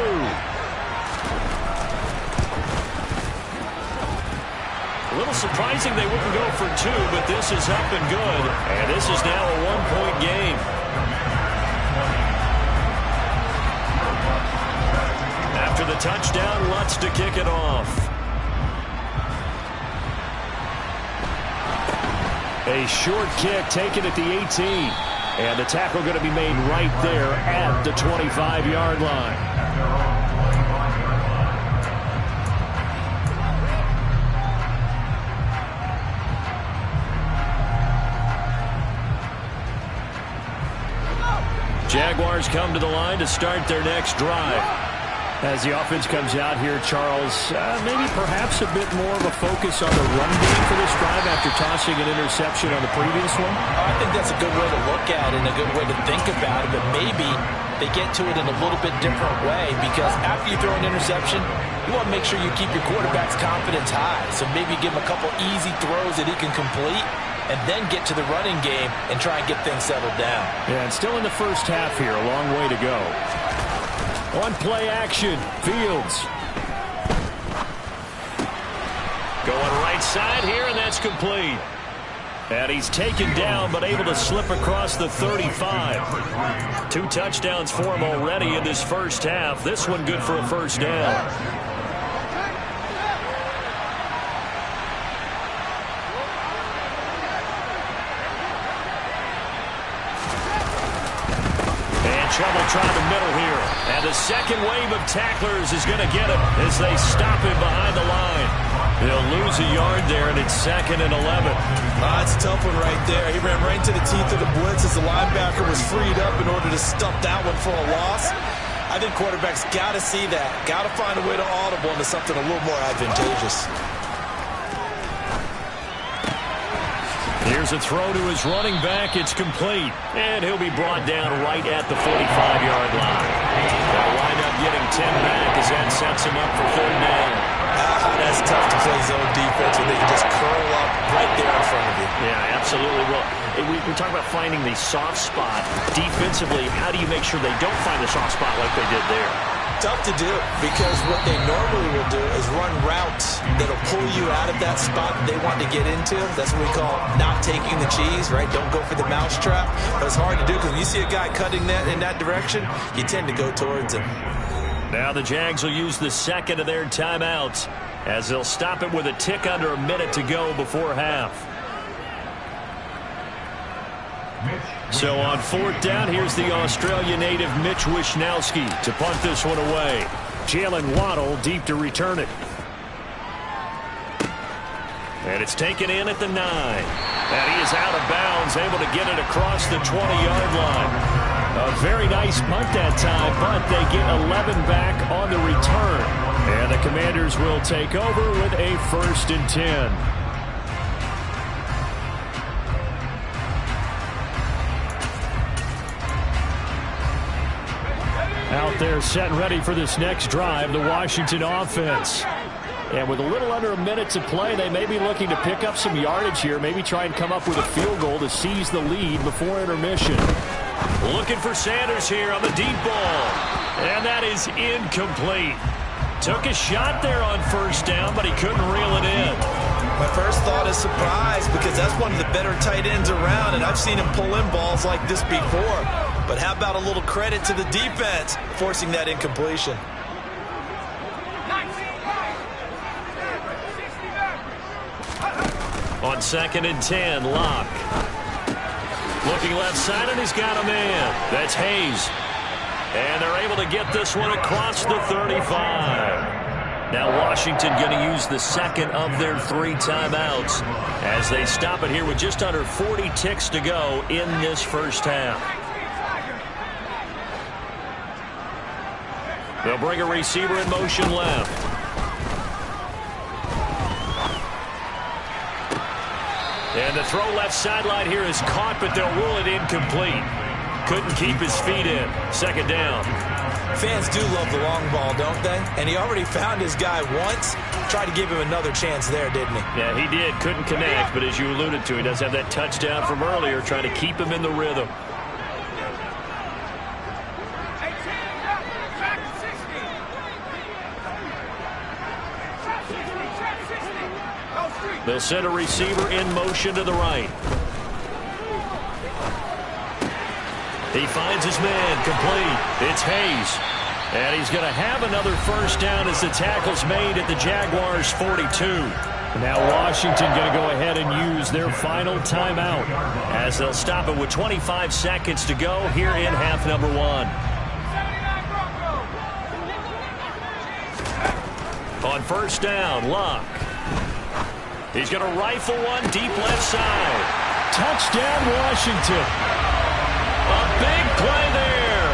A little surprising they wouldn't go for 2, but this is up and good. And this is now a 1-point game. After the touchdown, Lutz to kick it off. A short kick taken at the 18. And the tackle going to be made right there at the 25-yard line. Jaguars come to the line to start their next drive. As the offense comes out here, Charles, maybe perhaps a bit more of a focus on the run game for this drive after tossing an interception on the previous one? I think that's a good way to look at it and a good way to think about it, but maybe they get to it in a little bit different way, because after you throw an interception, you want to make sure you keep your quarterback's confidence high. So maybe give him a couple easy throws that he can complete and then get to the running game and try and get things settled down. Yeah, and still in the first half here, a long way to go. On play action, Fields. Going right side here, and that's complete. And he's taken down, but able to slip across the 35. 2 touchdowns for him already in this first half. This one good for a first down. Trouble trying the middle here. And the second wave of tacklers is going to get him as they stop him behind the line. They'll lose a yard there, and it's 2nd and 11. That's a tough one right there. He ran right into the teeth of the blitz as the linebacker was freed up in order to stump that one for a loss. I think quarterbacks got to see that. Got to find a way to audible into something a little more advantageous. Here's a throw to his running back. It's complete. And he'll be brought down right at the 45-yard line. They'll wind up getting 10 back as that sets him up for 3rd down. That's tough to play zone defense when they can just curl up right there in front of you. Yeah, absolutely. Well, we talk about finding the soft spot. Defensively, how do you make sure they don't find the soft spot like they did there? Tough to do, because what they normally will do is run routes that'll pull you out of that spot that they want to get into. That's what we call not taking the cheese, right? Don't go for the mousetrap. But it's hard to do, because when you see a guy cutting that in that direction, you tend to go towards him. Now the Jags will use the second of their timeouts as they'll stop it with a tick under a minute to go before half. So on 4th down, here's the Australia native Mitch Wishnowsky to punt this one away. Jalen Waddle deep to return it. And it's taken in at the 9. And he is out of bounds, able to get it across the 20-yard line. A very nice punt that time, but they get 11 back on the return. And the Commanders will take over with a 1st and 10. Out there set and ready for this next drive, the Washington offense. And with a little under a minute to play, they may be looking to pick up some yardage here, maybe try and come up with a field goal to seize the lead before intermission. Looking for Sanders here on the deep ball. And that is incomplete. Took a shot there on 1st down, but he couldn't reel it in. My first thought is surprise, because that's one of the better tight ends around, and I've seen him pull in balls like this before. But how about a little credit to the defense forcing that incompletion? On 2nd and 10, Locke. Looking left side, and he's got a man. That's Hayes. And they're able to get this one across the 35. Now Washington going to use the second of their 3 timeouts as they stop it here with just under 40 ticks to go in this first half. They'll bring a receiver in motion left. And the throw left sideline here is caught, but they'll rule it incomplete. Couldn't keep his feet in. 2nd down. Fans do love the long ball, don't they? And he already found his guy once. Tried to give him another chance there, didn't he? Yeah, he did. Couldn't connect, but as you alluded to, he does have that touchdown from earlier, trying to keep him in the rhythm. They'll send a receiver in motion to the right. He finds his man, complete. It's Hayes. And he's going to have another first down as the tackle's made at the Jaguars' 42. Now Washington going to go ahead and use their final timeout as they'll stop it with 25 seconds to go here in half number 1. On 1st down, Locke. He's going to rifle one deep left side. Touchdown, Washington. A big play there.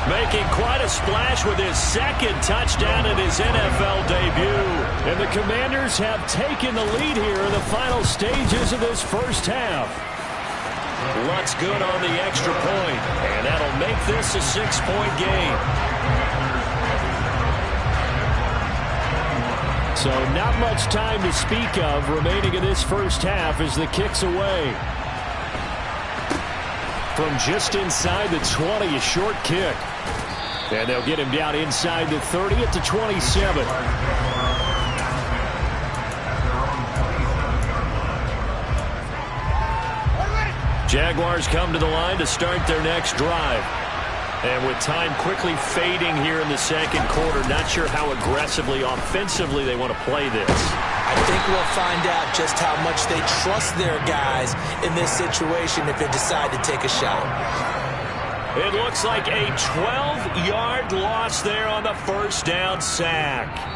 making quite a splash with his second touchdown in his NFL debut. And the Commanders have taken the lead here in the final stages of this first half. Lutt's good on the extra point, and that'll make this a 6-point game. So not much time to speak of remaining in this first half as the kick's away. From just inside the 20, a short kick. And they'll get him down inside the 30 at the 27. Jaguars come to the line to start their next drive. And with time quickly fading here in the second quarter, not sure how aggressively, offensively they want to play this. I think we'll find out just how much they trust their guys in this situation if they decide to take a shot. It looks like a 12-yard loss there on the first down sack.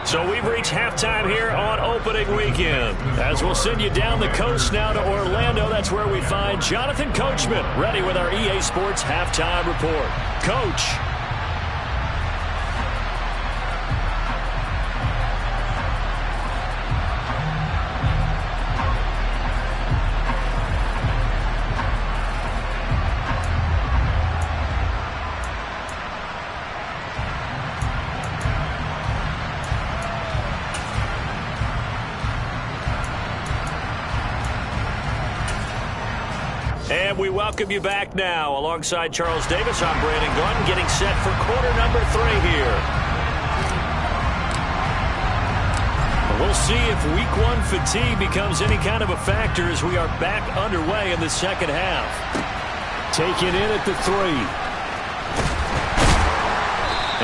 So we've reached halftime here on opening weekend. As we'll send you down the coast now to Orlando, that's where we find Jonathan Coachman ready with our EA Sports halftime report. Coach. And we welcome you back now. Alongside Charles Davis, I'm Brandon Gunn, getting set for quarter number 3 here. We'll see if week 1 fatigue becomes any kind of a factor as we are back underway in the second half. Taken in at the 3.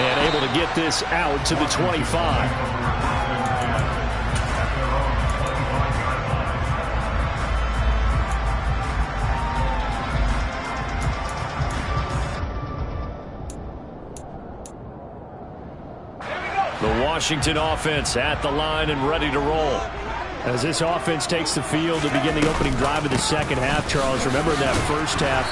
And able to get this out to the 25. The Washington offense at the line and ready to roll. As this offense takes the field to begin the opening drive of the second half, Charles, remember that first half,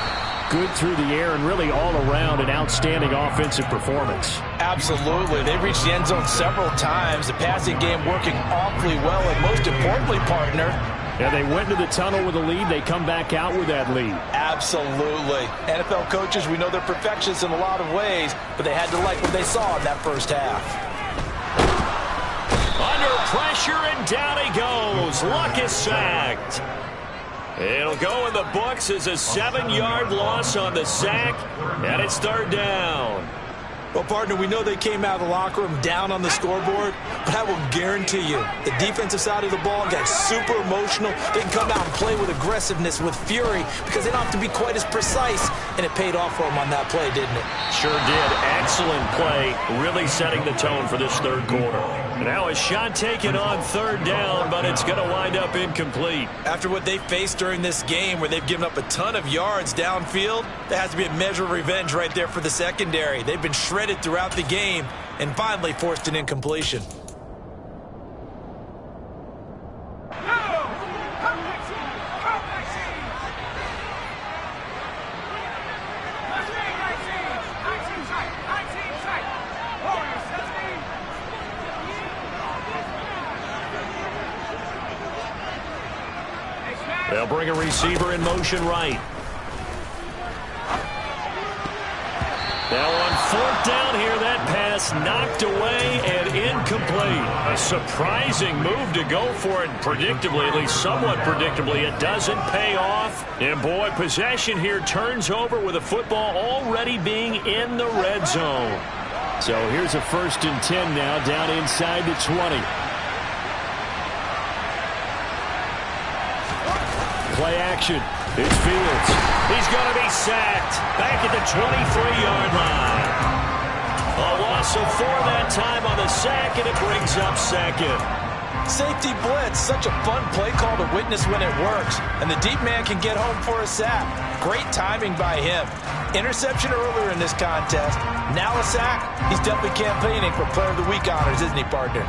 good through the air and really all around an outstanding offensive performance. Absolutely. They reached the end zone several times. The passing game working awfully well, and most importantly, partner, yeah, they went into the tunnel with a lead. They come back out with that lead. Absolutely. NFL coaches, we know they're perfectionists in a lot of ways, but they had to like what they saw in that first half. Under pressure, and down he goes. Luck is sacked. It'll go in the books as a 7-yard loss on the sack, and it's third down. Well, partner, we know they came out of the locker room down on the scoreboard, but I will guarantee you the defensive side of the ball got super emotional. They can come out and play with aggressiveness, with fury, because they don't have to be quite as precise, and it paid off for them on that play, didn't it? Sure did. Excellent play, really setting the tone for this third quarter. Now a shot taken on third down, but it's going to wind up incomplete. After what they faced during this game where they've given up a ton of yards downfield, there has to be a measure of revenge right there for the secondary. They've been shredded throughout the game and finally forced an incompletion. They'll bring a receiver in motion right. Now on fourth down here, that pass knocked away and incomplete. A surprising move to go for it, predictably, at least somewhat predictably. It doesn't pay off. And boy, possession here turns over with the football already being in the red zone. So here's a 1st and 10 now, down inside the 20. Play action. It's Fields. He's going to be sacked. Back at the 23-yard line. A loss of 4 that time on the sack, and it brings up second. Safety blitz, such a fun play call to witness when it works. And the deep man can get home for a sack. Great timing by him. Interception earlier in this contest. Now a sack. He's definitely campaigning for Player of the Week honors, isn't he, partner?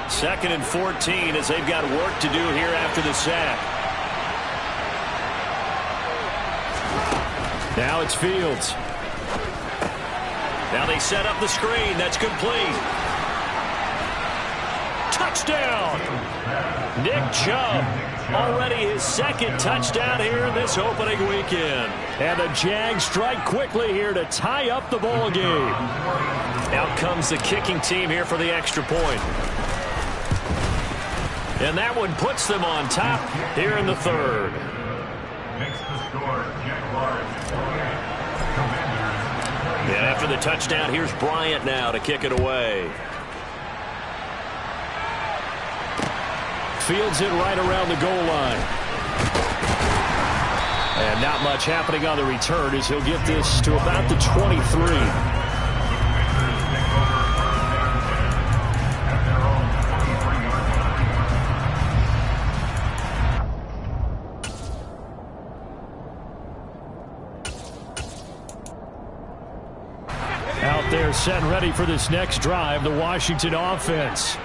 2nd and 14 as they've got work to do here after the sack. Now it's Fields. Now they set up the screen. That's complete. Touchdown! Nick Chubb, already his second touchdown here in this opening weekend. And the Jags strike quickly here to tie up the ball game. Out comes the kicking team here for the extra point. And that one puts them on top here in the third. And after the touchdown, here's Bryant now to kick it away. Fields it right around the goal line. And not much happening on the return as he'll get this to about the 23. Out there set and ready for this next drive, the Washington offense.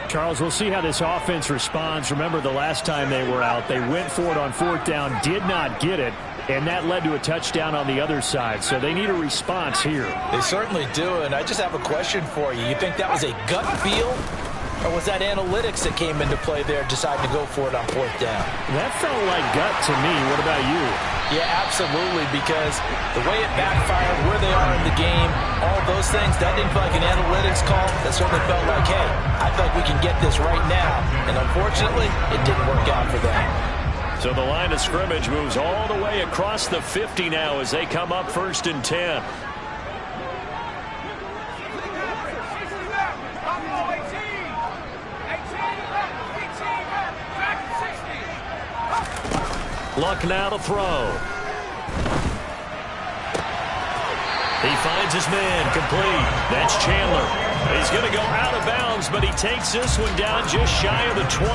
Charles, we'll see how this offense responds. Remember, the last time they were out, they went for it on fourth down, did not get it, and that led to a touchdown on the other side. So they need a response here. They certainly do, and I just have a question for you. You think that was a gut feel, or was that analytics that came into play there, deciding to go for it on fourth down? That felt like gut to me. What about you? Yeah, absolutely, because the way it backfired, where they are in the game, all those things, that didn't feel like an analytics call. That certainly felt like, hey, I feel like we can get this right now. And unfortunately, it didn't work out for them. So the line of scrimmage moves all the way across the 50 now as they come up 1st and 10. Luck now to throw. He finds his man, complete. That's Chandler. He's going to go out of bounds, but he takes this one down just shy of the 20.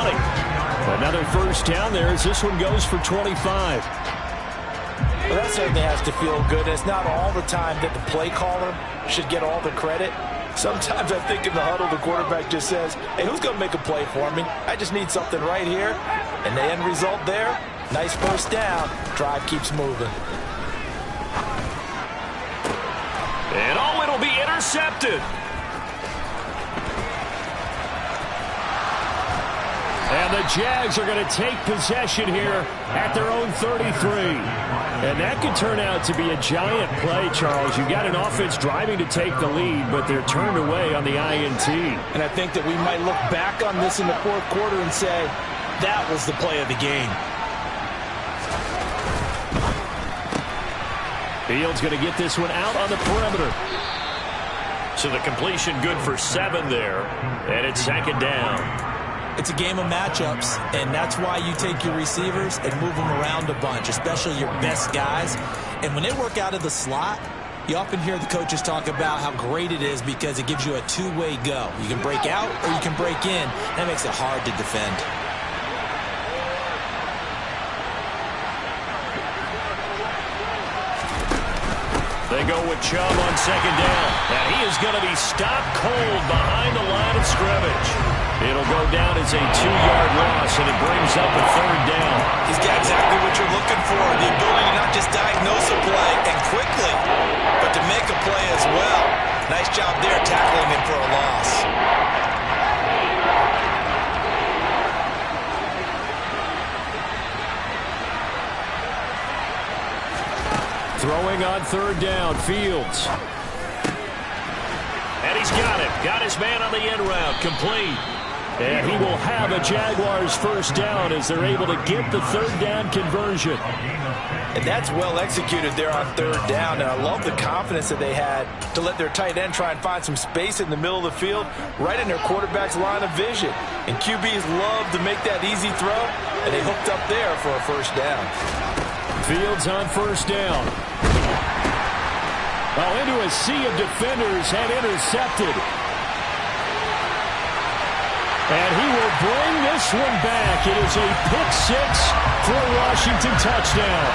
Another first down there as this one goes for 25. Well, that certainly has to feel good. It's not all the time that the play caller should get all the credit. Sometimes I think in the huddle, the quarterback just says, hey, who's going to make a play for me? I just need something right here. And the end result there, nice first down. Drive keeps moving. And oh, it'll be intercepted. And the Jags are going to take possession here at their own 33. And that could turn out to be a giant play, Charles. You've got an offense driving to take the lead, but they're turned away on the INT. And I think that we might look back on this in the fourth quarter and say, that was the play of the game. Fields going to get this one out on the perimeter. So the completion good for 7 there. And it's 2nd down. It's a game of matchups, and that's why you take your receivers and move them around a bunch, especially your best guys. And when they work out of the slot, you often hear the coaches talk about how great it is because it gives you a two-way go. You can break out or you can break in. That makes it hard to defend. They go with Chubb on 2nd down. And he is going to be stopped cold behind the line of scrimmage. It'll go down as a 2-yard loss, and it brings up a 3rd down. He's got exactly what you're looking for, the ability to not just diagnose a play and quickly, but to make a play as well. Nice job there tackling him for a loss. Throwing on 3rd down, Fields. And he's got it. Got his man on the end route, complete. And he will have a Jaguars first down as they're able to get the 3rd down conversion. And that's well executed there on 3rd down. And I love the confidence that they had to let their tight end try and find some space in the middle of the field, right in their quarterback's line of vision. And QBs love to make that easy throw, and they hooked up there for a first down. Fields on 1st down. Oh, into a sea of defenders and intercepted. And he will bring this one back. It is a pick-6 for a Washington touchdown.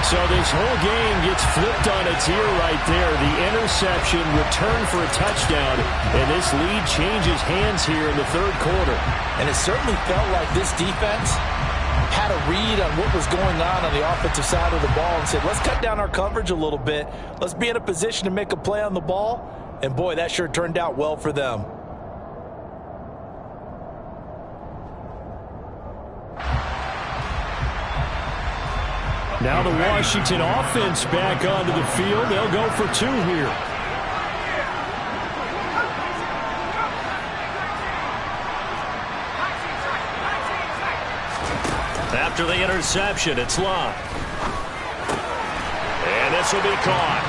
So this whole game gets flipped on its ear right there. The interception, return for a touchdown, and this lead changes hands here in the 3rd quarter. And it certainly felt like this defense had a read on what was going on the offensive side of the ball and said, let's cut down our coverage a little bit. Let's be in a position to make a play on the ball. And, boy, that sure turned out well for them. Now the Washington offense back onto the field. They'll go for 2 here. After the interception, it's Locke. And this will be caught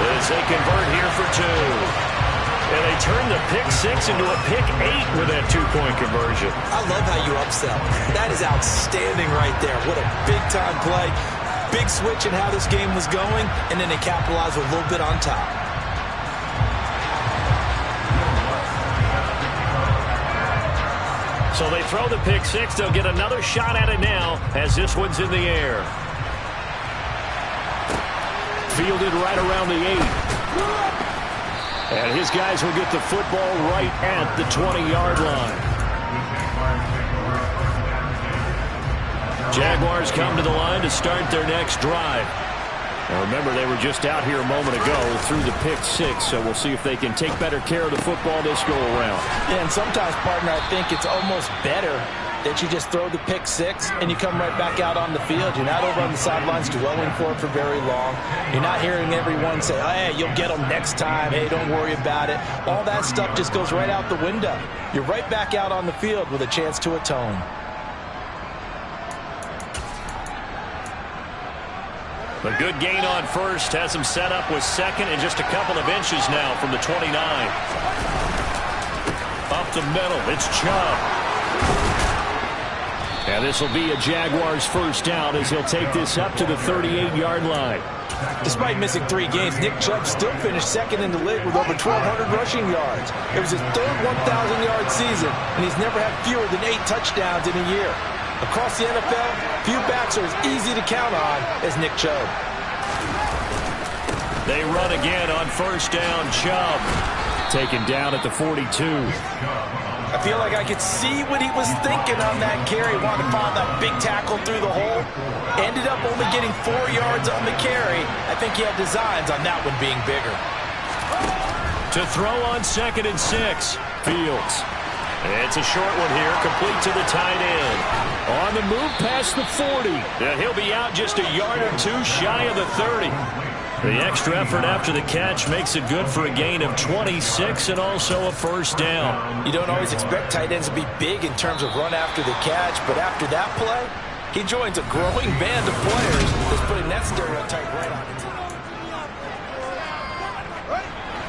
as they convert here for 2. And they turn the pick 6 into a pick 8 with that 2-point conversion. I love how you upsell. That is outstanding right there. What a big-time play. Big switch in how this game was going, and then they capitalized with a little bit on top. So they throw the pick 6. They'll get another shot at it now as this one's in the air. Fielded right around the 8. And his guys will get the football right at the 20-yard line. Jaguars come to the line to start their next drive. Now remember, they were just out here a moment ago through the pick 6, so we'll see if they can take better care of the football this go-around. Yeah, and sometimes, partner, I think it's almost better that you just throw the pick 6 and you come right back out on the field. You're not over on the sidelines dwelling for it for very long. You're not hearing everyone say, oh, hey, you'll get them next time. Hey, don't worry about it. All that stuff just goes right out the window. You're right back out on the field with a chance to atone. A good gain on first has him set up with second and just a couple of inches now from the 29. Up the middle, it's Chubb. And this will be a Jaguars first down as he'll take this up to the 38-yard line. Despite missing 3 games, Nick Chubb still finished second in the league with over 1,200 rushing yards. It was his third 1,000-yard season, and he's never had fewer than 8 touchdowns in a year. Across the NFL, few backs are as easy to count on as Nick Chubb. They run again on first down. Chubb taken down at the 42. I feel like I could see what he was thinking on that carry. Wanted to find that big tackle through the hole. Ended up only getting 4 yards on the carry. I think he had designs on that one being bigger. To throw on 2nd and 6. Fields. It's a short one here, complete to the tight end. On the move past the 40. And he'll be out just a yard or 2 shy of the 30. The extra effort after the catch makes it good for a gain of 26 and also a first down. You don't always expect tight ends to be big in terms of run after the catch, but after that play, he joins a growing band of players that's putting that stereotype right on it.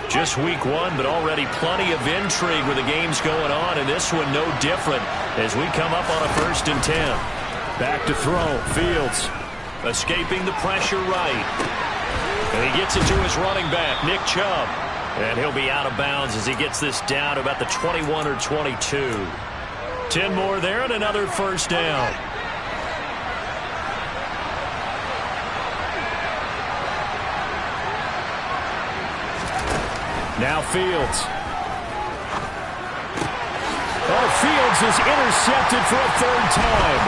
Just week 1, but already plenty of intrigue with the games going on, and this one no different as we come up on a 1st and 10. Back to throw. Fields escaping the pressure right. And he gets it to his running back, Nick Chubb. And he'll be out of bounds as he gets this down to about the 21 or 22. 10 more there and another first down. Now Fields. Oh, Fields is intercepted for a 3rd time.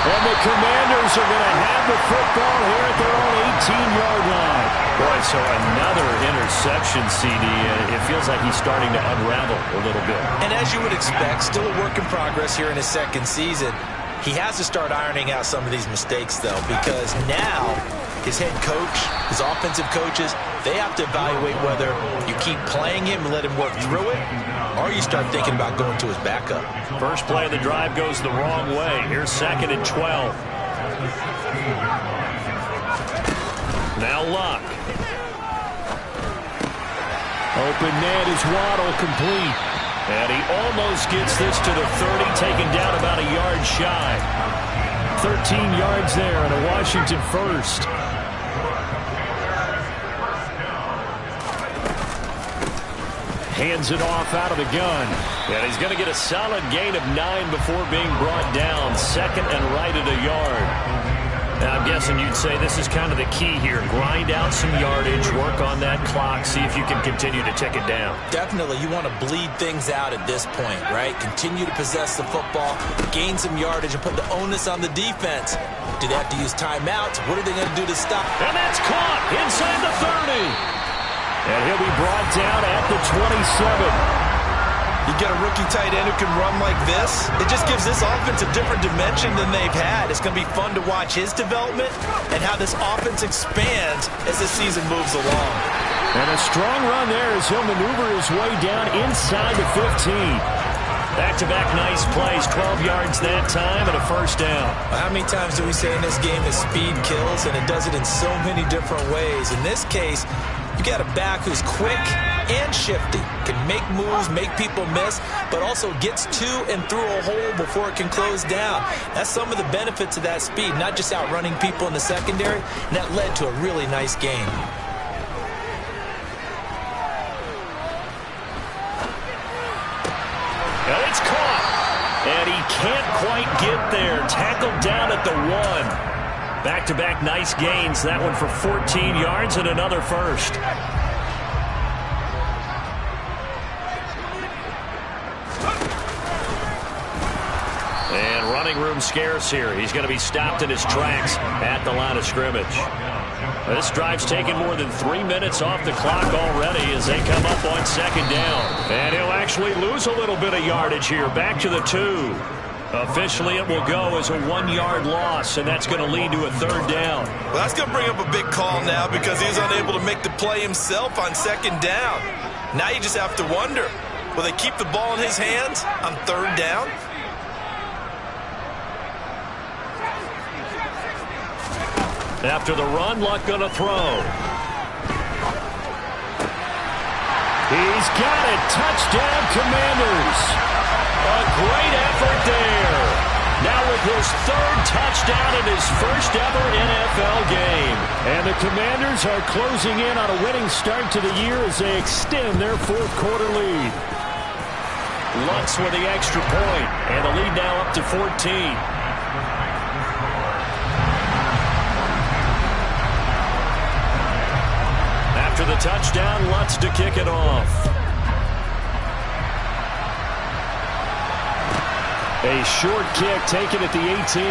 And the Commanders are going to have the football here at their own 18-yard line. Boy, so another interception, CD. It feels like he's starting to unravel a little bit. And as you would expect, still a work in progress here in his 2nd season. He has to start ironing out some of these mistakes, though, because now his head coach, his offensive coaches, they have to evaluate whether you keep playing him and let him work through it, or you start thinking about going to his backup. First play of the drive goes the wrong way. Here's 2nd and 12. Now Luck. Open man is Waddle, complete. And he almost gets this to the 30, taken down about a yard shy. 13 yards there and a Washington first. Hands it off out of the gun. And he's going to get a solid gain of 9 before being brought down. 2nd and right at a yard. I'm guessing you'd say this is kind of the key here. Grind out some yardage, work on that clock, see if you can continue to tick it down. Definitely, you want to bleed things out at this point, right? Continue to possess the football, gain some yardage, and put the onus on the defense. Do they have to use timeouts? What are they going to do to stop? And that's caught inside the 30. And he'll be brought down at the 27. You get a rookie tight end who can run like this, it just gives this offense a different dimension than they've had. It's going to be fun to watch his development and how this offense expands as the season moves along. And a strong run there as he'll maneuver his way down inside the 15. Back-to-back nice plays, 12 yards that time and a first down. How many times do we say in this game that speed kills, and it does it in so many different ways? In this case, you got a back who's quick and shifty, can make moves, make people miss, but also gets to and through a hole before it can close down. That's some of the benefits of that speed, not just outrunning people in the secondary, and that led to a really nice game. And it's caught, and he can't quite get there. Tackled down at the 1. Back-to-back nice gains. That one for 14 yards and another first. And running room scarce here. He's going to be stopped in his tracks at the line of scrimmage. This drive's taken more than 3 minutes off the clock already as they come up on second down. And he'll actually lose a little bit of yardage here. Back to the 2. Officially, it will go as a 1-yard loss, and that's going to lead to a third down. Well, that's going to bring up a big call now because he's unable to make the play himself on second down. Now you just have to wonder, will they keep the ball in his hands on third down? After the run, Luck going to throw. He's got it. Touchdown, Commanders. A great effort there. Now with his third touchdown in his first ever NFL game. And the Commanders are closing in on a winning start to the year as they extend their fourth-quarter lead. Lutz with the extra point, and the lead now up to 14. After the touchdown, Lutz to kick it off. A short kick taken at the 18.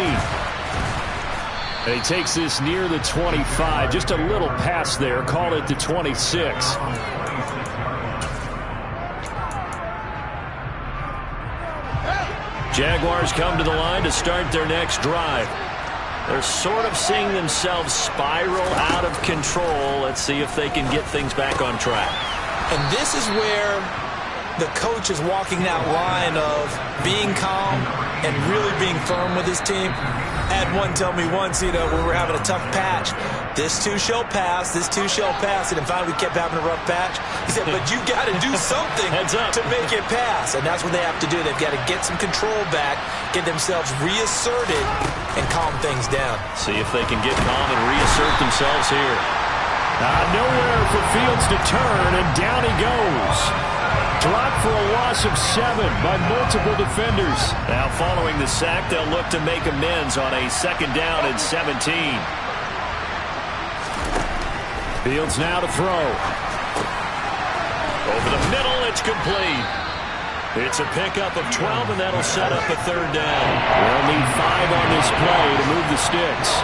And he takes this near the 25. Just a little pass there. Call it the 26. Jaguars come to the line to start their next drive. They're sort of seeing themselves spiral out of control. Let's see if they can get things back on track. And this is where the coach is walking that line of being calm and really being firm with his team. I had one tell me once, when we were having a tough patch, this too shall pass, this too shall pass, and then finally we kept having a rough patch. He said, but you got to do something to make it pass, and that's what they have to do. They've got to get some control back, get themselves reasserted, and calm things down. See if they can get calm and reassert themselves here. Nowhere for Fields to turn, and down he goes. Dropped for a loss of 7 by multiple defenders. Now following the sack, they'll look to make amends on a second down and 17. Fields now to throw. Over the middle, it's complete. It's a pickup of 12, and that'll set up a third down. They'll need 5 on this play to move the sticks.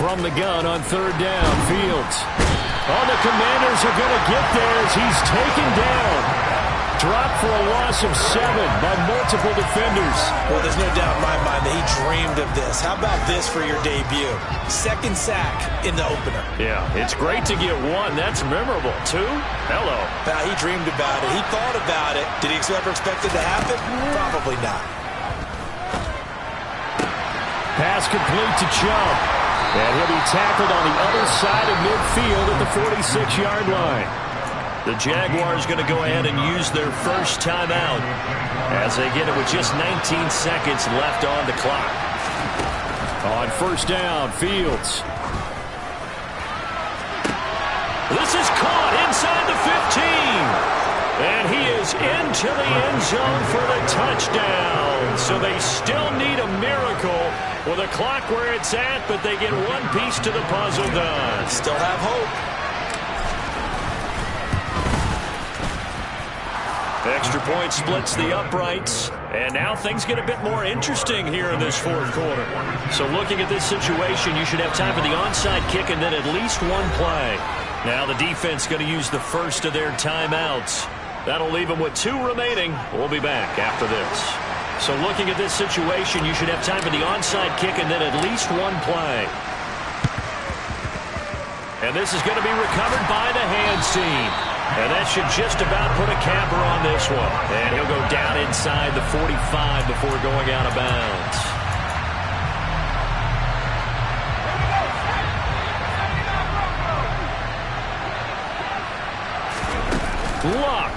From the gun on third down, Fields. Oh, the Commanders are going to get there as he's taken down. Dropped for a loss of 7 by multiple defenders. Well, there's no doubt in my mind that he dreamed of this. How about this for your debut? Second sack in the opener. Yeah, it's great to get 1. That's memorable. 2? Hello. He dreamed about it. He thought about it. Did he ever expect it to happen? Probably not. Pass complete to Chubb. And he'll be tackled on the other side of midfield at the 46-yard line. The Jaguars going to go ahead and use their first timeout as they get it with just 19 seconds left on the clock. On first down, Fields. This is caught inside the 15. And he is into the end zone for the touchdown. So they still need a miracle with a clock where it's at, but they get one piece to the puzzle done. Still have hope. Extra point splits the uprights, and now things get a bit more interesting here in this fourth quarter. So looking at this situation, you should have time for the onside kick and then at least one play. Now the defense going to use the first of their timeouts. That'll leave them with 2 remaining. We'll be back after this. So looking at this situation, you should have time for the onside kick and then at least one play. And this is going to be recovered by the hands team. And that should just about put a capper on this one. And he'll go down inside the 45 before going out of bounds. Luck.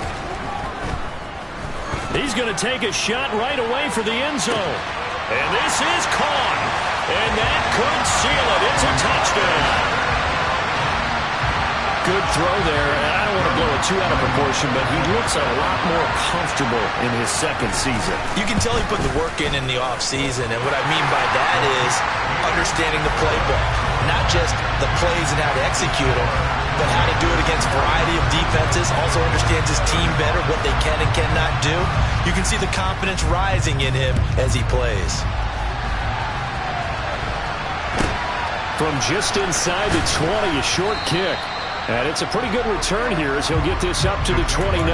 He's going to take a shot right away for the end zone. And this is caught. And that could seal it. It's a touchdown. Good throw there, and I don't want to blow it too out of proportion, but he looks a lot more comfortable in his second season. You can tell he put the work in the offseason, and what I mean by that is understanding the playbook. Not just the plays and how to execute them, but how to do it against a variety of defenses. Also understands his team better, what they can and cannot do. You can see the confidence rising in him as he plays. From just inside the 20, a short kick. And it's a pretty good return here as he'll get this up to the 29.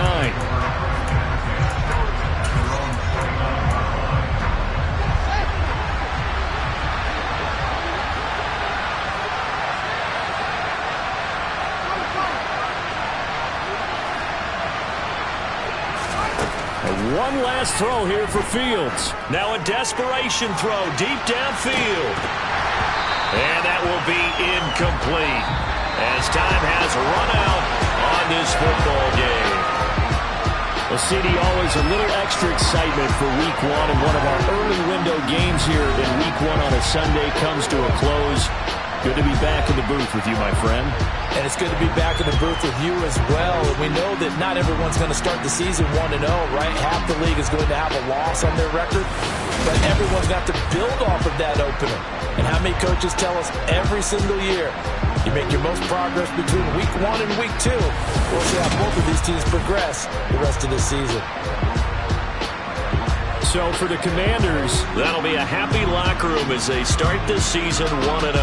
One last throw here for Fields. Now a desperation throw deep downfield. And that will be incomplete as time has run out on this football game. Well, CD, always a little extra excitement for Week 1, and one of our early window games here in Week 1 on a Sunday comes to a close. Good to be back in the booth with you, my friend. And it's good to be back in the booth with you as well. And we know that not everyone's going to start the season 1-0, right? Half the league is going to have a loss on their record. But everyone's got to build off of that opener. And how many coaches tell us every single year, you make your most progress between Week 1 and Week 2. We'll see how both of these teams progress the rest of this season. So for the Commanders, that'll be a happy locker room as they start this season 1-0.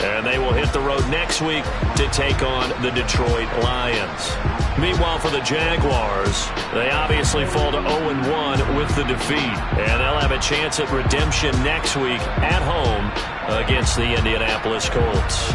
And they will hit the road next week to take on the Detroit Lions. Meanwhile, for the Jaguars, they obviously fall to 0-1 with the defeat. And they'll have a chance at redemption next week at home against the Indianapolis Colts.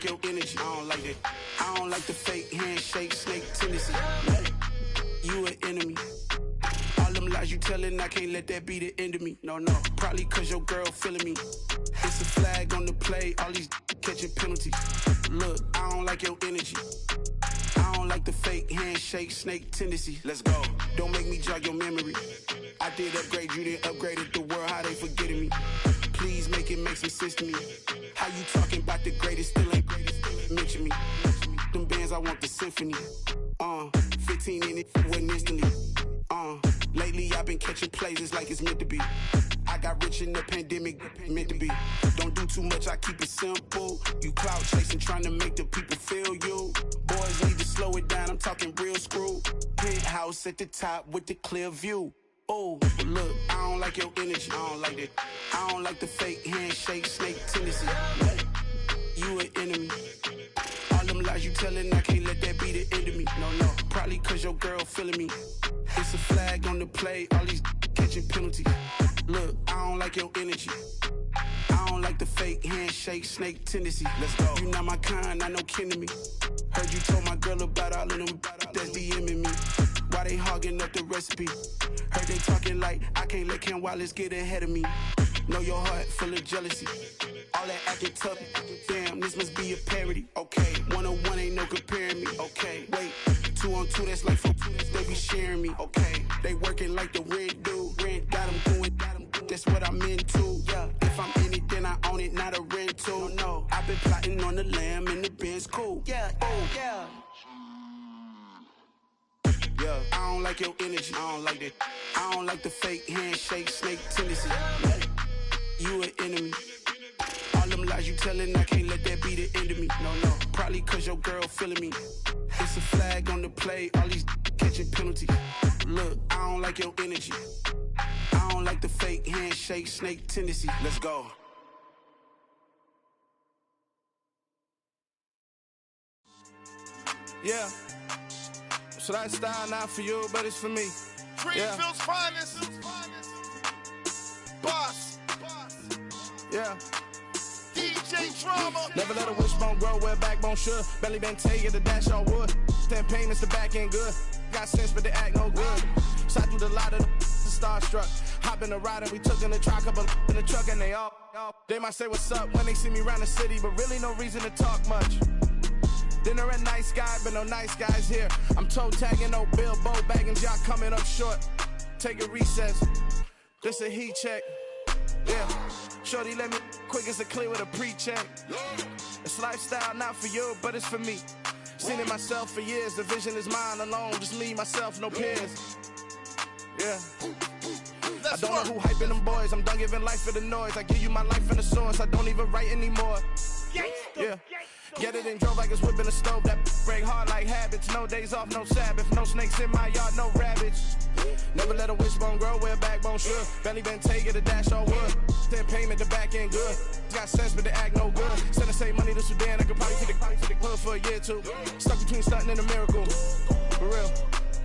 Your energy, I don't like that. I don't like the fake handshake, snake tendency. You an enemy. All them lies you telling, I can't let that be the end of me. No, probably cause your girl feeling me. It's a flag on the play, all these catching penalties. Look, I don't like your energy. I don't like the fake handshake, snake tendency. Let's go. Don't make me jog your memory. I did upgrade, you didn't upgrade it. The world, how they forgetting me. Please make it make some sense to me. How you talking about the greatest, still ain't greatest, mention me. Them bands, I want the symphony. 15 in it, wasn't instantly. Lately I've been catching plays, it's like it's meant to be. I got rich in the pandemic, meant to be. Don't do too much, I keep it simple. You clout chasing, trying to make the people feel you. Boys need to slow it down, I'm talking real screw. Penthouse at the top with the clear view. Oh, look, I don't like your energy. I don't like that. I don't like the fake handshake, snake tendency. You an enemy. All them lies you telling, I can't let that be the end of me. No, probably cause your girl feeling me. It's a flag on the play, all these catching penalties. Look, I don't like your energy. I don't like the fake handshake, snake tendency. Let's go. You not my kind, not no kin to me. Heard you told my girl about all of them that's DMing me. Why they hogging up the recipe? Heard they talking like I can't let Ken Wallace get ahead of me. Know your heart full of jealousy. All that acting tough, damn, this must be a parody. Okay, 1-on-1 ain't no comparing me. Okay, wait, 2-on-2, that's like 4, they be sharing me. Okay, they working like the rent do. Rent got them doing, that's what I'm into. Yeah, if I'm in it, then I own it, not a rental. No, I've been plotting on the lamb and the Benz cool. Yeah, oh, yeah. Yeah, I don't like your energy, I don't like that. I don't like the fake handshake, snake tendency. You an enemy. All them lies you telling, I can't let that be the end of me. No, probably cause your girl feeling me. It's a flag on the play, all these catching penalties. Look, I don't like your energy. I don't like the fake handshake, snake tendency. Let's go. Yeah. So that style not for you, but it's for me. Greenfield's finest. Boss. Yeah. DJ Drama. Never let a wishbone grow where backbone should. Belly been taking the dash all wood. Stand payments, the back end good. Got sense, but they act no good. Shot through the lot of the starstruck. Hop in the ride and we took in the truck, couple in the truck and they all. They might say what's up when they see me around the city, but really no reason to talk much. Dinner a nice guy, but no nice guys here. I'm toe tagging, no Bilbo baggins, y'all coming up short. Take a recess. This a heat check. Yeah. Shorty let me quick as a clear with a pre-check. It's lifestyle not for you, but it's for me. Seen it myself for years. The vision is mine alone. Just me, myself, no peers. Yeah. I don't know who hyping them boys. I'm done giving life for the noise. I give you my life in the source. I don't even write anymore. Yeah. Get it and drove like it's whipping a stove. That break hard like habits. No days off, no Sabbath. No snakes in my yard, no rabbits. Never let a wishbone grow where backbone should. Belly been taking the dash all wood. Then payment, the back end good. Got sense, but they act no good. Send the same money to Sudan. I could probably take the hood for a year or two. Stuck between stunting and a miracle. For real.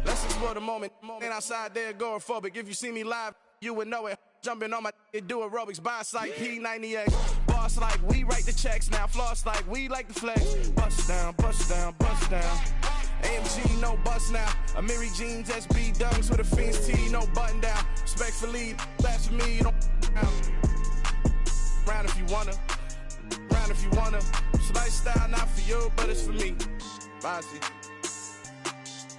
Let's explore the moment. Ain't outside there agoraphobic. If you see me live, you would know it. Jumping on my do aerobics, boss like P90X. Boss like we write the checks now. Floss like we like the flex. Bust down, bust down, bust down. AMG, no bust now. Amiri jeans, SB dunks with a Fiends T, no button down. Respectfully, that's for me, you don't down. Round if you wanna, round if you wanna. It's lifestyle not for you, but it's for me. Bossy.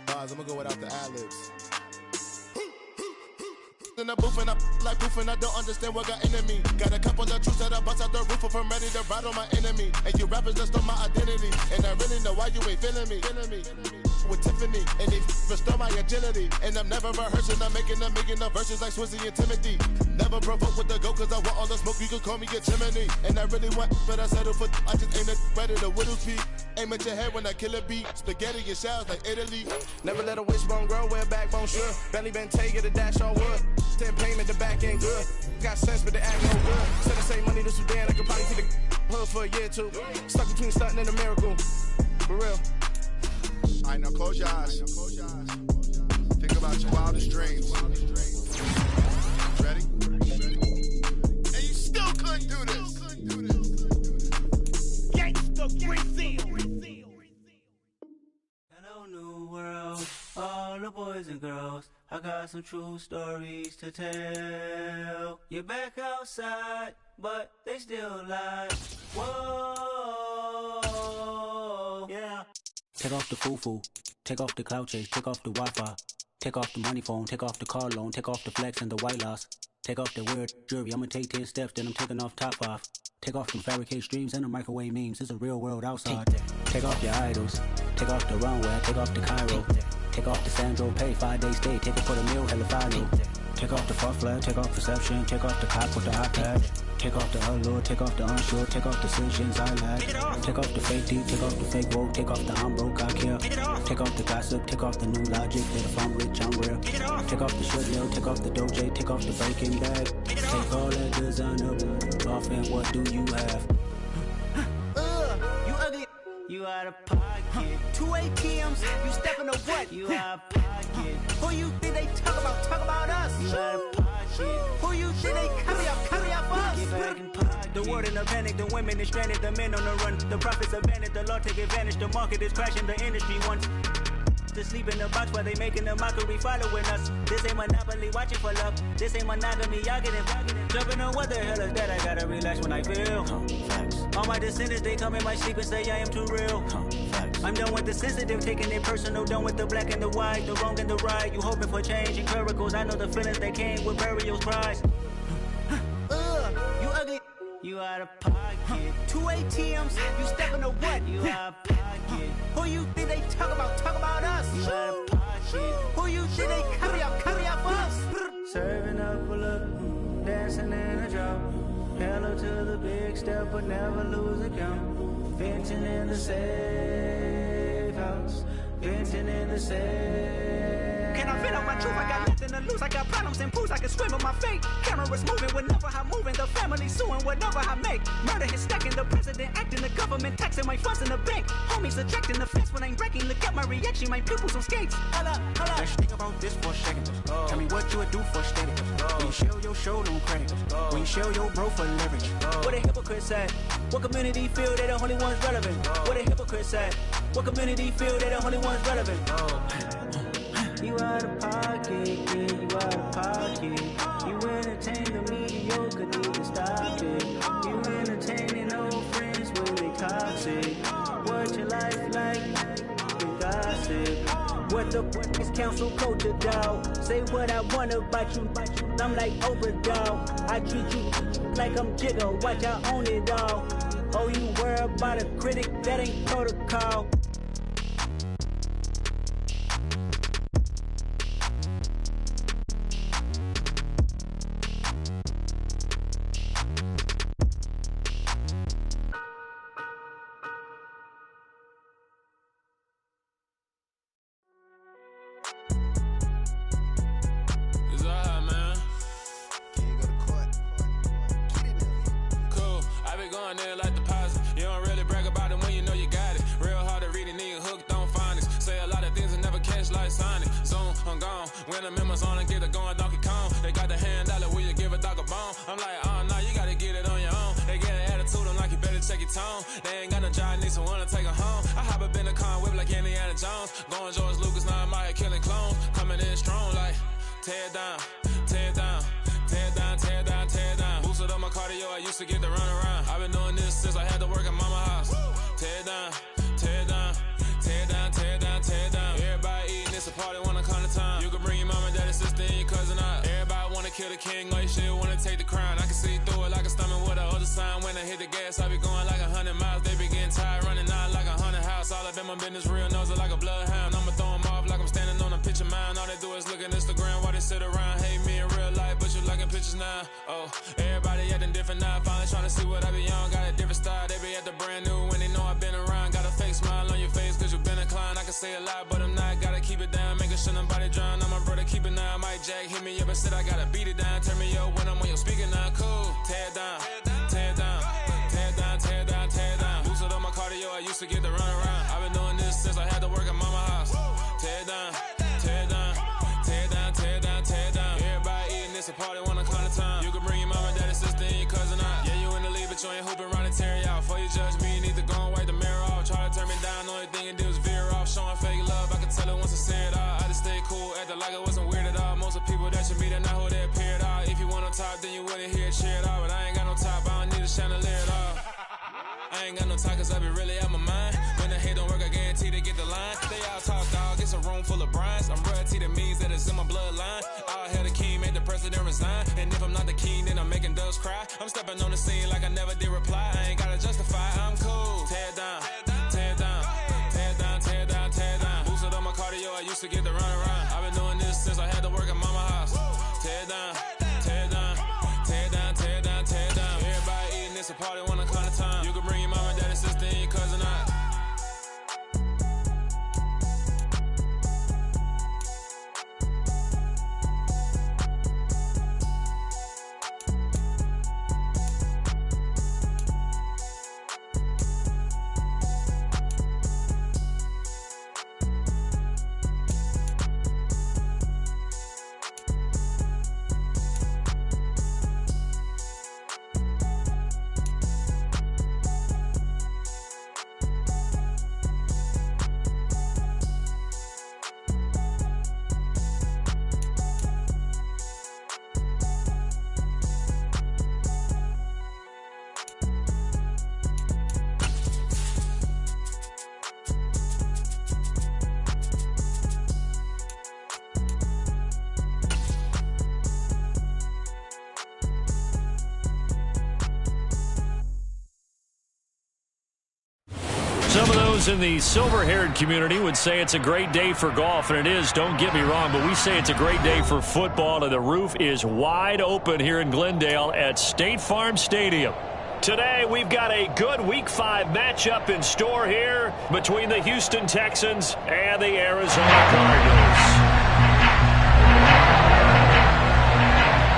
Bars, I'm gonna go without the ad-libs. In the booth and I like proof and I don't understand what got into me. Got a couple of truths that I bust out the roof if I'm ready to ride on my enemy. And you rappers just on my identity. And I really know why you ain't feeling me. With Tiffany, and they restore my agility. And I'm never rehearsing, I'm making the verses like Swizzy and Timothy. Never provoke with the go, cause I want all the smoke, you can call me a chimney. And I really want, but I settle for, I just ain't ready to whittle speed. Aim at your head when I kill a beat. Spaghetti and shells like Italy. Never let a wishbone grow where backbone should. Belly been taking the dash all wood. Then payment, the back end good. Got sense, but they act no good. Send the same money to Sudan, I could probably take the hood for a year or two. Stuck between stunting and a miracle. For real. Alright, now close your eyes. Think about your wildest dreams. Ready? And you still couldn't do this. Gangsta Brazil. Hello, new world. All the boys and girls. I got some true stories to tell. You're back outside, but they still lie. Whoa, yeah. Take off the foo-foo, take off the cloud chase, take off the Wi-Fi, take off the money phone, take off the car loan, take off the flex and the white loss, take off the weird jewelry. I'ma take 10 steps, then I'm taking off top 5. Take off them fabricate streams and the microwave memes. It's a real world outside. Take off your idols, take off the runway, take off the Cairo. Take off the Sandro pay, 5-day stay, take it for the meal, hella final. Take off the fuck flag, take off perception, take off the cop with the iPad. Take off the allure, take off the unsure, take off decisions I lack. Take off the fake deep, take off the fake woke, take off the I'm broke, I care. Take off the gossip, take off the new logic, that if I'm rich, I'm real. Take off the shit nail, take off the doje, take off the breaking bag. Take all that designer off and what do you have? You ugly. You out of pocket. 2 ATMs, you stepping to what? You out of pocket. Who you think they talk about? Talk about us. You out of pocket. Who you think they copy up us? Get back in pocket. The world in a panic, the women is stranded, the men on the run. The profits abandoned, the law take advantage. The market is crashing, the industry wants to sleep in the box while they making a mockery following us. This ain't Monopoly, watching for love. This ain't monogamy, y'all getting jumping on what the hell is that? I gotta relax when I feel. All my descendants, they come in my sleep and say I am too real. I'm done with the sensitive, taking it personal. Done with the black and the white, the wrong and the right. You hoping for change and miracles. I know the feelings that came with burial cries. You ugly. You out of pocket. 2 ATMs, you stepping to what? You out of pocket. Who you think they talk about? Talk about us. You out of pocket. Who you think they copy up us? Serving up a look, dancing in a drop. Hello to the big step, but never lose a count. Venting in the safe house. Venting in the safe. Can I fit out my truth? I got nothing to lose. I got problems and pools. I can swim with my fate. Cameras moving whenever I'm moving. The family suing whatever I make. Murder is stacking. The president acting. The government taxing my funds in the bank. Homies ejecting the fence when I'm breaking. Look at my reaction. My pupils on skates. Hold up. Let's think about this for a second. Tell me what you would do for steady. When you show your show on credit. When you show your bro for leverage. What a hypocrite said. What community feel they the only ones relevant? What a hypocrite said. What community feel they the only ones relevant? You out of pocket, yeah, you out of pocket. You entertain the mediocre, need to stop it. You entertaining old friends when they toxic. What your life like? You gossip. What the is council culture, dog? Say what I want about you. I'm like overdog. I treat you like I'm Jigga. Watch I own it all. Oh, you worry about a critic? That ain't protocol. They ain't got no job, need someone to take her home. I hop up in the car, whip like Indiana Jones. Going George Lucas, now I'm out here killing clones. Coming in strong like, tear down, tear down, tear down, tear down, tear down. Boosted up my cardio, I used to get to run around. I've been doing this since I had to work at mama house. Tear down, tear down, tear down, tear down, tear down. Everybody eating, it's a party when I come to time. You can bring your mama, daddy, sister, and your cousin out. Everybody wanna kill the king, like shit, wanna take the crown. I can see through it like a stomach with a other sign. When I hit the gas, I be going like 100 miles. They be getting tired, running out like 100 house. All up in my business, real nose like a bloodhound. I'ma throw them off like I'm standing on a picture mound. All they do is look at Instagram while they sit around. Hate me in real life, but you liking pictures now. Oh, everybody acting different now. Finally trying to see what I be on. Got a different style, they be at the brand new when they know I've been around. Got a fake smile on your face cause you been inclined. I can say a lot, but I'm not. Gotta keep it down, making sure nobody drown. I'm my brother, keep it now. Mike Jack hit me up and said I gotta beat it down. Turn me up when I'm on your speaker now. Cool, tear down, tear down, tear down, tear down, tear down. Boosted up my cardio, I used to get to run around. I've been doing this since I had to work at mama house. Tear down, tear down, tear down, tear down, tear down. Everybody eating, it's a party when I come to time. You can bring your mama, daddy, sister, and your cousin out. Yeah, you in the lead, but you ain't hooping around and tear you out. Before you judge me, you need to go and wipe the mirror off. Try to turn me down, only thing you do is veer off. Showing fake love, I can tell it once I say it all. I just stay cool, acting like it wasn't weird at all. Most of the people that you meet are not who they appear at all. If you want on top, then you wouldn't hear it cheer at all. But I ain't got no top, I don't need a chandelier at all. I ain't got no time cause I be really out my mind. When the hate don't work, I guarantee they get the line. They all talk dog, it's a room full of brinds. I'm royalty, that means that it's in my bloodline. All hell the king, made the president resign. And if I'm not the king, then I'm making doves cry. I'm stepping on the scene like I never did reply. I ain't gotta justify, I'm cool. Tear down, tear down, tear down, tear down, tear down. Boosted up my cardio, I used to get to run around. I've been doing this since I had to work at mama house. Tear down, tear down, tear down, tear down, tear down. Everybody eating, it's a party when I come to time. You can bring your mama, daddy, sister, and your cousin out. Those in the silver-haired community would say it's a great day for golf, and it is, don't get me wrong, but we say it's a great day for football, and the roof is wide open here in Glendale at State Farm Stadium. Today, we've got a good Week 5 matchup in store here between the Houston Texans and the Arizona Cardinals.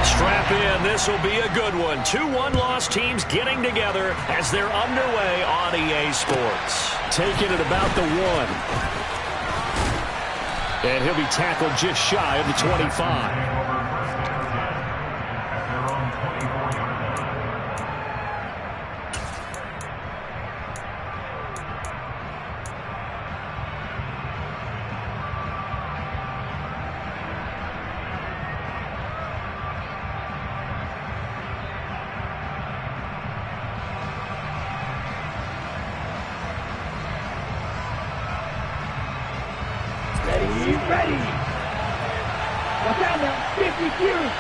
Strap in, this will be a good one. 2 one-loss teams getting together as they're underway on EA Sports. Taking it about the 1. And he'll be tackled just shy of the 25. Ready. Watch out now. 50 years.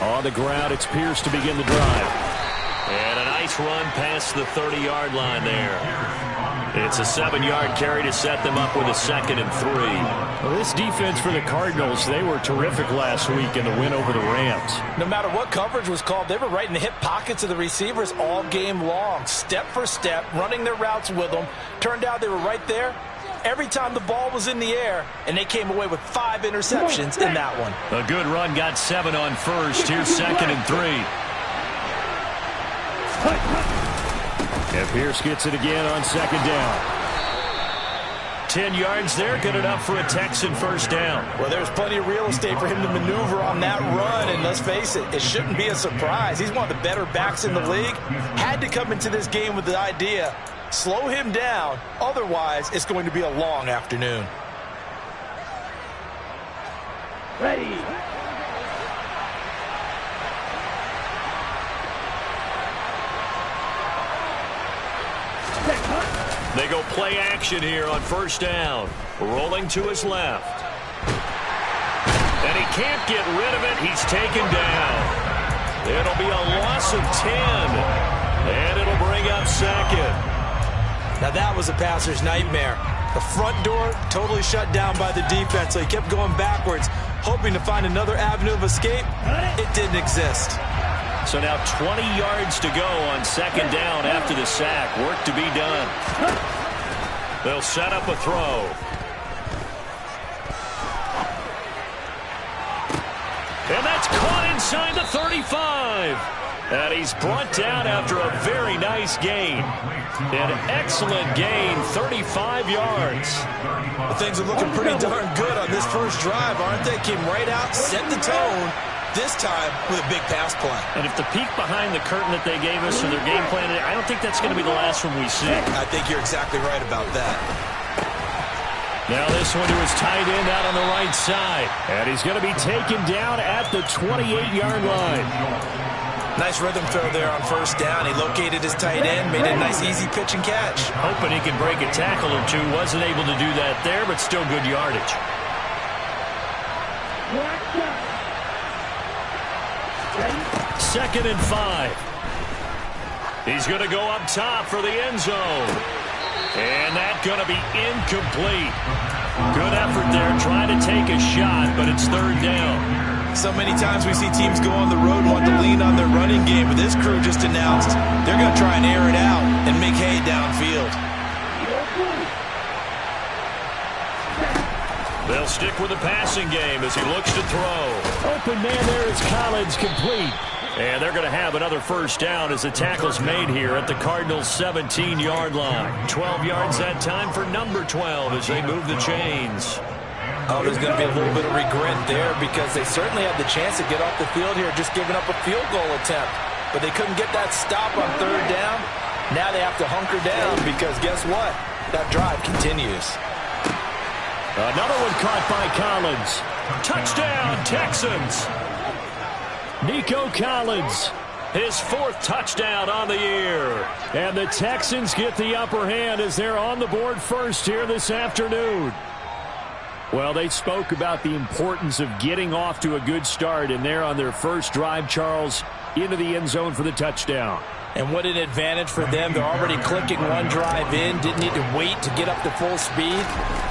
On the ground, it's Pierce to begin the drive. And a nice run past the 30-yard line there. It's a 7-yard carry to set them up with a 2nd and 3. Well, this defense for the Cardinals, they were terrific last week in the win over the Rams. No matter what coverage was called, they were right in the hip pockets of the receivers all game long. Step for step, running their routes with them. Turned out they were right there every time the ball was in the air, and they came away with 5 interceptions in that one. A good run, got 7 on first. Here's 2nd and 3. And Pierce gets it again on 2nd down. 10 yards there, good enough for a Texan first down. Well, there's plenty of real estate for him to maneuver on that run, and let's face it, it shouldn't be a surprise. He's one of the better backs in the league. Had to come into this game with the idea, slow him down, otherwise it's going to be a long afternoon. Ready. They go play action here on first down. Rolling to his left. And he can't get rid of it. He's taken down. It'll be a loss of 10. And it'll bring up 2nd. Now that was a passer's nightmare. The front door totally shut down by the defense, so he kept going backwards, hoping to find another avenue of escape. It didn't exist. So now 20 yards to go on 2nd down after the sack. Work to be done. They'll set up a throw. And that's caught inside the 35. And he's brought down after a very nice gain. An excellent gain, 35 yards. Well, things are looking pretty darn good on this first drive, aren't they? Came right out, set the tone. This time with a big pass play. And if the peek behind the curtain that they gave us for their game plan, I don't think that's going to be the last one we see. I think you're exactly right about that. Now this one to his tight end out on the right side. And he's going to be taken down at the 28-yard line. Nice rhythm throw there on first down. He located his tight end, made a nice easy pitch and catch. Hoping he could break a tackle or two. Wasn't able to do that there, but still good yardage. 2nd and 5. He's going to go up top for the end zone. And that's going to be incomplete. Good effort there, trying to take a shot, but it's 3rd down. So many times we see teams go on the road and want to lean on their running game, but this crew just announced they're going to try and air it out and make hay downfield. They'll stick with the passing game as he looks to throw. Open man there is Collins, complete. And they're going to have another first down as the tackle's made here at the Cardinals' 17-yard line. 12 yards that time for number 12 as they move the chains. Oh, there's going to be a little bit of regret there because they certainly had the chance to get off the field here, just giving up a field goal attempt. But they couldn't get that stop on 3rd down. Now they have to hunker down because guess what? That drive continues. Another one caught by Collins. Touchdown, Texans. Nico Collins, his 4th touchdown on the year. And the Texans get the upper hand as they're on the board first here this afternoon. Well, they spoke about the importance of getting off to a good start, and they're on their first drive, Charles. into the end zone for the touchdown. And what an advantage for them. They're already clicking one drive in. Didn't need to wait to get up to full speed.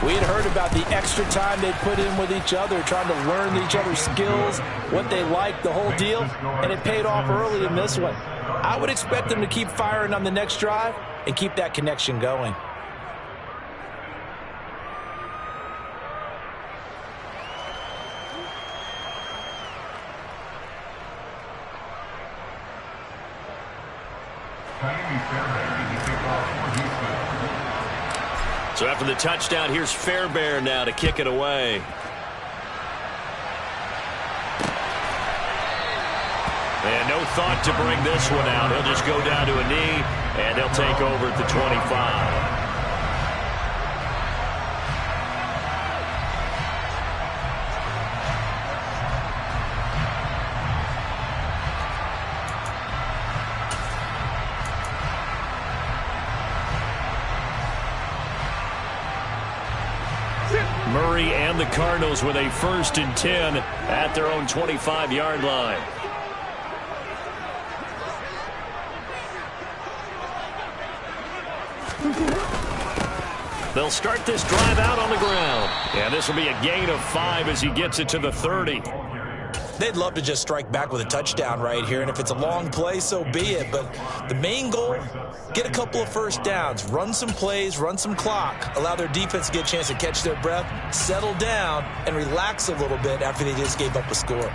We had heard about the extra time they put in with each other, trying to learn each other's skills, what they like, the whole deal. And it paid off early in this one. I would expect them to keep firing on the next drive and keep that connection going. So after the touchdown, here's Fairbairn now to kick it away. And no thought to bring this one out. He'll just go down to a knee, and they'll take over at the 25. Murray and the Cardinals with a 1st and 10 at their own 25-yard line. They'll start this drive out on the ground. And this will be a gain of 5 as he gets it to the 30. They'd love to just strike back with a touchdown right here, and if it's a long play, so be it. But the main goal, get a couple of first downs, run some plays, run some clock, allow their defense to get a chance to catch their breath, settle down, and relax a little bit after they just gave up a score.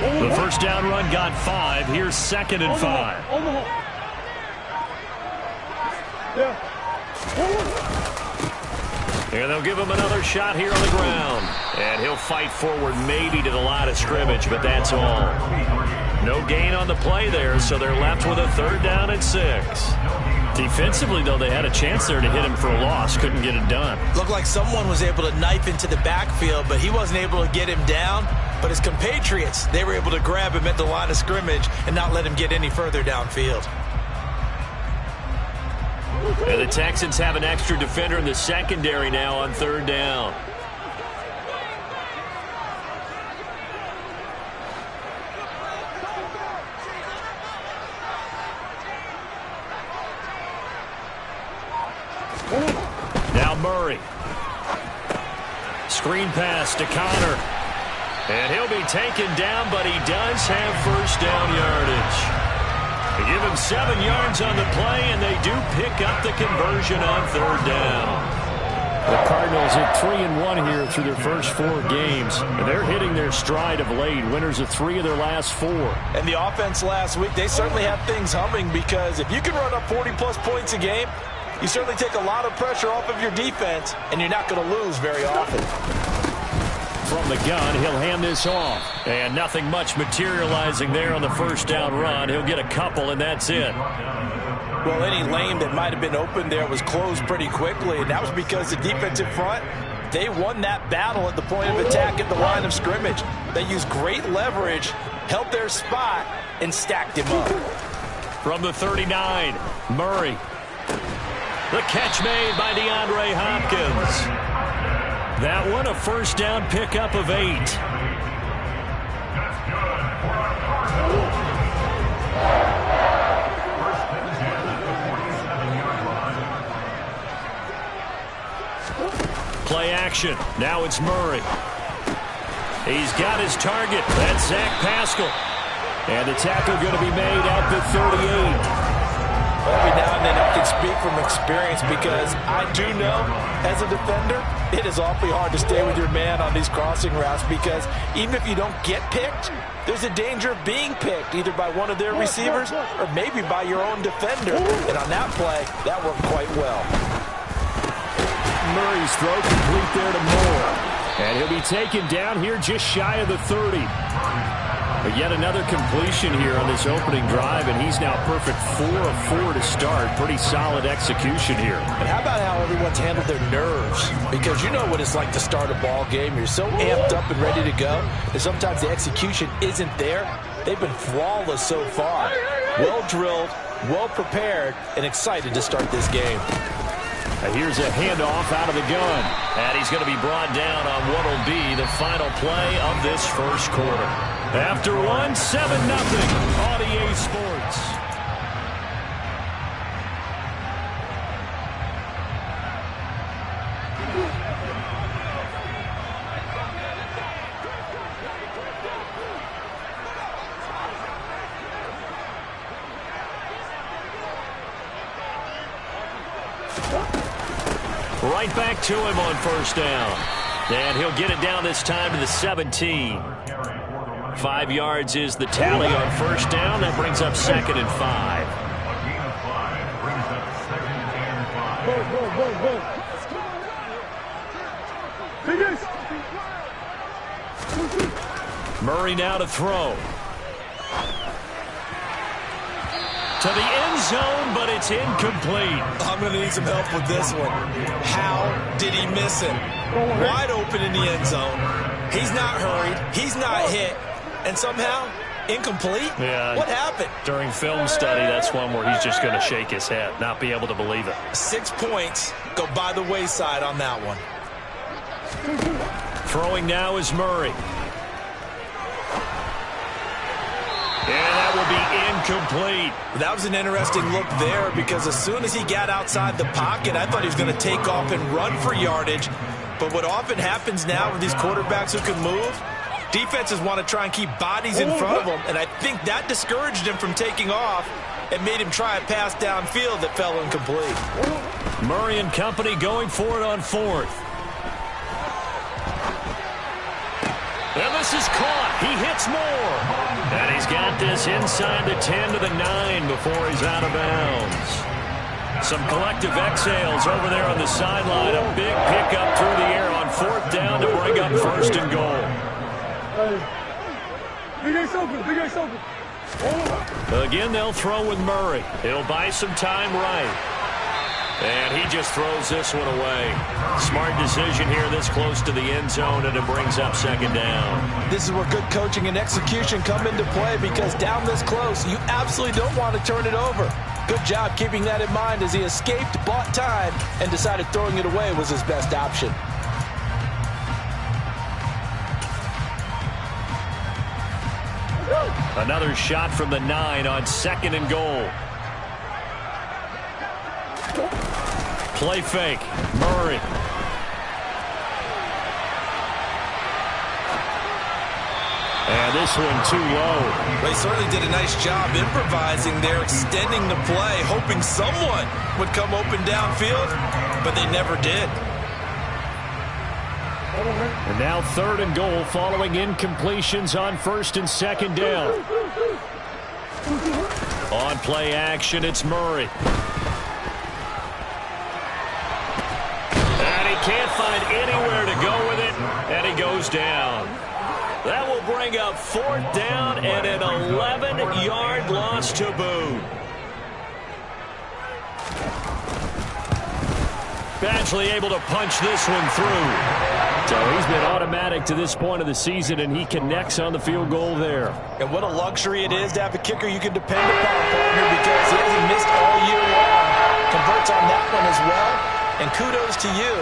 The first down run got 5. Here's 2nd and 5. And they'll give him another shot here on the ground. And he'll fight forward maybe to the line of scrimmage, but that's all. No gain on the play there, so they're left with a 3rd down and 6. Defensively, though, they had a chance there to hit him for a loss. Couldn't get it done. Looked like someone was able to knife into the backfield, but he wasn't able to get him down. But his compatriots, they were able to grab him at the line of scrimmage and not let him get any further downfield. And the Texans have an extra defender in the secondary now on 3rd down. Now Murray. Screen pass to Connor. And he'll be taken down, but he does have 1st down yardage. They give him 7 yards on the play, and they do pick up the conversion on 3rd down. The Cardinals at 3-1 here through their first 4 games. And they're hitting their stride of late. Winners of 3 of their last 4. And the offense last week, they certainly have things humming, because if you can run up 40-plus points a game, you certainly take a lot of pressure off of your defense, and you're not going to lose very often. From the gun, he'll hand this off. And nothing much materializing there on the 1st down run. He'll get a couple, and that's it. Well, any lane that might have been open there was closed pretty quickly, and that was because the defensive front, they won that battle at the point of attack at the line of scrimmage. They used great leverage, held their spot, and stacked him up. From the 39, Murray. The catch made by DeAndre Hopkins. That one a 1st down pickup of 8. Play action. Now it's Murray. He's got his target. That's Zach Pascal. And the tackle going to be made at the 38. Every now and then I can speak from experience, because I do know, as a defender, it is awfully hard to stay with your man on these crossing routes, because even if you don't get picked, there's a danger of being picked, either by one of their receivers or maybe by your own defender. And on that play, that worked quite well. Murray's throw complete there to Moore. And he'll be taken down here just shy of the 30. But yet another completion here on this opening drive, and he's now perfect 4 of 4 to start. Pretty solid execution here. And how about how everyone's handled their nerves? Because you know what it's like to start a ball game. You're so amped up and ready to go, and sometimes the execution isn't there. They've been flawless so far. Well drilled, well prepared and excited to start this game. Here's a handoff out of the gun. And he's going to be brought down on what will be the final play of this first quarter. After one, 7-0 on EA Sports. Right back to him on first down. And he'll get it down this time to the 17. 5 yards is the tally on first down. That brings up 2nd and 5. Murray now to throw. To the end zone, but it's incomplete. I'm going to need some help with this one. How did he miss it? Wide open in the end zone. He's not hurried. He's not hit. And somehow, incomplete? Yeah. What happened? During film study, that's one where he's just going to shake his head, not be able to believe it. 6 points go by the wayside on that one. Throwing now is Murray. And that will be incomplete. That was an interesting look there because as soon as he got outside the pocket, I thought he was going to take off and run for yardage. But what often happens now with these quarterbacks who can move, defenses want to try and keep bodies in front of them, and I think that discouraged him from taking off and made him try a pass downfield that fell incomplete. Murray and company going for it on 4th. And this is caught. He hits more. And he's got this inside the 10 to the 9 before he's out of bounds. Some collective exhales over there on the sideline. A big pickup through the air on 4th down to bring up 1st and goal. Again, they'll throw with Murray. He'll buy some time right. And he just throws this one away. Smart decision here this close to the end zone, and it brings up 2nd down. This is where good coaching and execution come into play because down this close, you absolutely don't want to turn it over. Good job keeping that in mind as he escaped, bought time, and decided throwing it away was his best option. Another shot from the 9 on 2nd and goal. Play fake. Murray. And this one too low. They certainly did a nice job improvising there, extending the play, hoping someone would come open downfield, but they never did. And now 3rd and goal following incompletions on 1st and 2nd down. On play action, it's Murray. And he can't find anywhere to go with it, and he goes down. That will bring up 4th down and an 11-yard loss to boot. Badgley able to punch this one through. So he's been automatic to this point of the season, and he connects on the field goal there. And what a luxury it is to have a kicker you can depend upon, partner, because he hasn't missed all year long. Converts on that one as well. And kudos to you.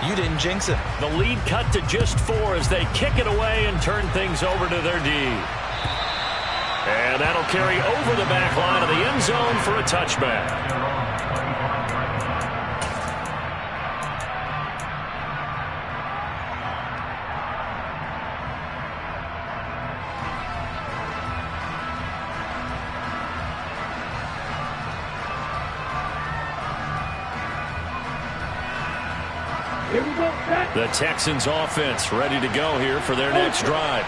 You didn't jinx it. The lead cut to just 4 as they kick it away and turn things over to their D. And that'll carry over the back line of the end zone for a touchback. The Texans offense ready to go here for their next drive.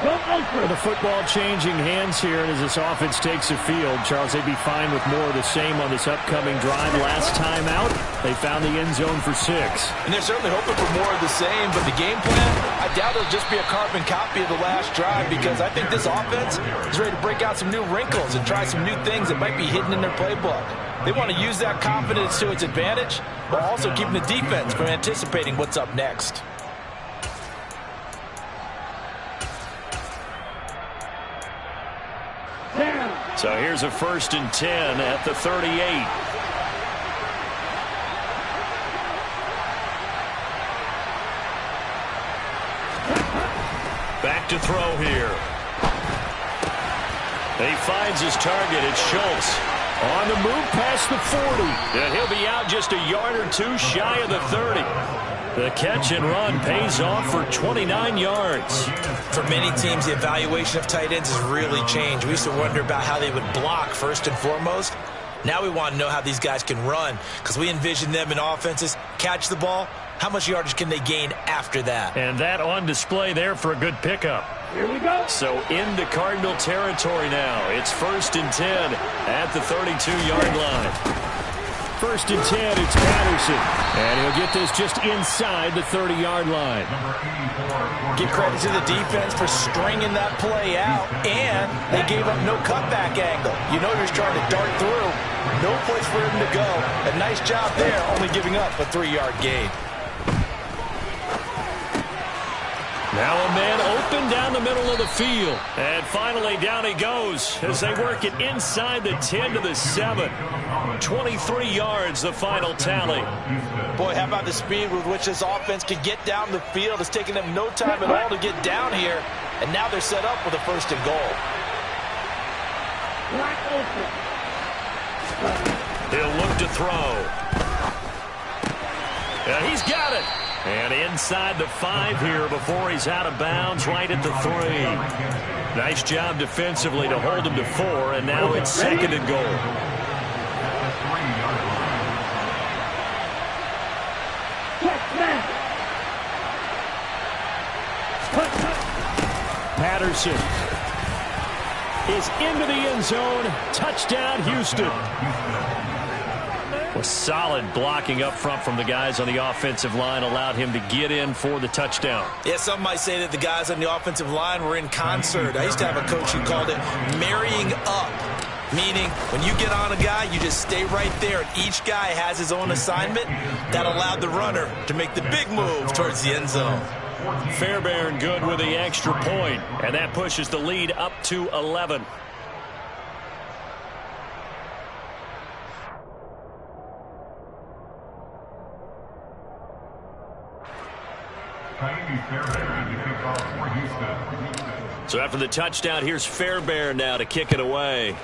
With the football changing hands here, and as this offense takes the field, Charles, they'd be fine with more of the same on this upcoming drive. Last time out, they found the end zone for 6. And they're certainly hoping for more of the same, but the game plan, I doubt it'll just be a carbon copy of the last drive because I think this offense is ready to break out some new wrinkles and try some new things that might be hidden in their playbook. They want to use that confidence to its advantage, while also keeping the defense from anticipating what's up next. So here's a 1st and 10 at the 38. Back to throw here. He finds his target. It's Schultz. On the move past the 40. And he'll be out just a yard or two shy of the 30. The catch and run pays off for 29 yards. For many teams, the evaluation of tight ends has really changed. We used to wonder about how they would block first and foremost. Now we want to know how these guys can run, because we envision them in offenses catch the ball. How much yardage can they gain after that? And that on display there for a good pickup. Here we go. So into Cardinal territory now. It's 1st and 10 at the 32-yard line. 1st and 10, it's Patterson. And he'll get this just inside the 30-yard line. Give credit to the defense for stringing that play out, and they gave up no cutback angle. You know you're trying to dart through. No place for him to go. A nice job there, only giving up a 3-yard gain. Now a man open down the middle of the field. And finally down he goes as they work it inside the 10 to the 7. 23 yards, the final tally. Boy, how about the speed with which this offense can get down the field? It's taken them no time at all to get down here. And now they're set up with a 1st and goal. He'll look to throw. And he's got it. And inside the 5 here before he's out of bounds, right at the 3. Nice job defensively to hold him to 4, and now it's 2nd and goal. Patterson is into the end zone. Touchdown, Houston. Was solid blocking up front from the guys on the offensive line allowed him to get in for the touchdown. Yeah, some might say that the guys on the offensive line were in concert. I used to have a coach who called it marrying up, meaning when you get on a guy, you just stay right there, and each guy has his own assignment. That allowed the runner to make the big move towards the end zone. Fairbairn good with the extra point, and that pushes the lead up to 11. So after the touchdown, here's Fairbairn now to kick it away.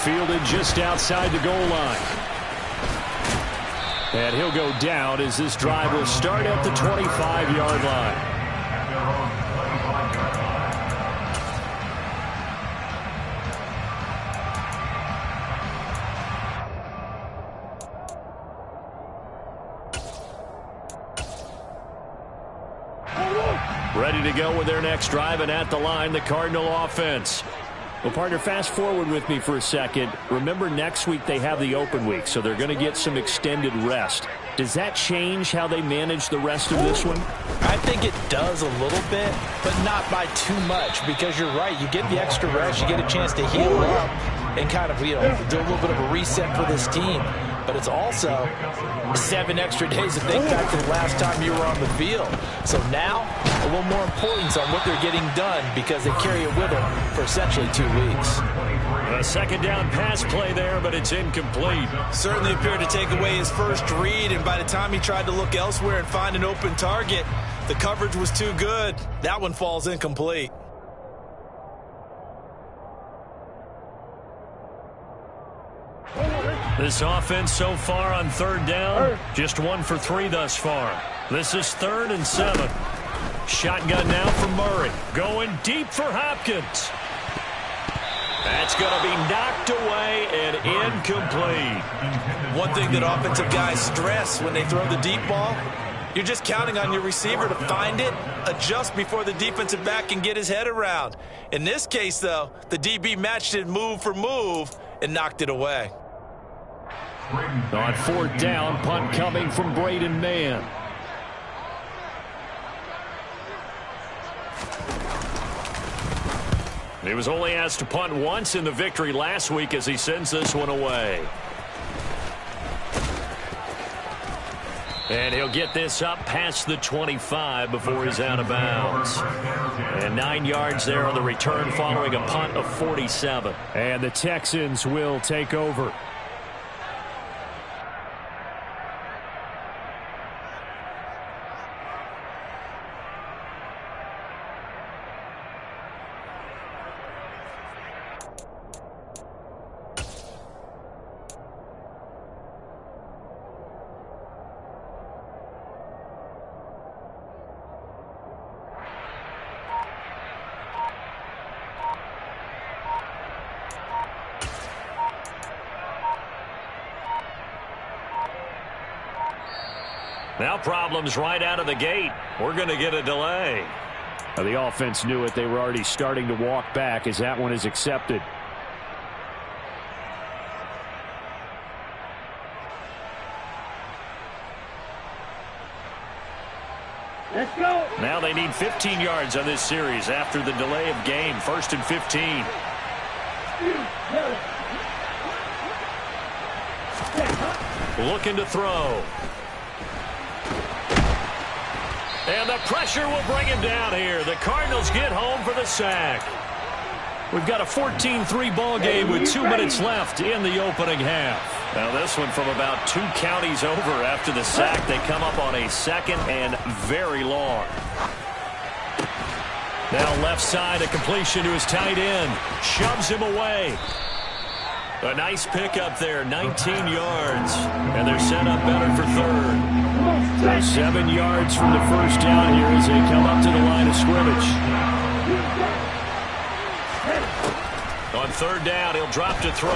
Fielded just outside the goal line. And he'll go down as this drive will start at the 25-yard line. Ready to go with their next drive, and at the line, the Cardinal offense. Well, partner, fast forward with me for a second. Remember, next week they have the open week, so they're going to get some extended rest. Does that change how they manage the rest of this one? I think it does a little bit, but not by too much, because you're right. You get the extra rest, you get a chance to heal up and kind of, do a little bit of a reset for this team. But it's also 7 extra days to think back to the last time you were on the field. So now, a little more importance on what they're getting done, because they carry it with them for essentially 2 weeks. A second down pass play there, but it's incomplete. Certainly appeared to take away his first read, and by the time he tried to look elsewhere and find an open target, the coverage was too good. That one falls incomplete. This offense so far on 3rd down, just 1 for 3 thus far. This is 3rd and 7. Shotgun now for Murray. Going deep for Hopkins. That's going to be knocked away and incomplete. One thing that offensive guys stress when they throw the deep ball, you're just counting on your receiver to find it, adjust before the defensive back can get his head around. In this case, though, the DB matched it move for move and knocked it away. On 4th down, punt coming from Braden Mann. He was only asked to punt once in the victory last week as he sends this one away. And he'll get this up past the 25 before he's out of bounds. And 9 yards there on the return following a punt of 47. And the Texans will take over. Now problems right out of the gate. We're going to get a delay. The offense knew it. They were already starting to walk back as that one is accepted. Let's go. Now they need 15 yards on this series after the delay of game. 1st and 15. Looking to throw. And the pressure will bring him down here. The Cardinals get home for the sack. We've got a 14-3 ball game with 2 minutes left in the opening half. Now this one from about 2 counties over after the sack. They come up on a 2nd and very long. Now left side, a completion to his tight end. Shoves him away. A nice pickup there, 19 yards. And they're set up better for 3rd. 7 yards from the first down here as they come up to the line of scrimmage. On 3rd down, he'll drop to throw.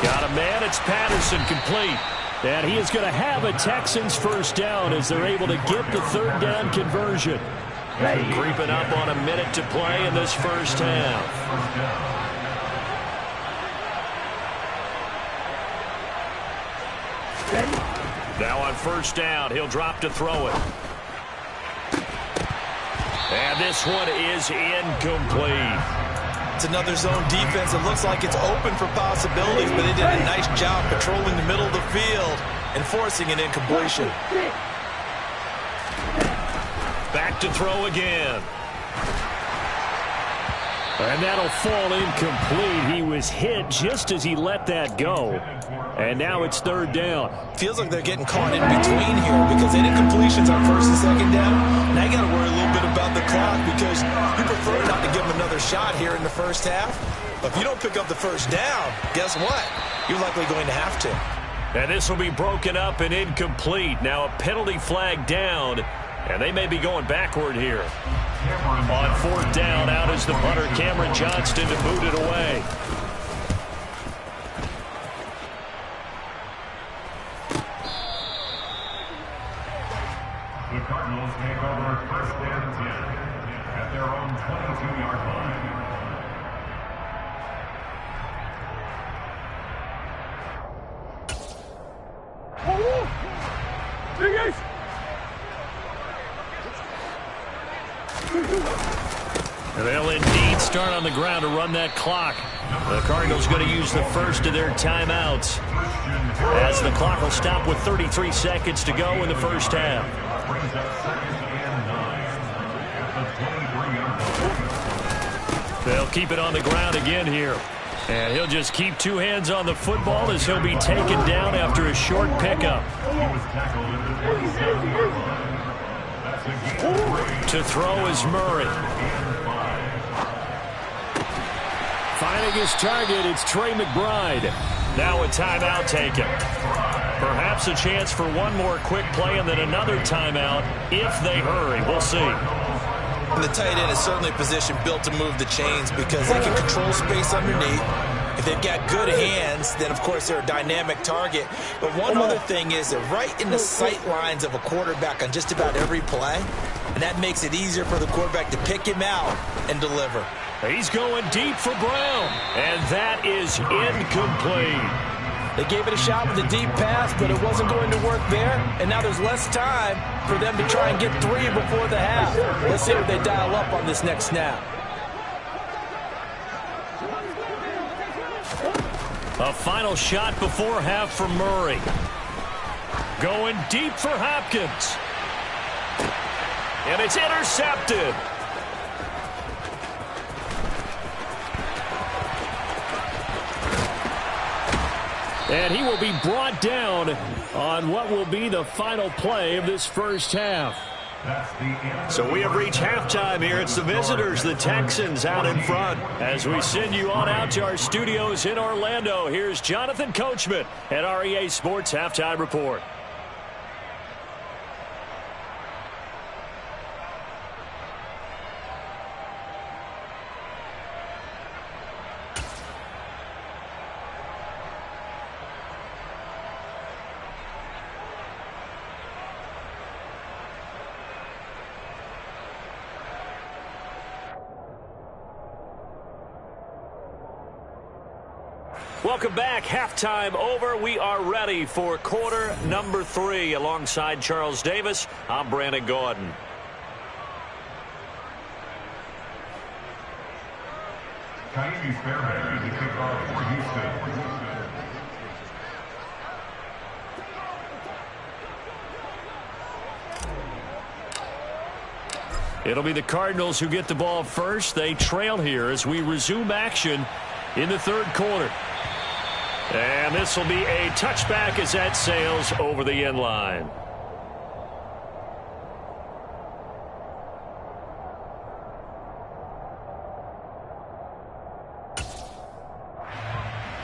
Got a man, it's Patterson, complete. And he is going to have a Texans first down as they're able to get the 3rd down conversion. Creeping up on a minute to play in this first half. Now on 1st down, he'll drop to throw it. And this one is incomplete. It's another zone defense. It looks like it's open for possibilities, but they did a nice job controlling the middle of the field and forcing an incompletion. Back to throw again. And that'll fall incomplete. He was hit just as he let that go. And now it's 3rd down. Feels like they're getting caught in between here because they did completions on 1st and 2nd down. Now you got to worry a little bit about the clock because you prefer not to give them another shot here in the first half. But if you don't pick up the 1st down, guess what? You're likely going to have to. And this will be broken up and incomplete. Now a penalty flag down, and they may be going backward here. On 4th down, out is the punter, Cameron Johnston, to boot it away. The Cardinals take over 1st and 10 at their own 22-yard line. They'll indeed start on the ground to run that clock. The Cardinals going to use the first of their timeouts as the clock will stop with 33 seconds to go in the first half. They'll keep it on the ground again here. And he'll just keep 2 hands on the football as he'll be taken down after a short pickup. To throw is Murray. Finding his target, it's Trey McBride. Now a timeout taken. Perhaps a chance for one more quick play and then another timeout if they hurry. We'll see. And the tight end is certainly a position built to move the chains because they can control space underneath. If they've got good hands, then, of course, they're a dynamic target. But one other thing is they're right in the sight lines of a quarterback on just about every play, and that makes it easier for the quarterback to pick him out and deliver. He's going deep for Brown, and that is incomplete. They gave it a shot with a deep pass, but it wasn't going to work there, and now there's less time for them to try and get 3 before the half. Let's see what they dial up on this next snap. A final shot before half from Murray. Going deep for Hopkins. And it's intercepted. And he will be brought down on what will be the final play of this first half. So we have reached halftime here. It's the visitors, the Texans, out in front. As we send you on out to our studios in Orlando, here's Jonathan Coachman at REA Sports Halftime Report. Welcome back. Halftime over. We are ready for quarter number 3. Alongside Charles Davis, I'm Brandon Gordon. Chinese Fairbairn to kick off for Houston. It'll be the Cardinals who get the ball first. They trail here as we resume action in the third quarter. And this will be a touchback as that sails over the end line.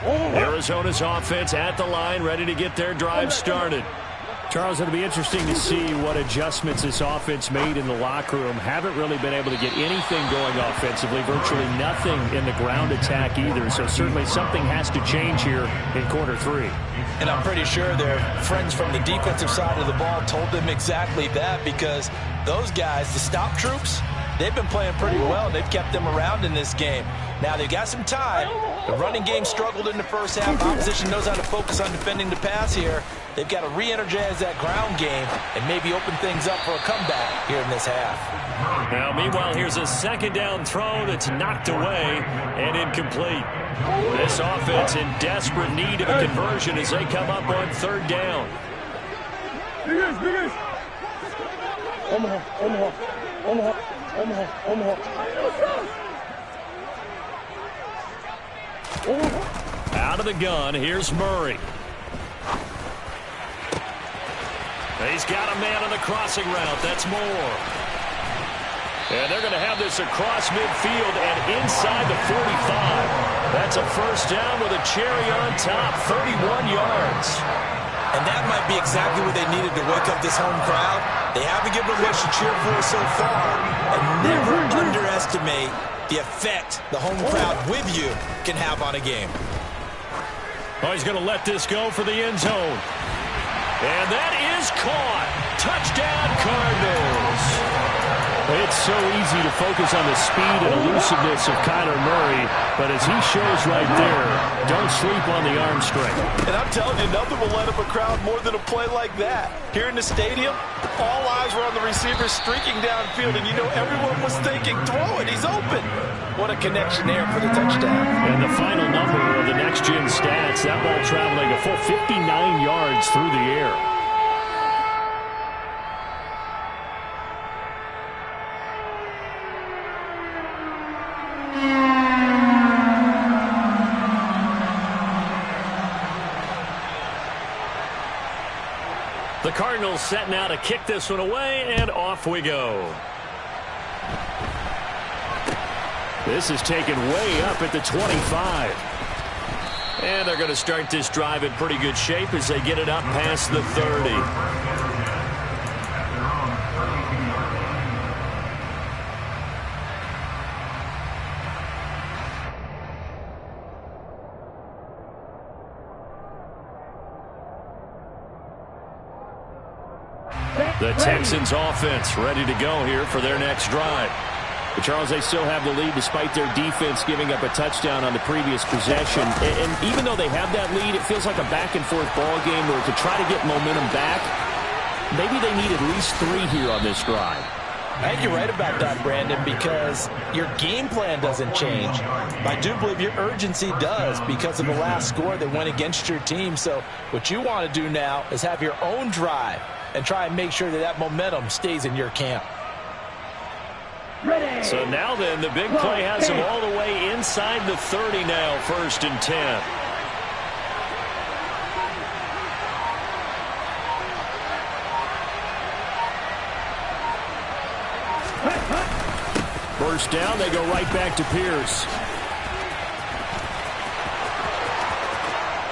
Arizona's offense at the line, ready to get their drive started. Charles, it'll be interesting to see what adjustments this offense made in the locker room. Haven't really been able to get anything going offensively, virtually nothing in the ground attack either. So certainly something has to change here in quarter 3. And I'm pretty sure their friends from the defensive side of the ball told them exactly that, because those guys, the stop troops, they've been playing pretty well. They've kept them around in this game. Now, they've got some time. The running game struggled in the first half. Opposition knows how to focus on defending the pass here. They've got to re-energize that ground game and maybe open things up for a comeback here in this half. Now, meanwhile, here's a second down throw that's knocked away and incomplete. This offense in desperate need of a conversion as they come up on third down. Out of the gun, here's Murray. He's got a man on the crossing route. That's Moore. And they're going to have this across midfield and inside the 45. That's a first down with a cherry on top, 31 yards. And that might be exactly what they needed to wake up this home crowd. They haven't given them much to cheer for so far. And never underestimate the effect the home crowd with you can have on a game. Oh, he's going to let this go for the end zone. And that is caught. Touchdown, Cardinals. It's so easy to focus on the speed and elusiveness of Kyler Murray, but as he shows right there, don't sleep on the arm strength. And I'm telling you, nothing will light up a crowd more than a play like that. Here in the stadium, all eyes were on the receiver streaking downfield, and you know everyone was thinking, throw it, he's open. What a connection there for the touchdown. And the final number of the next-gen stats, that ball traveling a full 59 yards through the air. The Cardinals set now to kick this one away, and off we go. This is taken way up at the 25. And they're going to start this drive in pretty good shape as they get it up past the 30. The Texans offense ready to go here for their next drive. But Charles, they still have the lead despite their defense giving up a touchdown on the previous possession. And even though they have that lead, it feels like a back-and-forth ball game where to try to get momentum back, maybe they need at least 3 here on this drive. I think you're right about that, Brandon, because your game plan doesn't change. I do believe your urgency does because of the last score that went against your team. So what you want to do now is have your own drive and try and make sure that that momentum stays in your camp. So now then, the big play has him all the way inside the 30 now, 1st and 10. First down, they go right back to Pierce.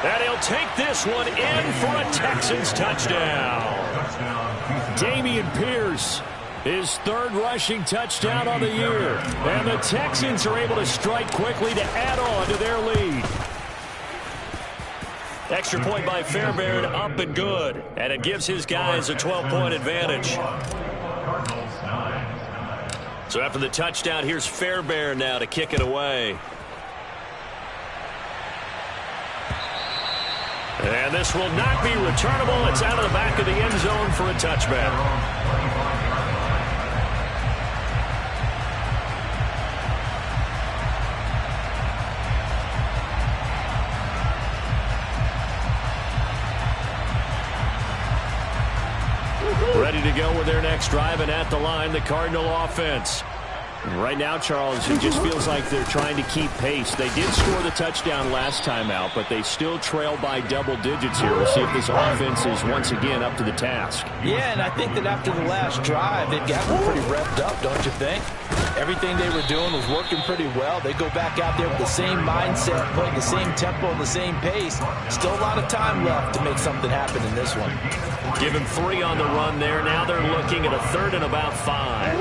And he'll take this one in for a Texans touchdown. Dameon Pierce, his 3rd rushing touchdown on the year. And the Texans are able to strike quickly to add on to their lead. Extra point by Fairbairn, up and good. And it gives his guys a 12-point advantage. So after the touchdown, here's Fairbairn now to kick it away. And this will not be returnable. It's out of the back of the end zone for a touchback. Ready to go with their next drive, and at the line, the Cardinal offense. And right now, Charles, it just feels like they're trying to keep pace. They did score the touchdown last time out, but they still trail by double digits here. We'll see if this offense is once again up to the task. Yeah, and I think that after the last drive, they've gotten pretty revved up, don't you think? Everything they were doing was working pretty well. They go back out there with the same mindset, playing the same tempo and the same pace. Still a lot of time left to make something happen in this one. Give him 3 on the run there. Now they're looking at a 3rd and about 5.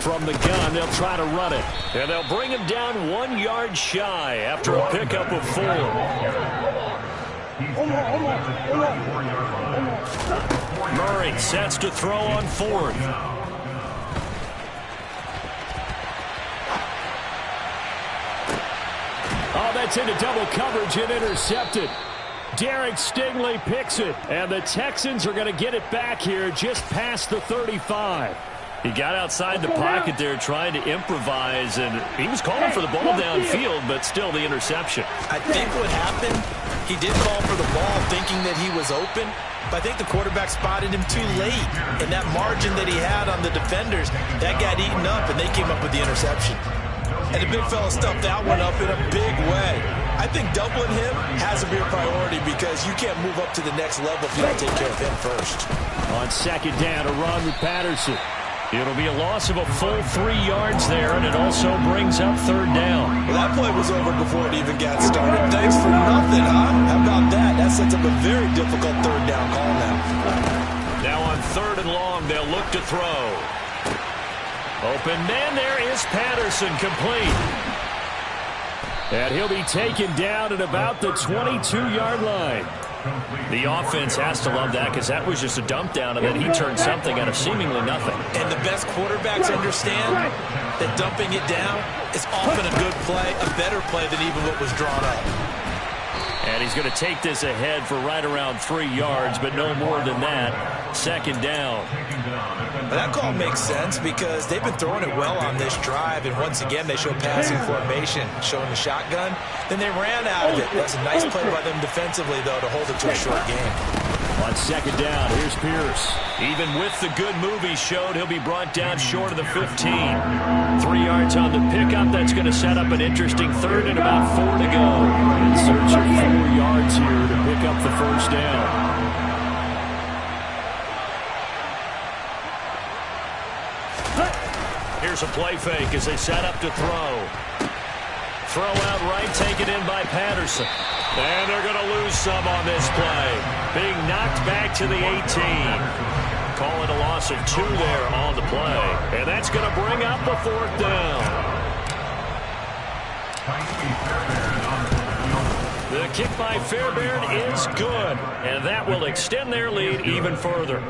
From the gun, they'll try to run it. And they'll bring him down 1 yard shy after a pickup of 4. Murray sets to throw on 4th. Oh, that's into double coverage and intercepted. Derek Stingley picks it, and the Texans are going to get it back here just past the 35. He got outside the pocket there trying to improvise, and he was calling for the ball downfield, but still the interception. I think what happened, he did call for the ball thinking that he was open, but I think the quarterback spotted him too late. And that margin that he had on the defenders, that got eaten up, and they came up with the interception. And the big fella stuffed that one up in a big way. I think doubling him has to be a priority because you can't move up to the next level if you don't take care of him first. On 2nd down, a run with Patterson. It'll be a loss of a full 3 yards there, and it also brings up 3rd down. Well, that play was over before it even got started. Thanks for nothing, huh? How about that? That sets up a very difficult 3rd down call now. Now on 3rd and long, they'll look to throw. Open man, there is Patterson, complete. And he'll be taken down at about the 22-yard line. The offense has to love that because that was just a dump down, and then he turned something out of seemingly nothing. And the best quarterbacks understand that dumping it down is often a good play, a better play than even what was drawn up. And he's going to take this ahead for right around 3 yards, but no more than that. 2nd down. But that call makes sense because they've been throwing it well on this drive, and once again they show passing formation, showing the shotgun. Then they ran out of it. That's a nice play by them defensively, though, to hold it to a short game. On 2nd down, here's Pierce. Even with the good move he showed, he'll be brought down short of the 15. 3 yards on the pickup. That's going to set up an interesting 3rd and about 4 to go. In search of 4 yards here to pick up the 1st down. Here's a play fake as they set up to throw. Throw out right, taken in by Patterson. And they're going to lose some on this play. Being knocked back to the 18. Call it a loss of 2 there on the play. And that's going to bring up the 4th down. The kick by Fairbairn is good. And that will extend their lead even further.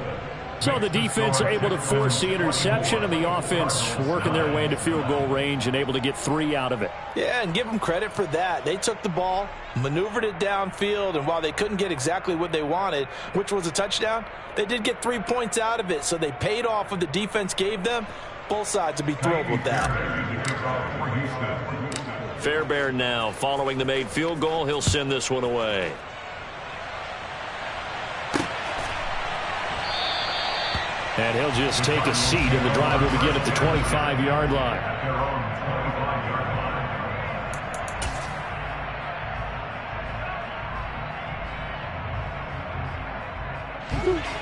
So the defense able to force the interception, and the offense working their way into field goal range and able to get 3 out of it. Yeah, and give them credit for that. They took the ball, maneuvered it downfield, and while they couldn't get exactly what they wanted, which was a touchdown, they did get 3 points out of it, so they paid off what the defense gave them. Both sides would be thrilled with that. Fairbairn now following the made field goal. He'll send this one away. And he'll just take a seat, and the drive will begin at the 25-yard line.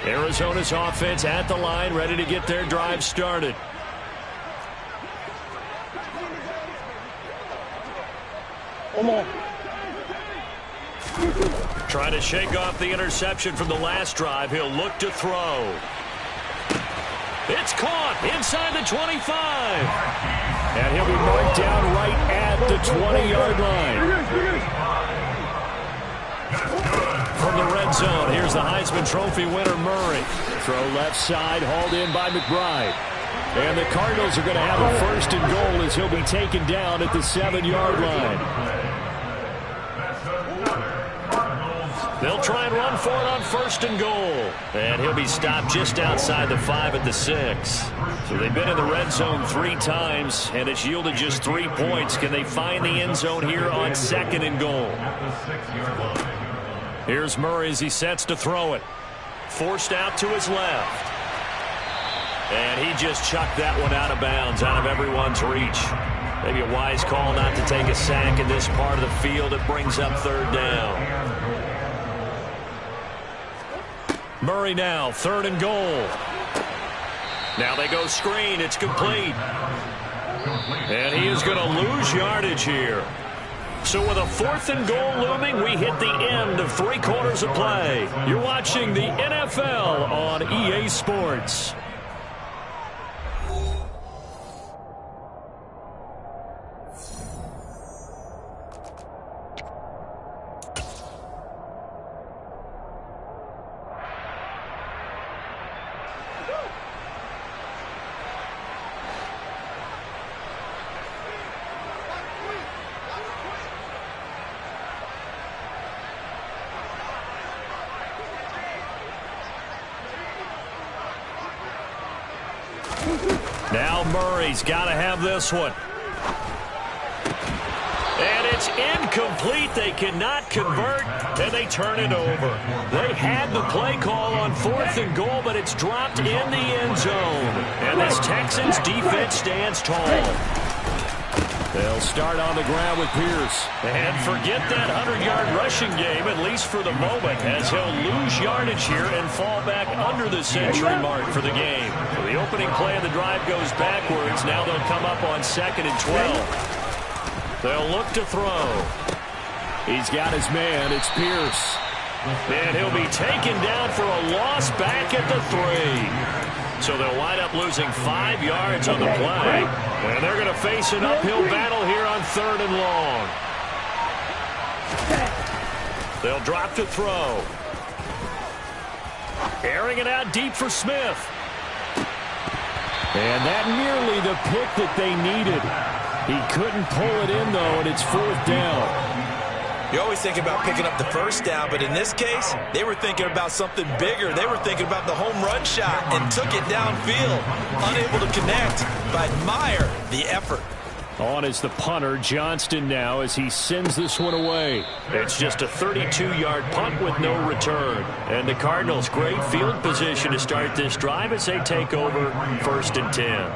Arizona's offense at the line, ready to get their drive started. Trying to shake off the interception from the last drive. He'll look to throw. It's caught inside the 25. And he'll be marked down right at the 20-yard line. From the red zone, here's the Heisman Trophy winner, Murray. Throw left side, hauled in by McBride. And the Cardinals are going to have a 1st and goal as he'll be taken down at the 7-yard line. They'll try and run for it on 1st and goal. And he'll be stopped just outside the 5 at the 6. So they've been in the red zone 3 times, and it's yielded just 3 points. Can they find the end zone here on 2nd and goal? Here's Murray as he sets to throw it. Forced out to his left. And he just chucked that one out of bounds, out of everyone's reach. Maybe a wise call not to take a sack in this part of the field. It brings up 3rd down. Murray now, 3rd and goal. Now they go screen. It's complete. And he is going to lose yardage here. So with a 4th and goal looming, we hit the end of 3 quarters of play. You're watching the NFL on EA Sports. Now Murray's got to have this one. And it's incomplete. They cannot convert, and they turn it over. They had the play call on 4th and goal, but it's dropped in the end zone. And this Texans defense stands tall. They'll start on the ground with Pierce. And forget that 100-yard rushing game, at least for the moment, as he'll lose yardage here and fall back under the century mark for the game. So the opening play of the drive goes backwards. Now they'll come up on 2nd and 12. They'll look to throw. He's got his man. It's Pierce. And he'll be taken down for a loss back at the 3. So they'll wind up losing 5 yards on the play. And they're going to face an uphill battle here on 3rd and long. They'll drop to throw. Airing it out deep for Smith. And that nearly the pick that they needed. He couldn't pull it in, though, and it's 4th down. You always think about picking up the 1st down, but in this case, they were thinking about something bigger. They were thinking about the home run shot and took it downfield. Unable to connect, but admire the effort. On is the punter, Johnston, now as he sends this one away. It's just a 32-yard punt with no return. And the Cardinals, great field position to start this drive as they take over 1st and 10.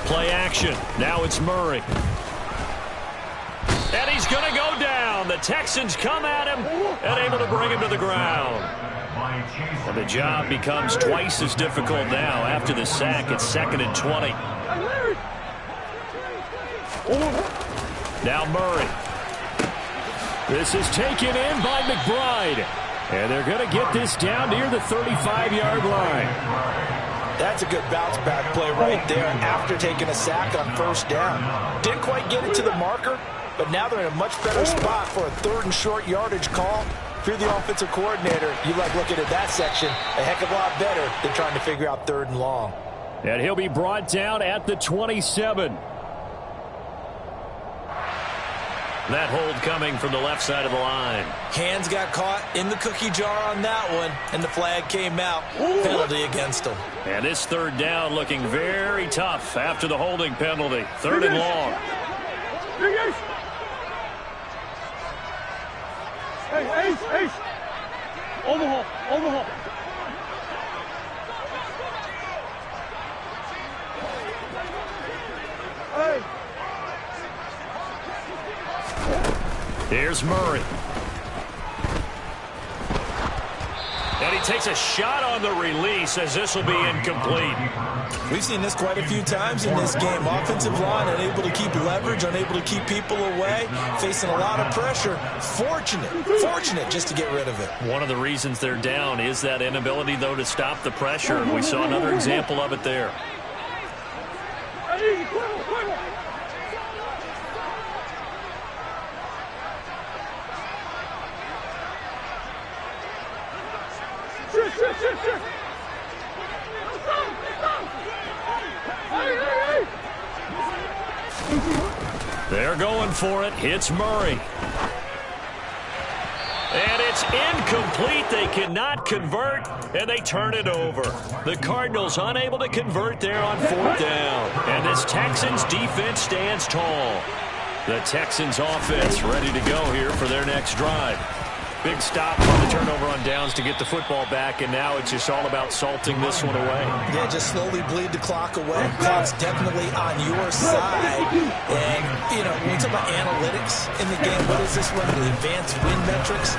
Play action. Now it's Murray. And he's going to go down. The Texans come at him and able to bring him to the ground. And the job becomes twice as difficult now after the sack. It's 2nd and 20. Now Murray. This is taken in by McBride. And they're going to get this down near the 35-yard line. That's a good bounce-back play right there after taking a sack on first down. Didn't quite get it to the marker, but now they're in a much better spot for a 3rd and short yardage call. If you're the offensive coordinator, you like looking at that section a heck of a lot better than trying to figure out 3rd and long. And he'll be brought down at the 27. That hold coming from the left side of the line. Hands got caught in the cookie jar on that one, and the flag came out. Penalty against them. And this 3rd down looking very tough after the holding penalty. 3rd and long. Hey, Ace. Overhaul. Hey. Here's Murray. And he takes a shot on the release as this will be incomplete. We've seen this quite a few times in this game. Offensive line unable to keep leverage, unable to keep people away, facing a lot of pressure. Fortunate just to get rid of it. One of the reasons they're down is that inability, though, to stop the pressure. We saw another example of it there. They're going for it. It's Murray. And it's incomplete. They cannot convert, and they turn it over. The Cardinals unable to convert there on 4th down. And this Texans defense stands tall. The Texans offense ready to go here for their next drive. Big stop on the turnover on downs to get the football back, and now it's just all about salting this one away. Yeah, just slowly bleed the clock away. Clock's definitely on your side. And, you know, when we talk about analytics in the game, what is this one? The advanced win metrics?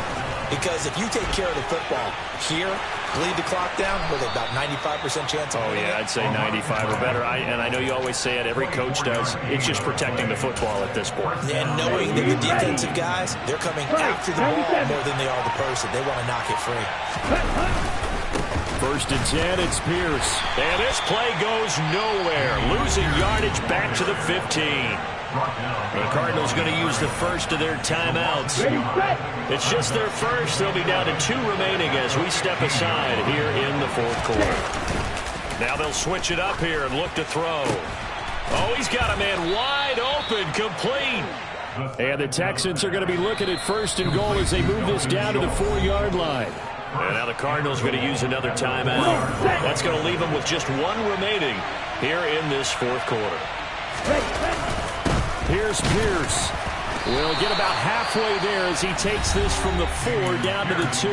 Because if you take care of the football here, bleed the clock down, with about 95% chance of winning. Yeah, I'd say 95 or better. And I know you always say it, every coach does. It's just protecting the football at this point. And knowing that the defensive guys, they're coming after the ball more than they are the person. They want to knock it free. 1st and 10, it's Pierce. And this play goes nowhere. Losing yardage back to the 15. The Cardinals going to use the first of their timeouts. It's just their first. They'll be down to 2 remaining as we step aside here in the 4th quarter. Now they'll switch it up here and look to throw. Oh, he's got a man wide open, complete. And the Texans are going to be looking at 1st and goal as they move this down to the 4-yard line. And now the Cardinals are going to use another timeout. That's going to leave them with just 1 remaining here in this 4th quarter. Here's Pierce. We'll get about halfway there as he takes this from the 4 down to the 2.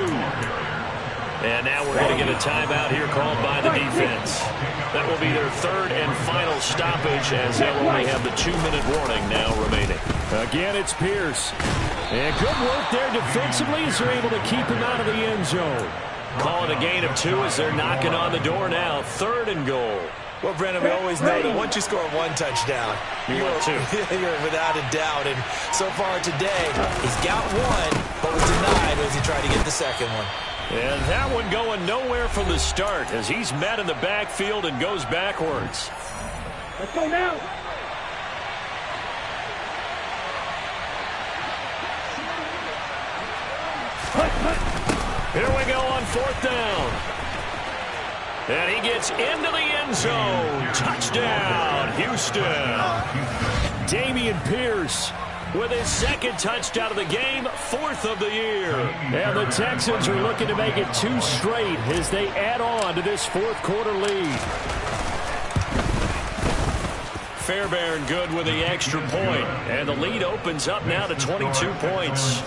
And now we're going to get a timeout here called by the defense. That will be their 3rd and final stoppage as they'll only have the 2-minute warning now remaining. Again, it's Pierce. And good work there defensively as they're able to keep him out of the end zone. Call it a gain of 2 as they're knocking on the door now. 3rd and goal. Well, Brendan, we always know that once you score 1 touchdown, you're without a doubt. And so far today, he's got 1, but was denied as he tried to get the second one. And that one going nowhere from the start as he's met in the backfield and goes backwards. Let's go now. Here we go on 4th down. And he gets into the end zone. Touchdown, Houston. Dameon Pierce with his 2nd touchdown of the game, 4th of the year. And the Texans are looking to make it 2 straight as they add on to this 4th quarter lead. Fairbairn good with the extra point. And the lead opens up now to 22 points.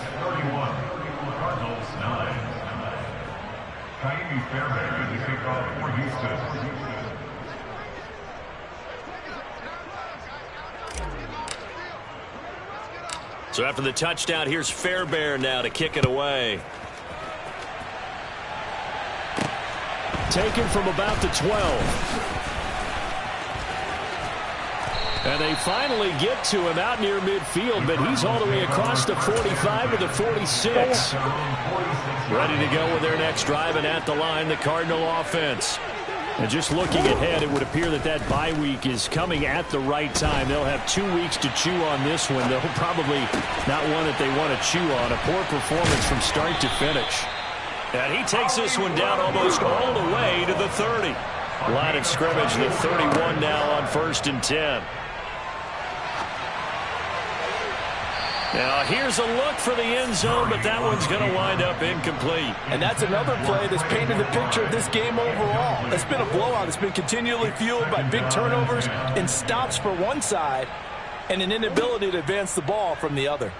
So after the touchdown, here's Fairbairn now to kick it away. Taken from about the 12. And they finally get to him out near midfield, but he's all the way across the 45 to the 46. Ready to go with their next drive, and at the line, the Cardinal offense. And just looking ahead, it would appear that that bye week is coming at the right time. They'll have 2 weeks to chew on this one. They'll probably not one that they want to chew on. A poor performance from start to finish. And he takes this one down almost all the way to the 30. Line of scrimmage, the 31 now on 1st and 10. Now, here's a look for the end zone, but that one's going to wind up incomplete. And that's another play that's painted the picture of this game overall. It's been a blowout. It's been continually fueled by big turnovers and stops for one side and an inability to advance the ball from the other.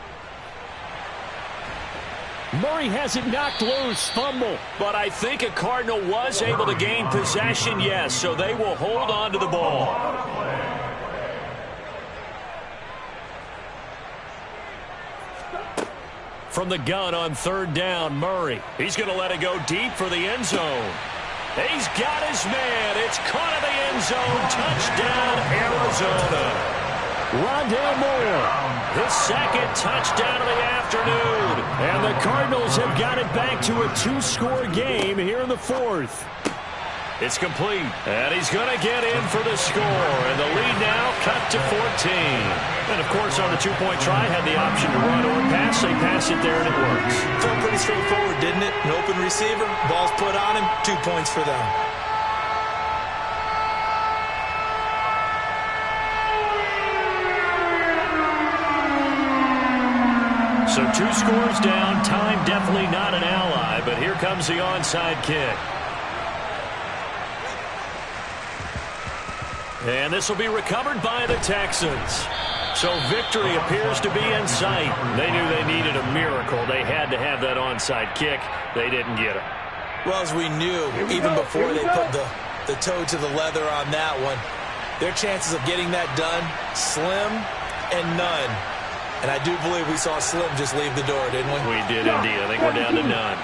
Murray has it knocked loose, fumble. But I think a Cardinal was able to gain possession, yes, so they will hold on to the ball. From the gun on 3rd down, Murray. He's going to let it go deep for the end zone. He's got his man. It's caught in the end zone. Touchdown, Arizona. Rondale Moore, his 2nd touchdown of the afternoon. And the Cardinals have got it back to a 2-score game here in the 4th. It's complete, and he's going to get in for the score. And the lead now cut to 14. And, of course, on the 2-point try, had the option to run or pass. They pass it there, and it works. Felt pretty straightforward, didn't it? An open receiver, ball's put on him, 2 points for them. So 2 scores down. Time definitely not an ally, but here comes the onside kick. And this will be recovered by the Texans. So victory appears to be in sight. They knew they needed a miracle. They had to have that onside kick. They didn't get it. Well, as we knew, even before they put the toe to the leather on that one, their chances of getting that done, slim and none. And I do believe we saw Slim just leave the door, didn't we? We did indeed. I think we're down to none.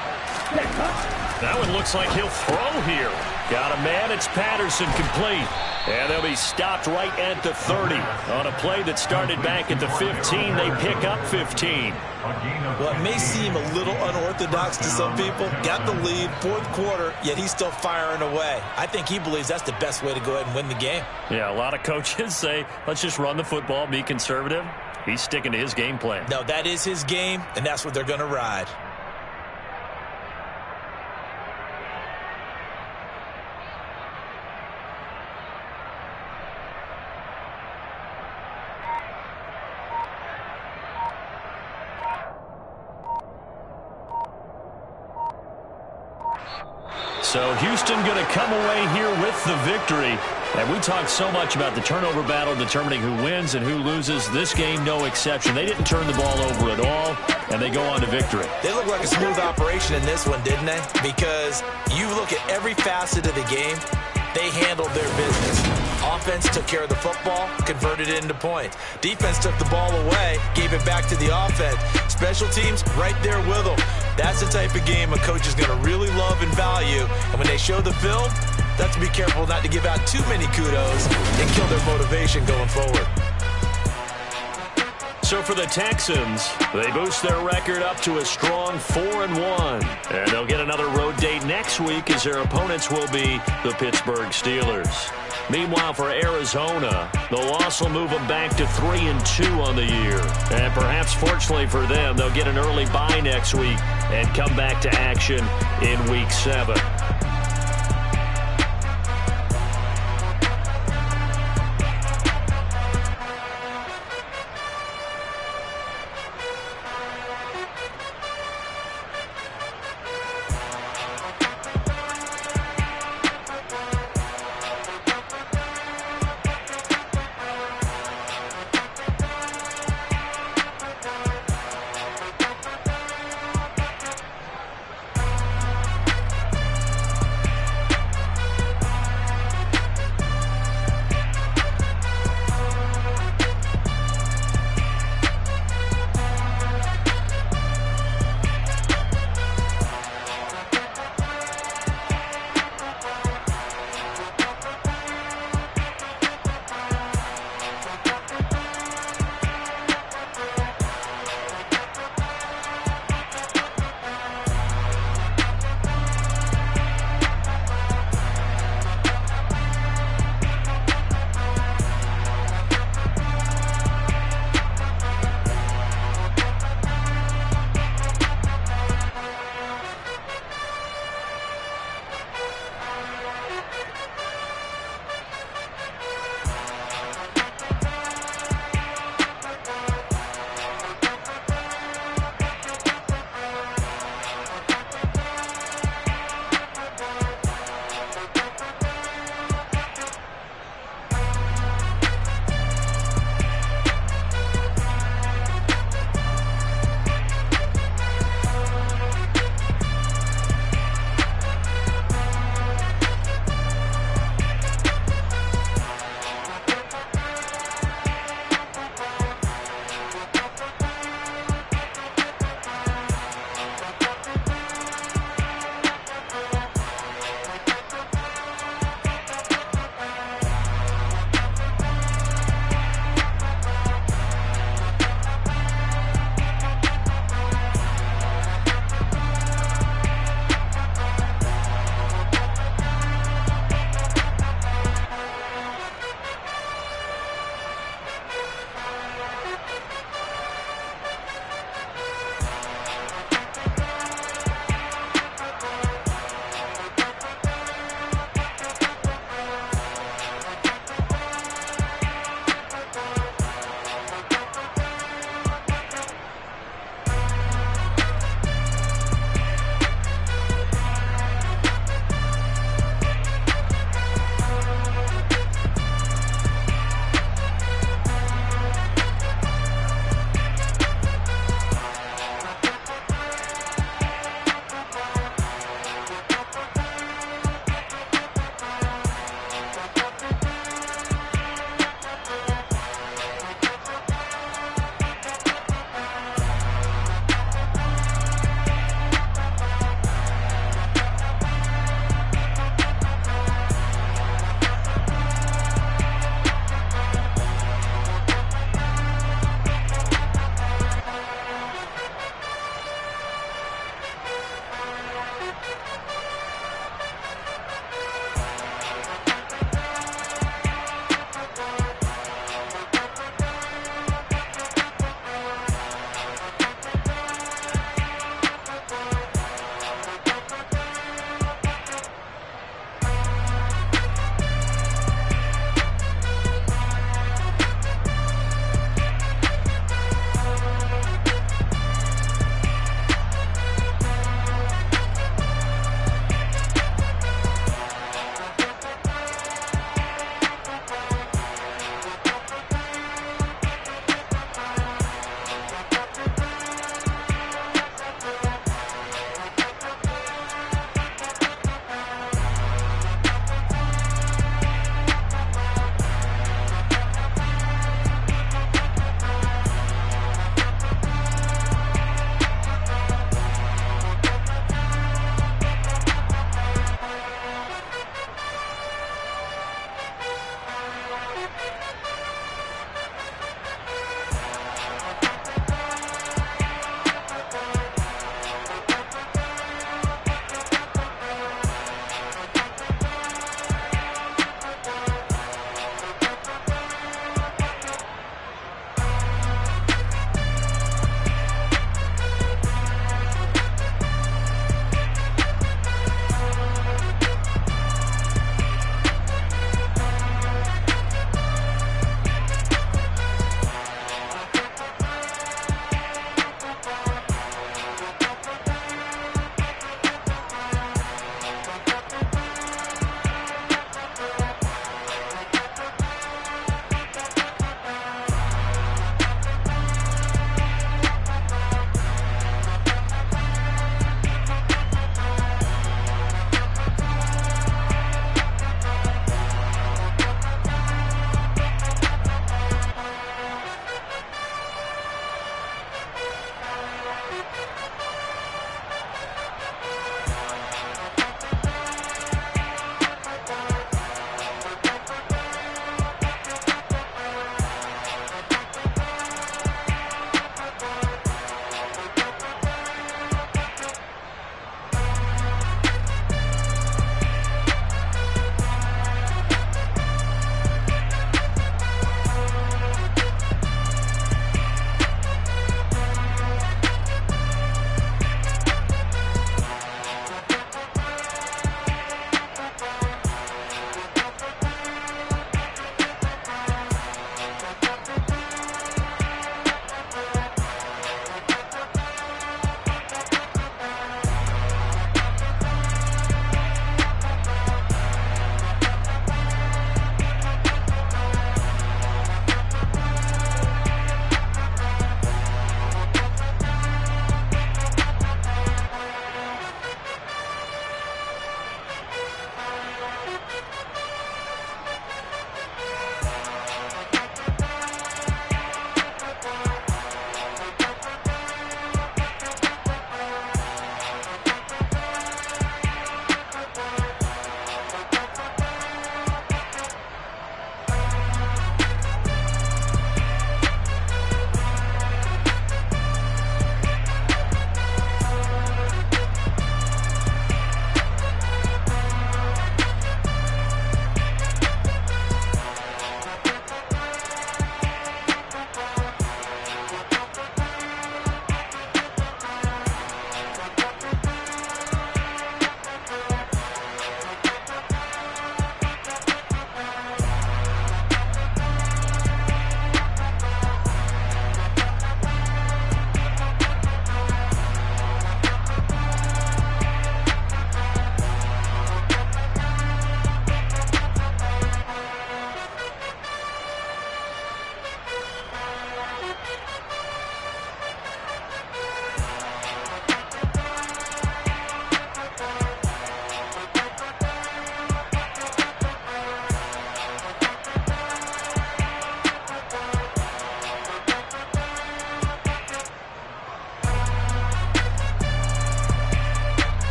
That one looks like he'll throw here. Got a man. It's Patterson, complete. And they'll be stopped right at the 30. On a play that started back at the 15, they pick up 15. Well, it may seem a little unorthodox to some people. Got the lead, 4th quarter, yet he's still firing away. I think he believes that's the best way to go ahead and win the game. Yeah, a lot of coaches say, let's just run the football, be conservative. He's sticking to his game plan. No, that is his game, and that's what they're going to ride. So Houston going to come away here with the victory. And we talked so much about the turnover battle determining who wins and who loses. This game, no exception. They didn't turn the ball over at all, and they go on to victory. They look like a smooth operation in this one, didn't they? Because you look at every facet of the game, they handled their business. Offense took care of the football, converted it into points. Defense took the ball away, gave it back to the offense. Special teams, right there with them. That's the type of game a coach is going to really love and value. And when they show the film, they have to be careful not to give out too many kudos and kill their motivation going forward. So for the Texans, they boost their record up to a strong 4-1. And they'll get another road date next week as their opponents will be the Pittsburgh Steelers. Meanwhile, for Arizona, the loss will move them back to 3-2 on the year. And perhaps fortunately for them, they'll get an early bye next week and come back to action in Week 7.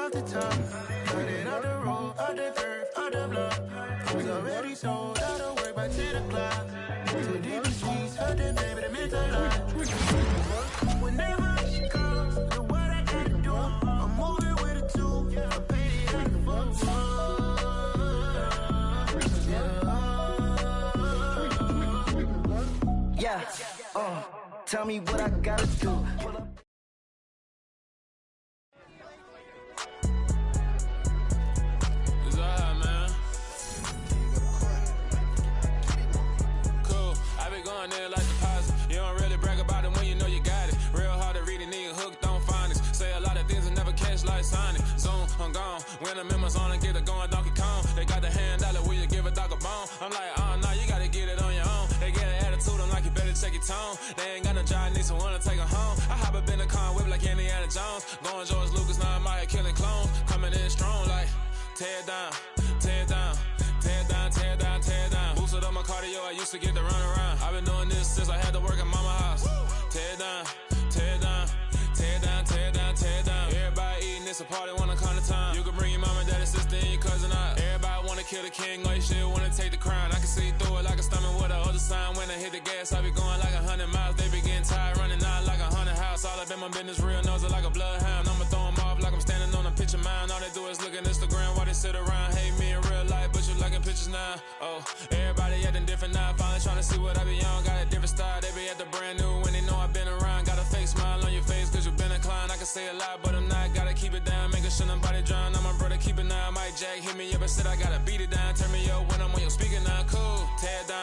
off the top, cut it out the road, out the turf, out the block. I was already sold out of work by 10 o'clock. Too deep in the streets, heard that baby, that meant a lot. Whenever she comes, do what I gotta do. I'm moving with a two, I paid it out the fuck. Yeah, tell me what I gotta do. There like deposit. You don't really brag about it when you know you got it. Real hard to read a nigga hooked on finance. Say a lot of things and never catch like Sonic. Zoom, I'm gone. When the members on and get it going Donkey Kong. They got the hand dollar, will you give a dog a bone? I'm like, nah, you gotta get it on your own. They get an attitude, I'm like, you better check your tone. They ain't got no job, need someone to take her home. I hop up in the car, whip like Indiana Jones. Going George Lucas, now I'm out here killing clones. Coming in strong like, tear down, tear down. Tear down, tear down, tear down. Boosted up my cardio, I used to get to run around. I've been doing this since I had to work at mama house. Tear down, tear down, tear down, tear down, tear down. Everybody eating, it's a party, wanna come to time. You can bring your mama, daddy, sister, and your cousin out. Everybody wanna kill the king, like shit, wanna take the crown. I can see through it like a stomach with a other sign. When I hit the gas, I be going like 100 miles. They be getting tired, running out like 100 house. All up in my business, real nose it like a bloodhound. I'ma throw them off like I'm standing on a picture mound. All they do is look at Instagram while they sit around, hate me in real life, but you liking pictures now. Oh, everybody acting different now. Finally trying to see what I be on. Got a different style, they be at the brand new when they know I've been around. Got a fake smile on your face cause you been inclined. I can say a lot, but I'm not. Gotta keep it down, making sure nobody drown. I'm my brother, keep it now. Mike Jack hit me up and said I gotta beat it down. Turn me up when I'm on your speaker now. Cool, tear down.